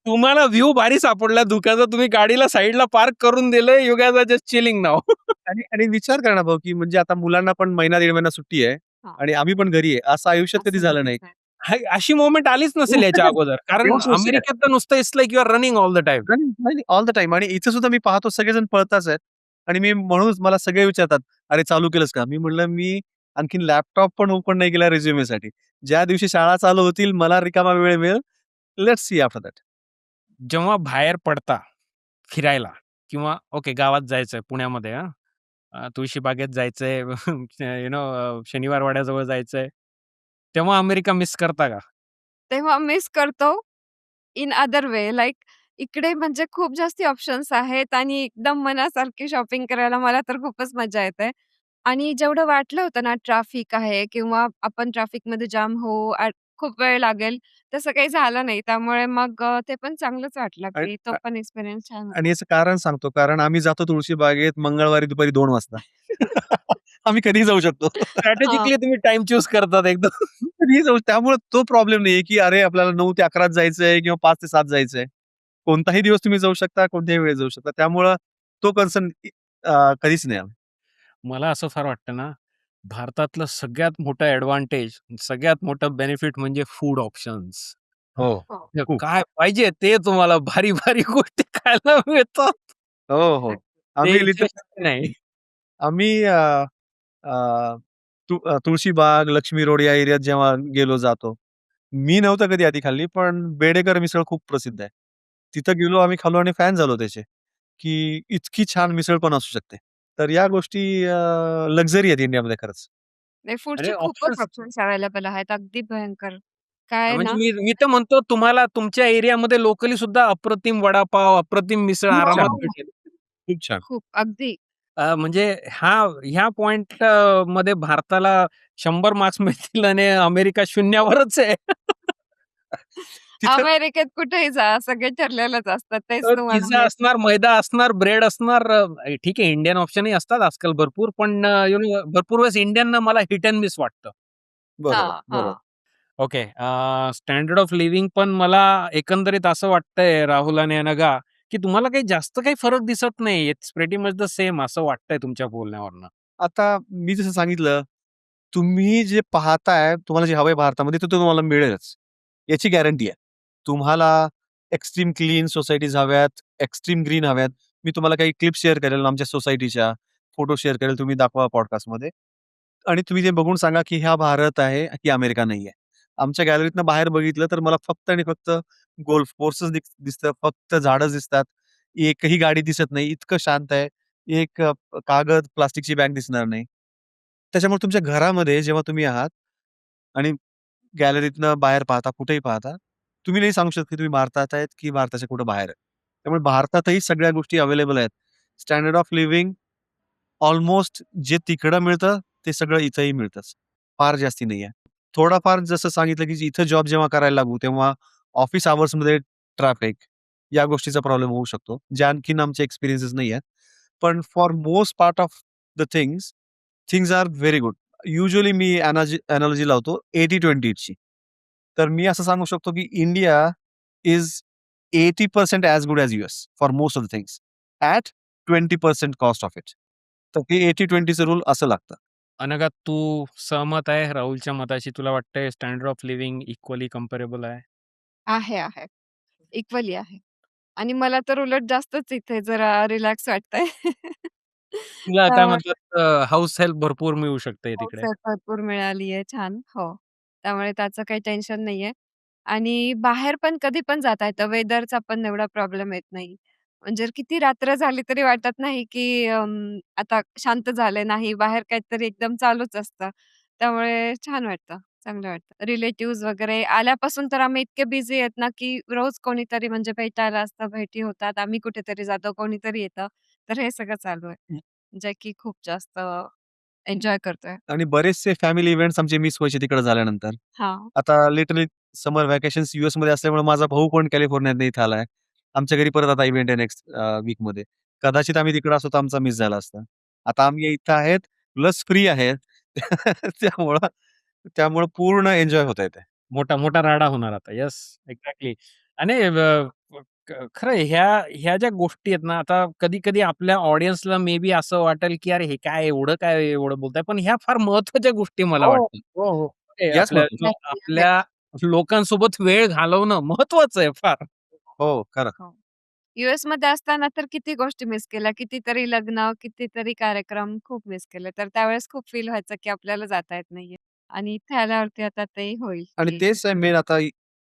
तुम्हाला व्ह्यू भारी सापडला धुक्याचा. तुम्ही गाडीला साइडला पार्क करून दिलंय. You guys are just chilling now. आणि आणि विचार करा ना भाऊ, की म्हणजे आता मुलांना पण महिना, दीड महिना सुट्टी आहे हां, आणि आम्ही पण घरी आहे. असं आयुष्यात कधी असं झालं कधीच नाही. नाही. अशी मोमेंट आलीच नसेल याच्या अगोदर. कारण तेव्हाच वर्ष आहे. अमेरिकेत तर नुसतं it's like you are running all the time. नाही, नाही, ऑल द टाईम आणि इथे सुद्धा मी पाहतो सगळेजण पळताच आहेत आणि मी म्हणूनच मला सगळे विचारतात, "अरे चालू केलंस का?" मी म्हटलं, "मी आणखीन लॅपटॉप पण ओपन नाही केला रिझ्युमेसाठी. ज्या दिवशी शाळा चालू होतील, मला रिकामा वेळ मिळेल. Let's see after that." जेव्हा बाहेर पडता फिरायला किंवा ओके गावात जायचंय पुण्यामध्ये हां. तुळशीबागेत जायचंय, यू नो शनिवार वाड्याजवळ जायचंय. तेव्हा अमेरिका मिस करता का? तेव्हा मिस करतो इन अदर वे लाइक इकडे म्हणजे खूप जास्ती ऑप्शन्स आहेत आणि एकदम मनासारखी शॉपिंग करायला मला तर खूपच मजा येते. आणि जेवढं वाटलं होतं ना ट्रॅफिक आहे किंवा आपण ट्रॅफिकमध्ये जाम होऊ, खूप वेळ लागेल, तसं काही झालं नाही. त्यामुळे मग ते पण चांगलंच वाटलं, आणि की तो पण एक्सपिरियन्स छान आणि होता. याचं कारण सांगतो, कारण आम्ही जातो तुळशीबागेत मंगळवारी दुपारी 2 वाजता. आम्ही कधीही जाऊ शकतो. हां. स्ट्रॅटेजिकली तुम्ही टाईम चूज करतात एकदम. कधीही जाऊ त्यामुळे तो प्रॉब्लेम नाहीये, की अरे आपल्याला 9 ते 11 जायचंय किंवा 5 ते 7 जायचंय. कोणताही दिवस तुम्ही जाऊ शकता, कोणत्याही वेळी जाऊ शकता. त्यामुळं तो कन्सर्न कधीच नाही आला. मला असं फार वाटतं ना, भारतातलं सगळ्यात मोठं ॲडव्हांटेज, सगळ्यात मोठं बेनिफिट म्हणजे फूड ऑप्शन्स. हो, हो. खूप. काय पाहिजे ते तुम्हाला भारी-भारी गोष्टी खायला मिळतात. हो, हो. ते आम्ही इथे शक्य लिटरली नाही. आम्ही अ, तुळशीबाग, लक्ष्मी रोड या एरियात जेव्हा गेलो जातो. मी नव्हतं कधी आधी खाल्ली, पण बेडेकर मिसळ खूप प्रसिद्ध आहे. तिथं गेलो, आम्ही खाल्लो आणि फॅन झालो त्याचे, की इतकी छान मिसळ पण असू शकते. तर या गोष्टी लक्झरी आहेत इंडियामध्ये खरंच. नाही फूडचे अरे खूपच ऑप्शन्स ऑप्शन्स अवेलेबल आहेत. अगदी भयंकर. काय म्हणजे ना मी तर म्हणतो तुम्हाला तुमच्या एरियामध्ये लोकली सुद्धा अप्रतिम वडापाव, अप्रतिम मिसळ खूप आरामात छान, हो, भेटेल. खूप छान. खूप. अगदी. म्हणजे ह्या पॉइंट मध्ये भारताला 100 मार्क्स मिळतील आणि अमेरिका शून्यावरच आहे. तिथं अमेरिकेत कुठेही जा, सगळे ठरलेलंच असतं. तेच तुम्हाला पिझ्झा मिळतं. असणार, मैदा असणार, ब्रेड असणार. ठीक आहे इंडियन ऑप्शनही असतात आजकाल भरपूर, पण यू नो भरपूर वेळेस इंडियनना मला हिट अँड मिस वाटतं. बरोबर, हां, बरोबर. हां. ओके. स्टँडर्ड ऑफ लिव्हिंग पण मला एकंदरीत असं वाटतंय राहुल आणि अनघा, की तुम्हाला काही जास्त काही फरक दिसत नाही. It's pretty much the same असं वाटतंय तुमच्या बोलण्यावरनं. आता मी जसं सांगितलं, तुम्ही जे पाहताय, तुम्हाला जे हवंय भारतामध्ये, ते तुम्हाला मिळेलच. याची गॅरंटी आहे. तुम्हाला एक्स्ट्रीम क्लीन सोसायटीज हव्यात, एक्स्ट्रीम ग्रीन हव्यात. मी तुम्हाला काही क्लिप्स शेअर करेल आमच्या सोसायटीच्या, फोटो शेअर करेल, तुम्ही दाखवा पॉडकास्टमध्ये. आणि तुम्ही ते बघून सांगा, की हा भारत आहे, की अमेरिका नाहीये. आमच्या गॅलरीतनं बाहेर बघितलं तर मला फक्त आणि फक्त गोल्फ कोर्सच दिसतं, फक्त झाडं दिसतात. एकही गाडी दिसत नाही. इतकं शांत आहे. एक कागद, प्लास्टिकची बॅग दिसणार नाही. त्याच्यामुळे तुमच्या घरामध्ये जेव्हा तुम्ही आहात आणि गॅलरीतनं बाहेर पाहता, कुठेही पाहता, तुम्ही नाही सांगू शकत की तुम्ही भारतात आहेत की भारताच्या कुठे बाहेर आहे. त्यामुळे भारतातही सगळ्या गोष्टी अवेलेबल आहेत. स्टँडर्ड ऑफ लिव्हिंग ऑलमोस्ट जे तिकडं मिळतं, ते सगळं इथंही मिळतंच. फार जास्ती नाहीये. थोडाफार जसं सांगितलं, की इथं जॉब जेव्हा करायला लागू, तेव्हा ऑफिस अवर्समध्ये ट्रॅफिक या गोष्टीचा प्रॉब्लेम होऊ शकतो. जे आणखीन आमचे एक्सपिरियन्सेस नाही आहेत. पण for most part of the things are very good. Usually मी एनालॉजी लावतो 80-20 ची. तर मी असं सांगू शकतो, की India is 80% as good as US for most of the things at 20% cost of it. तर हे 80-20 रूल असं लागतं. अनघा, तू सहमत आहे राहुलच्या मताशी? तुला वाटतंय standard of living equally comparable आहे? आहे. इक्वली आहे. आणि मला तर उलट जास्तच इथे जरा रिलॅक्स वाटतंय. तुला काय त्यामुळे म्हणतात, हाऊस हेल्प भरपूर मिळू शकते तिकडे. पावसाळ्यात भरपूर मिळाली आहे छान. हो. त्यामुळे त्याचं काही टेन्शन नाहीये. आणि बाहेर पण कधी पण जाता येतं. वेदरचा पण एवढा प्रॉब्लेम येत नाही. म्हणजे किती रात्र झाली तरी वाटत नाही, की आता शांत झालंय. नाही, बाहेर काहीतरी एकदम चालूच असतं. त्यामुळे छान वाटतं, चांगलं वाटतं. रिलेटिव्हज वगैरे आल्यापासून तर आम्ही इतके बिझी आहेत ना, की रोज कोणीतरी म्हणजे भेटायला असतं, भेटी होतात. आम्ही कुठेतरी जातो, कोणीतरी येतं. तर हे सगळं चालू आहे. जे की खूप जास्त एन्जॉय करतोय. आणि बरेचसे फॅमिली इव्हेंट्स आमचे मिस व्हायचे तिकडे झाल्यानंतर. हां. आता लिटरली समर व्हॅकेशन्स यूएसमध्ये असल्यामुळे माझा भाऊ पण कॅलिफोर्नियात इथे आलाय. आमच्या घरी परत आता इव्हेंट आहे नेक्स्ट वीकमध्ये. कदाचित आम्ही तिकडे असतो तर आमचा मिस झाला असता. आता आम्ही इथं आहेत, प्लस फ्री आहेत. त्यामुळं त्यामुळं पूर्ण एन्जॉय होतंय ते. मोठा राडा होणार आता. Yes, exactly. आणि खरं ह्या ज्या गोष्टी आहेत ना, आता कधी-कधी आपल्या ऑडियन्सला मे बी असं वाटेल, की "अरे, हे काय एवढं बोलताय?" पण ह्या फार महत्त्वाच्या गोष्टी मला हो, वाटतात. हो, हो. ते याच महत्वाचं. आपल्या लोकांसोबत वेळ घालवणं महत्त्वाचं आहे फार. हो, खरं. हो. यूएसमध्ये असताना तर किती गोष्टी मिस केल्या. कितीतरी लग्न, कितीतरी कार्यक्रम खूप मिस केले. तर त्यावेळेस खूप फील व्हायचं, की आपल्याला जाता येत नाहीये. आणि इथे आल्यावरती आता ते होईल, आणि की तेच आहे मेन आता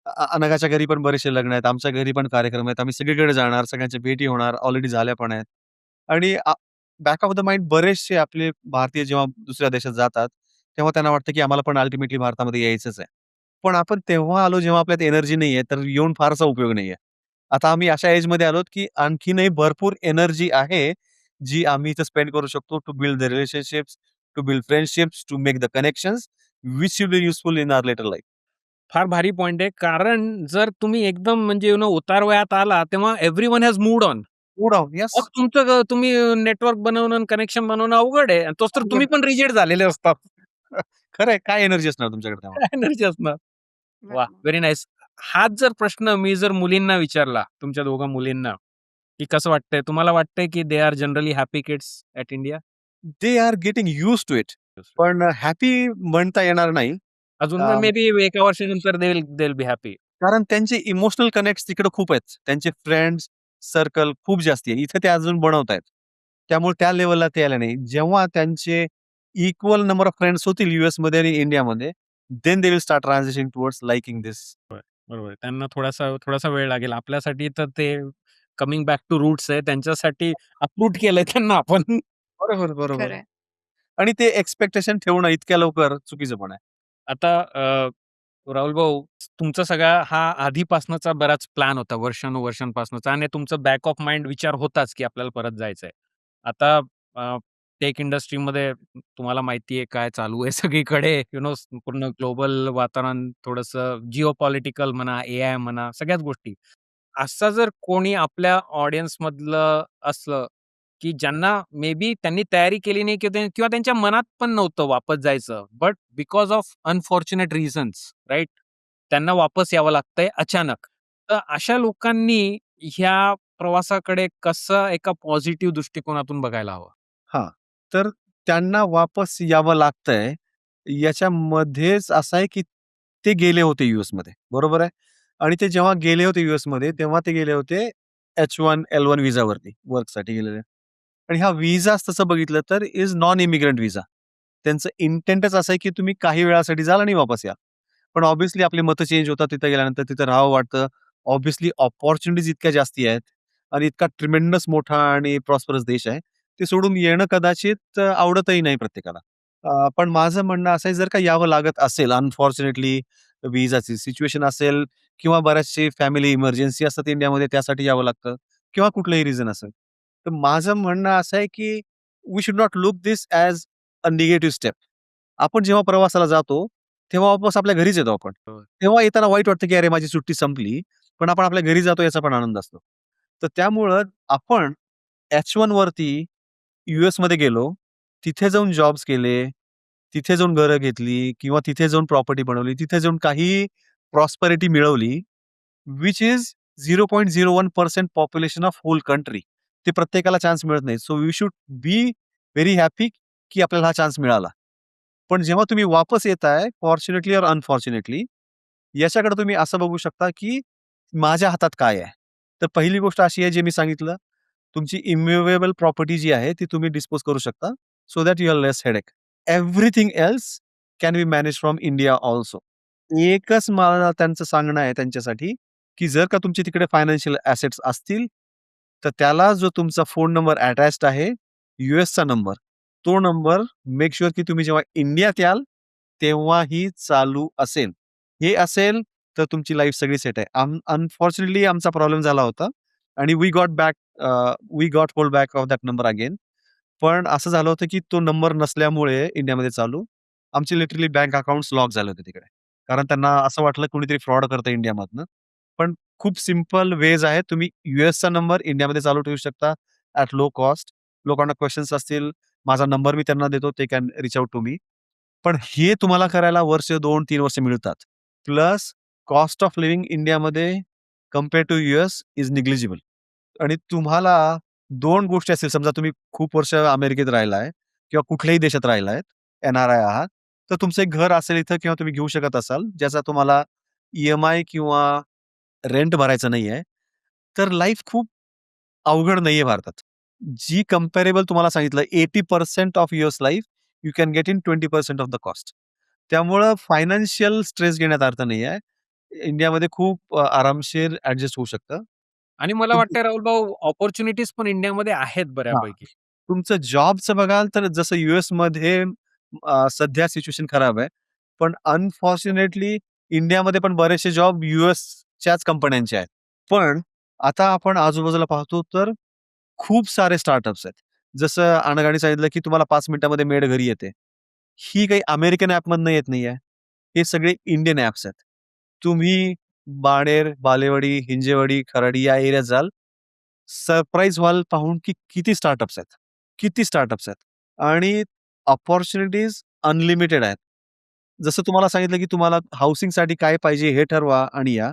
अनघाच्या घरी पण बरेचसे लग्न आहेत. आमच्या घरी पण कार्यक्रम आहेत. आम्ही सगळीकडे जाणार, सगळ्यांच्या भेटी होणार. ऑलरेडी झाल्या पण आहेत. आणि बॅक ऑफ द माइंड बरेचसे आपले भारतीय जेव्हा दुसऱ्या देशात जातात, तेव्हा त्यांना वाटतं, की आम्हाला पण अल्टिमेटली भारतामध्ये यायचंच आहे. पण आपण तेव्हा आलो जेव्हा आपल्यात एनर्जी नाहीये, तर येऊन फारसा उपयोग नाहीये. आता आम्ही अशा एजमध्ये आलोत, की आणखीनही भरपूर एनर्जी आहे, जी आम्ही इथे स्पेंड करू शकतो to build the relationships, to build friendships, to make the connections which will be useful in our later life. फार भारी पॉइंट आहे. कारण जर तुम्ही एकदम म्हणजे उतार वयात आला, तेव्हा everyone has moved on. Mood on. Yes. मग तुम्ही नेटवर्क बनवणं, कनेक्शन बनवणं अवघड आहे. आणि तोच तर तुम्ही पण रिजेक्ट झालेले असतात. खरंय. काय एनर्जी असणार तुमच्याकडे तेव्हा? काय एनर्जी असणार. वाह! बरोबर. Very nice. हाच जर प्रश्न मी जर मुलींना विचारला, तुमच्या दोघा मुलींना, की कसं वाटतंय? तुम्हाला वाटतंय की they are generally happy kids at India? They are getting used to it. पण हॅपी म्हणता येणार नाही. अजून अ, मे बी एका वर्षानंतर दे विल बी हॅपी. कारण त्यांचे इमोशनल कनेक्ट्स तिकडे खूप आहेत. त्यांचे फ्रेंड्स सर्कल खूप जास्ती आहे. इथे ते अजून बनवतायत. त्यामुळे त्या लेव्हलला ते आले नाही. जेव्हा त्यांचे इक्वल नंबर ऑफ फ्रेंड्स होतील यूएसमध्ये आणि इंडियामध्ये, then they will start transitioning towards liking this. बरोबर आहे. त्यांना थोडासा वेळ लागेल. आपल्यासाठी तर ते कमिंग बॅक टू रूट्स आहे. त्यांच्यासाठी अप्रूट केलंय त्यांना आपण. बरोबर, बरोबर. खरंय. आणि ते एक्स्पेक्टेशन ठेवणं इतक्या लवकर चुकीचं पण आहे. आता राहुल भाऊ, तुमचा सगळा हा आधीपासनचा बराच प्लॅन होता वर्षानुवर्षांपासनचा आणि तुमचं बॅक ऑफ माइंड विचार होताच, की आपल्याला परत जायचंय. आता टेक इंडस्ट्रीमध्ये तुम्हाला माहिती आहे काय चालू आहे सगळीकडे पूर्ण ग्लोबल वातावरण थोडंसं जिओपॉलिटिकल म्हणा, एआय म्हणा, सगळ्याच गोष्टी. असा जर कोणी आपल्या ऑडियन्समधलं असलं, की ज्यांना मे बी त्यांनी तयारी केली नाही किंवा त्यांच्या मनात पण नव्हतं वापस जायचं. But because of unfortunate reasons, right? त्यांना वापस यावं लागतंय अचानक. तर अशा लोकांनी ह्या प्रवासाकडे कसं एका पॉझिटिव्ह दृष्टिकोनातून बघायला हवं? हां. तर त्यांना वापस यावं लागतंय. याच्यामध्येच असं आहे, की ते गेले होते यूएसमध्ये. बरोबर आहे. आणि ते जेव्हा गेले होते यूएसमध्ये, तेव्हा ते गेले होते H1, L1 व्हिसावरती वर्कसाठी गेलेले. आणि हा व्हिसाच तसं बघितलं तर इज नॉन इमिग्रंट व्हिसा. त्यांचं इंटेंटच असं आहे, की तुम्ही काही वेळासाठी जाल आणि वापस या. पण ऑब्व्हियसली आपली मतं चेंज होतात तिथे गेल्यानंतर. तिथं राहावं वाटतं. ऑब्व्हियसली अपॉर्च्युनिटीज इतक्या जास्ती आहेत आणि इतका ट्रिमेंडस मोठा आणि प्रॉस्परस देश आहे. ते सोडून येणं कदाचित आवडतही नाही प्रत्येकाला. पण माझं म्हणणं असं आहे, जर का यावं लागत असेल अनफॉर्च्युनेटली व्हिसाची सिच्युएशन असेल किंवा बऱ्याचशे फॅमिली इमर्जन्सी असतात इंडियामध्ये त्यासाठी यावं लागतं किंवा कुठलंही रिझन असेल. तर माझं म्हणणं असं आहे, की we should not look this as a negative step. आपण जेव्हा प्रवासाला जातो, तेव्हा वापस आपल्या घरीच येतो आपण. हो. तेव्हा येताना वाईट वाटतं, की अरे माझी सुट्टी संपली. पण आपण आपल्या घरी जातो याचा पण आनंद असतो. तर त्यामुळं आपण H1 वरती यूएसमध्ये गेलो, तिथे जाऊन जॉब्स केले, तिथे जाऊन घरं घेतली किंवा तिथे जाऊन प्रॉपर्टी बनवली, तिथे जाऊन काही प्रॉस्पेरिटी मिळवली, which is 0.01% population of whole country. ते प्रत्येकाला चान्स मिळत नाही. So we should be very happy की आपल्याला हा चान्स मिळाला. पण जेव्हा तुम्ही वापस येताय, फॉर्च्युनेटली ओर अनफॉर्च्युनेटली, याच्याकडे तुम्ही असं बघू शकता, की माझ्या हातात काय आहे? तर पहिली गोष्ट अशी आहे, जे मी सांगितलं, तुमची इम्युवेबल प्रॉपर्टी जी आहे, ती तुम्ही डिस्पोज करू शकता, so that you are less headache. Everything else can be manage from India also. एकच मला त्यांचं सांगणं आहे त्यांच्यासाठी, की जर का तुमचे तिकडे फायनान्शियल ॲसेट्स असतील, तर त्याला जो तुमचा फोन नंबर अटॅच्ड आहे, यूएसचा नंबर, तो नंबर मेक शुअर की तुम्ही जेव्हा इंडियात याल, तेव्हाही चालू असेल. हे असेल, तर तुमची लाईफ सगळी सेट आहे. अनफॉर्च्युनेटली आमचा प्रॉब्लेम झाला होता आणि we got hold back of that number again. पण असं झालं होतं, की तो नंबर नसल्यामुळे इंडियामध्ये चालू, आमचे लिटरली बँक अकाउंट्स लॉक झाले होते तिकडे. कारण त्यांना असं वाटलं कुणीतरी फ्रॉड करतंय इंडियामधनं. पण खूप सिंपल वेज आहेत. तुम्ही यूएसचा नंबर इंडियामध्ये चालू ठेवू शकता ॲट लो कॉस्ट. लोकांना क्वेशन्स असतील, माझा नंबर मी त्यांना देतो. They can reach out to me. पण हे तुम्हाला करायला वर्ष, 2-3 वर्ष मिळतात. प्लस कॉस्ट ऑफ लिव्हिंग इंडियामध्ये compare to US is negligible. आणि तुम्हाला 2 गोष्टी असतील, समजा तुम्ही खूप वर्ष अमेरिकेत राहिलाय किंवा कुठल्याही देशात राहिलाय, एन-आर-आय आहात, तर तुमचं एक घर असेल इथं किंवा तुम्ही घेऊ शकत असाल, ज्याचा तुम्हाला ई-एम-आय किंवा रेंट भरायचं नाहीये, तर लाईफ खूप अवघड नाहीये भारतात. जी कंपॅरेबल तुम्हाला सांगितलं 80% of yours life you can get in 20% of the cost. त्यामुळं फायनान्शियल स्ट्रेस घेण्यात अर्थ नाहीये. इंडियामध्ये खूप आरामशीर ॲडजस्ट होऊ शकतं. आणि मला वाटतंय राहुल भाऊ अपॉर्च्युनिटीज पण इंडियामध्ये आहेत हां. बऱ्यापैकी. तुमचं जॉबचं बघाल तर जसं यूएसमध्ये सध्या सिच्युएशन खराब आहे. पण अनफॉर्च्युनेटली इंडियामध्ये पण बरेचसे जॉब यूएसच्याच कंपन्यांचे आहेत. पण आता आपण आजूबाजूला पाहतो तर खूप सारे स्टार्टअप्स आहेत. जसं अनघाने सांगितलं, की तुम्हाला 5 मिनिटामध्ये मेड घरी येते. ही काही अमेरिकन ॲपमधनं येत नाहीये. हे सगळे इंडियन ॲप्स आहेत. तुम्ही बाणेर, बालेवाडी, हिंजेवाडी, खराडी या एरियात जाल, सरप्राईज व्हाल पाहून, की किती स्टार्टअप्स आहेत. किती स्टार्टअप्स आहेत आणि अपॉर्च्युनिटीज अनलिमिटेड आहेत. जसं तुम्हाला सांगितलं, की तुम्हाला हाउसिंगसाठी काय पाहिजे हे ठरवा आणि या.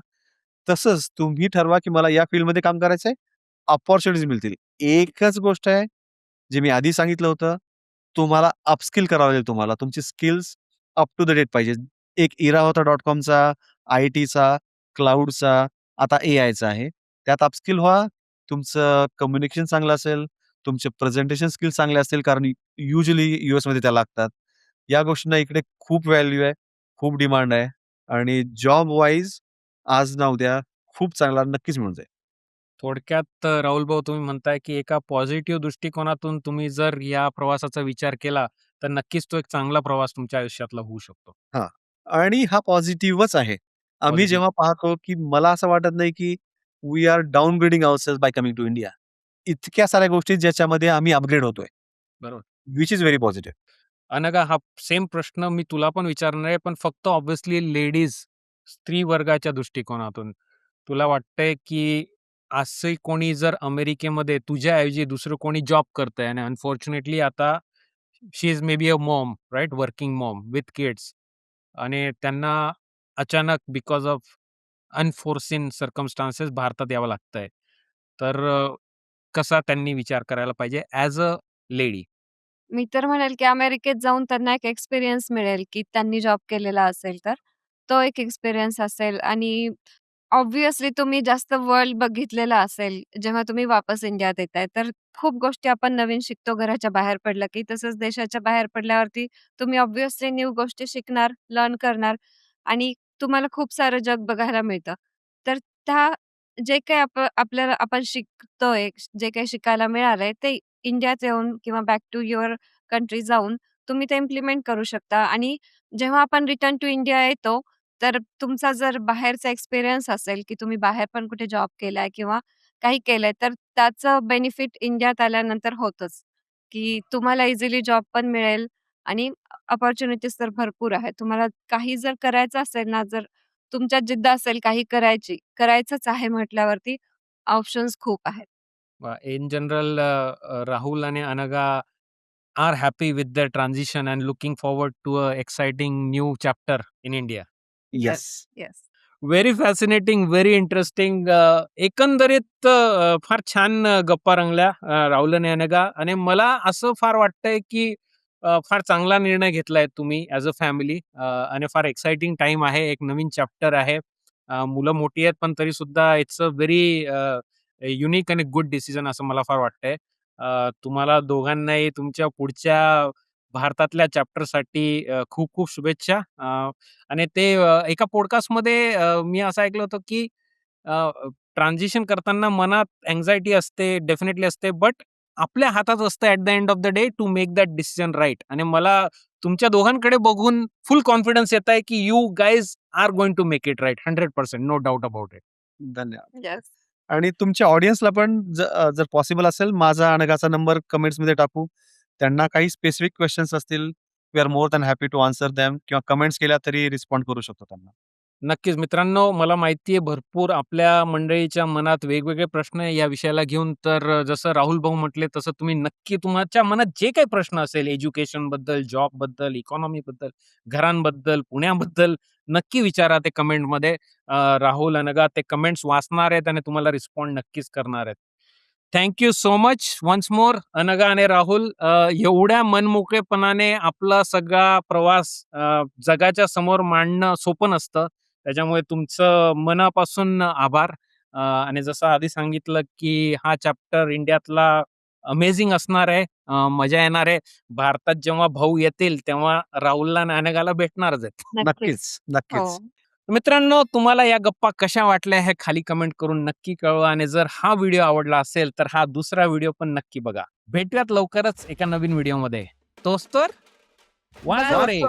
तसंच तुम्ही ठरवा, की मला या फील्डमध्ये काम करायचंय, अपॉर्च्युनिटीज मिळतील. एकच गोष्ट आहे, जे मी आधी सांगितलं होतं, तुम्हाला अपस्किल करावं लागेल तुम्हाला. तुमची skills up to the date पाहिजे. एक इरा होता .comचा, आय-टीचा, क्लाउडचा, आता एआयचा आहे. त्यात अपस्किल व्हा. तुमचं कम्युनिकेशन चांगलं असेल, तुमचे प्रेझेंटेशन स्किल्स चांगले असतील, कारण युजुअली यूएसमध्ये त्या लागतात. या गोष्टींना इकडे खूप व्हॅल्यू आहे, खूप डिमांड आहे आणि जॉब वाईज आज ना उद्या खूप चांगला नक्कीच मिळून जाईल. थोडक्यात राहुल भाऊ तुम्ही म्हणताय, की एका पॉझिटिव्ह दृष्टिकोनातून तुम्ही जर या प्रवासाचा विचार केला, तर नक्कीच तो एक चांगला प्रवास तुमच्या आयुष्यातला होऊ शकतो. हां. आणि हा पॉझिटिव्हच आहे. आम्ही पॉझिटिव्ह. जेव्हा पाहतो, की मला असं वाटत नाही, की we are downgrading ourselves by coming to India. इतक्या साऱ्या गोष्टी ज्याच्यामध्ये आम्ही अपग्रेड होतोय. बरोबर. Which is very positive. Anagha, हा सेम प्रश्न मी तुला पण विचारणार आहे, पण फक्त ऑब्व्हियसली लेडीज, स्त्री वर्गाच्या दृष्टिकोनातून. तुला वाटतंय, की असे कोणी जर अमेरिकेमध्ये तुझ्याऐवजी दुसरं कोणी जॉब करतंय आणि अनफॉर्च्युनेटली आता she is may be a mom, right? Working mom with kids आणि त्यांना अचानक बिकॉज ऑफ अनफोर्सिन सर्कमस्टान्सेस भारतात यावं लागतंय. तर कसा त्यांनी विचार करायला पाहिजे ॲज अ लेडी? मी तर म्हणेल, की अमेरिकेत जाऊन त्यांना एक एक्सपिरियन्स मिळेल, की त्यांनी जॉब केलेला असेल तर. तो एक एक्सपिरियन्स असेल आणि ऑब्व्हियसली तुम्ही जास्त वर्ल्ड बघितलेलं असेल, जेव्हा तुम्ही वापस इंडियात येताय. तर खूप गोष्टी आपण नवीन शिकतो घराच्या बाहेर पडलं की. तसंच देशाच्या बाहेर पडल्यावरती तुम्ही ऑब्व्हियसली न्यू गोष्टी शिकणार, लर्न करणार आणि तुम्हाला खूप सारं जग बघायला मिळतं. तर त्या जे काही आपल्याला आपण शिकतोय, जे काही शिकायला मिळालंय ते इंडियात येऊन किंवा बॅक टू युअर कंट्री जाऊन तुम्ही ते इम्प्लिमेंट करू शकता. आणि जेव्हा आपण रिटर्न टू इंडिया येतो, तर तुमचा जर बाहेरचा एक्सपिरियन्स असेल, की तुम्ही बाहेर पण कुठे जॉब केलाय किंवा काही केलंय, तर त्याचं बेनिफिट इंडियात आल्यानंतर होतंच, की तुम्हाला इझिली जॉब पण मिळेल आणि अपॉर्च्युनिटीज तर भरपूर आहेत. तुम्हाला काही जर करायचं असेल ना, जर तुमच्यात जिद्द असेल काही करायची, करायचंच आहे म्हटल्यावरती ऑप्शन्स खूप आहेत. In general, Rahul and Anaga are happy with their transition and looking forward to a exciting new chapter in India. Yes. Yes. Very fascinating, very interesting. एकंदरीत फार छान गप्पा रंगल्या राहुल आणि अनघा. आणि मला असं फार वाटतंय की फार चांगला निर्णय घेतलाय तुम्ही ॲज अ फॅमिली. आणि फार एक्साइटिंग टाइम आहे, एक नवीन चॅप्टर आहे. मुलं मोठी आहेत पण तरी सुद्धा इट्स अ व्हेरी युनिक आणि गुड डिसिजन असं मला फार वाटतंय. तुम्हाला दोघांनाही तुमच्या पुढच्या भारतातल्या चॅप्टरसाठी खूप खूप शुभेच्छा. आणि ते एका पॉडकास्टमध्ये मी असं ऐकलं होतं की ट्रान्झिशन करताना मनात अँक्झायटी असते, डेफिनेटली असते, बट आपल्या हातात असतं at the end of the day to make that decision right. आणि मला तुमच्या दोघांकडे बघून फुल कॉन्फिडन्स येत आहे की you guys are going to make it right 100%, no doubt about it. धन्यवाद. येस. आणि तुमच्या ऑडियन्सला पण जर पॉसिबल असेल माझा अनघाचा नंबर कमेंट्समध्ये टाकू. त्यांना काही स्पेसिफिक क्वेश्चन्स असतील, we are more than happy to answer them किंवा कमेंट्स केल्या तरी रिस्पॉन्ड करू शकतो त्यांना. नक्कीच मित्रांनो, मला माहिती आहे भरपूर आपल्या मंडळीच्या मनात वेगवेगळे प्रश्न आहे या विषयाला घेऊन. तर जसं राहुल भाऊ म्हटले तसं तुम्ही नक्की तुमच्या मनात जे काही प्रश्न असेल एज्युकेशन बद्दल, जॉब बद्दल, इकॉनॉमी बद्दल, घरांबद्दल, पुण्याबद्दल, नक्की विचारा ते कमेंटमध्ये. राहुल, अनघा ते कमेंट्स वाचणार आहेत आणि तुम्हाला रिस्पॉन्ड नक्कीच करणार आहेत. Thank you so much once more Anagha आणि राहुल. एवढ्या मनमोकळेपणाने आपला सगळा प्रवास जगाच्या समोर मांडणं सोपं नसतं. त्याच्यामुळे तुमचं मनापासून आभार. आणि जसं आधी सांगितलं की हा चॅप्टर इंडियातला अमेझिंग असणार आहे. मजा येणार आहे. भारतात जेव्हा भाऊ येतील तेव्हा राहुलला आणि अनघाला भेटणारच आहेत. नक्कीच. नक्कीच, नक्कीच. हो. मित्रांनो, तुम्हाला या गप्पा कशा वाटल्या हे खाली कमेंट करून नक्की कळवा. आणि जर हा व्हिडिओ आवडला असेल तर हा दुसरा व्हिडिओ पण नक्की बघा. भेटूयात लवकरच एका नवीन व्हिडिओमध्ये. तोच तर वाजव रे.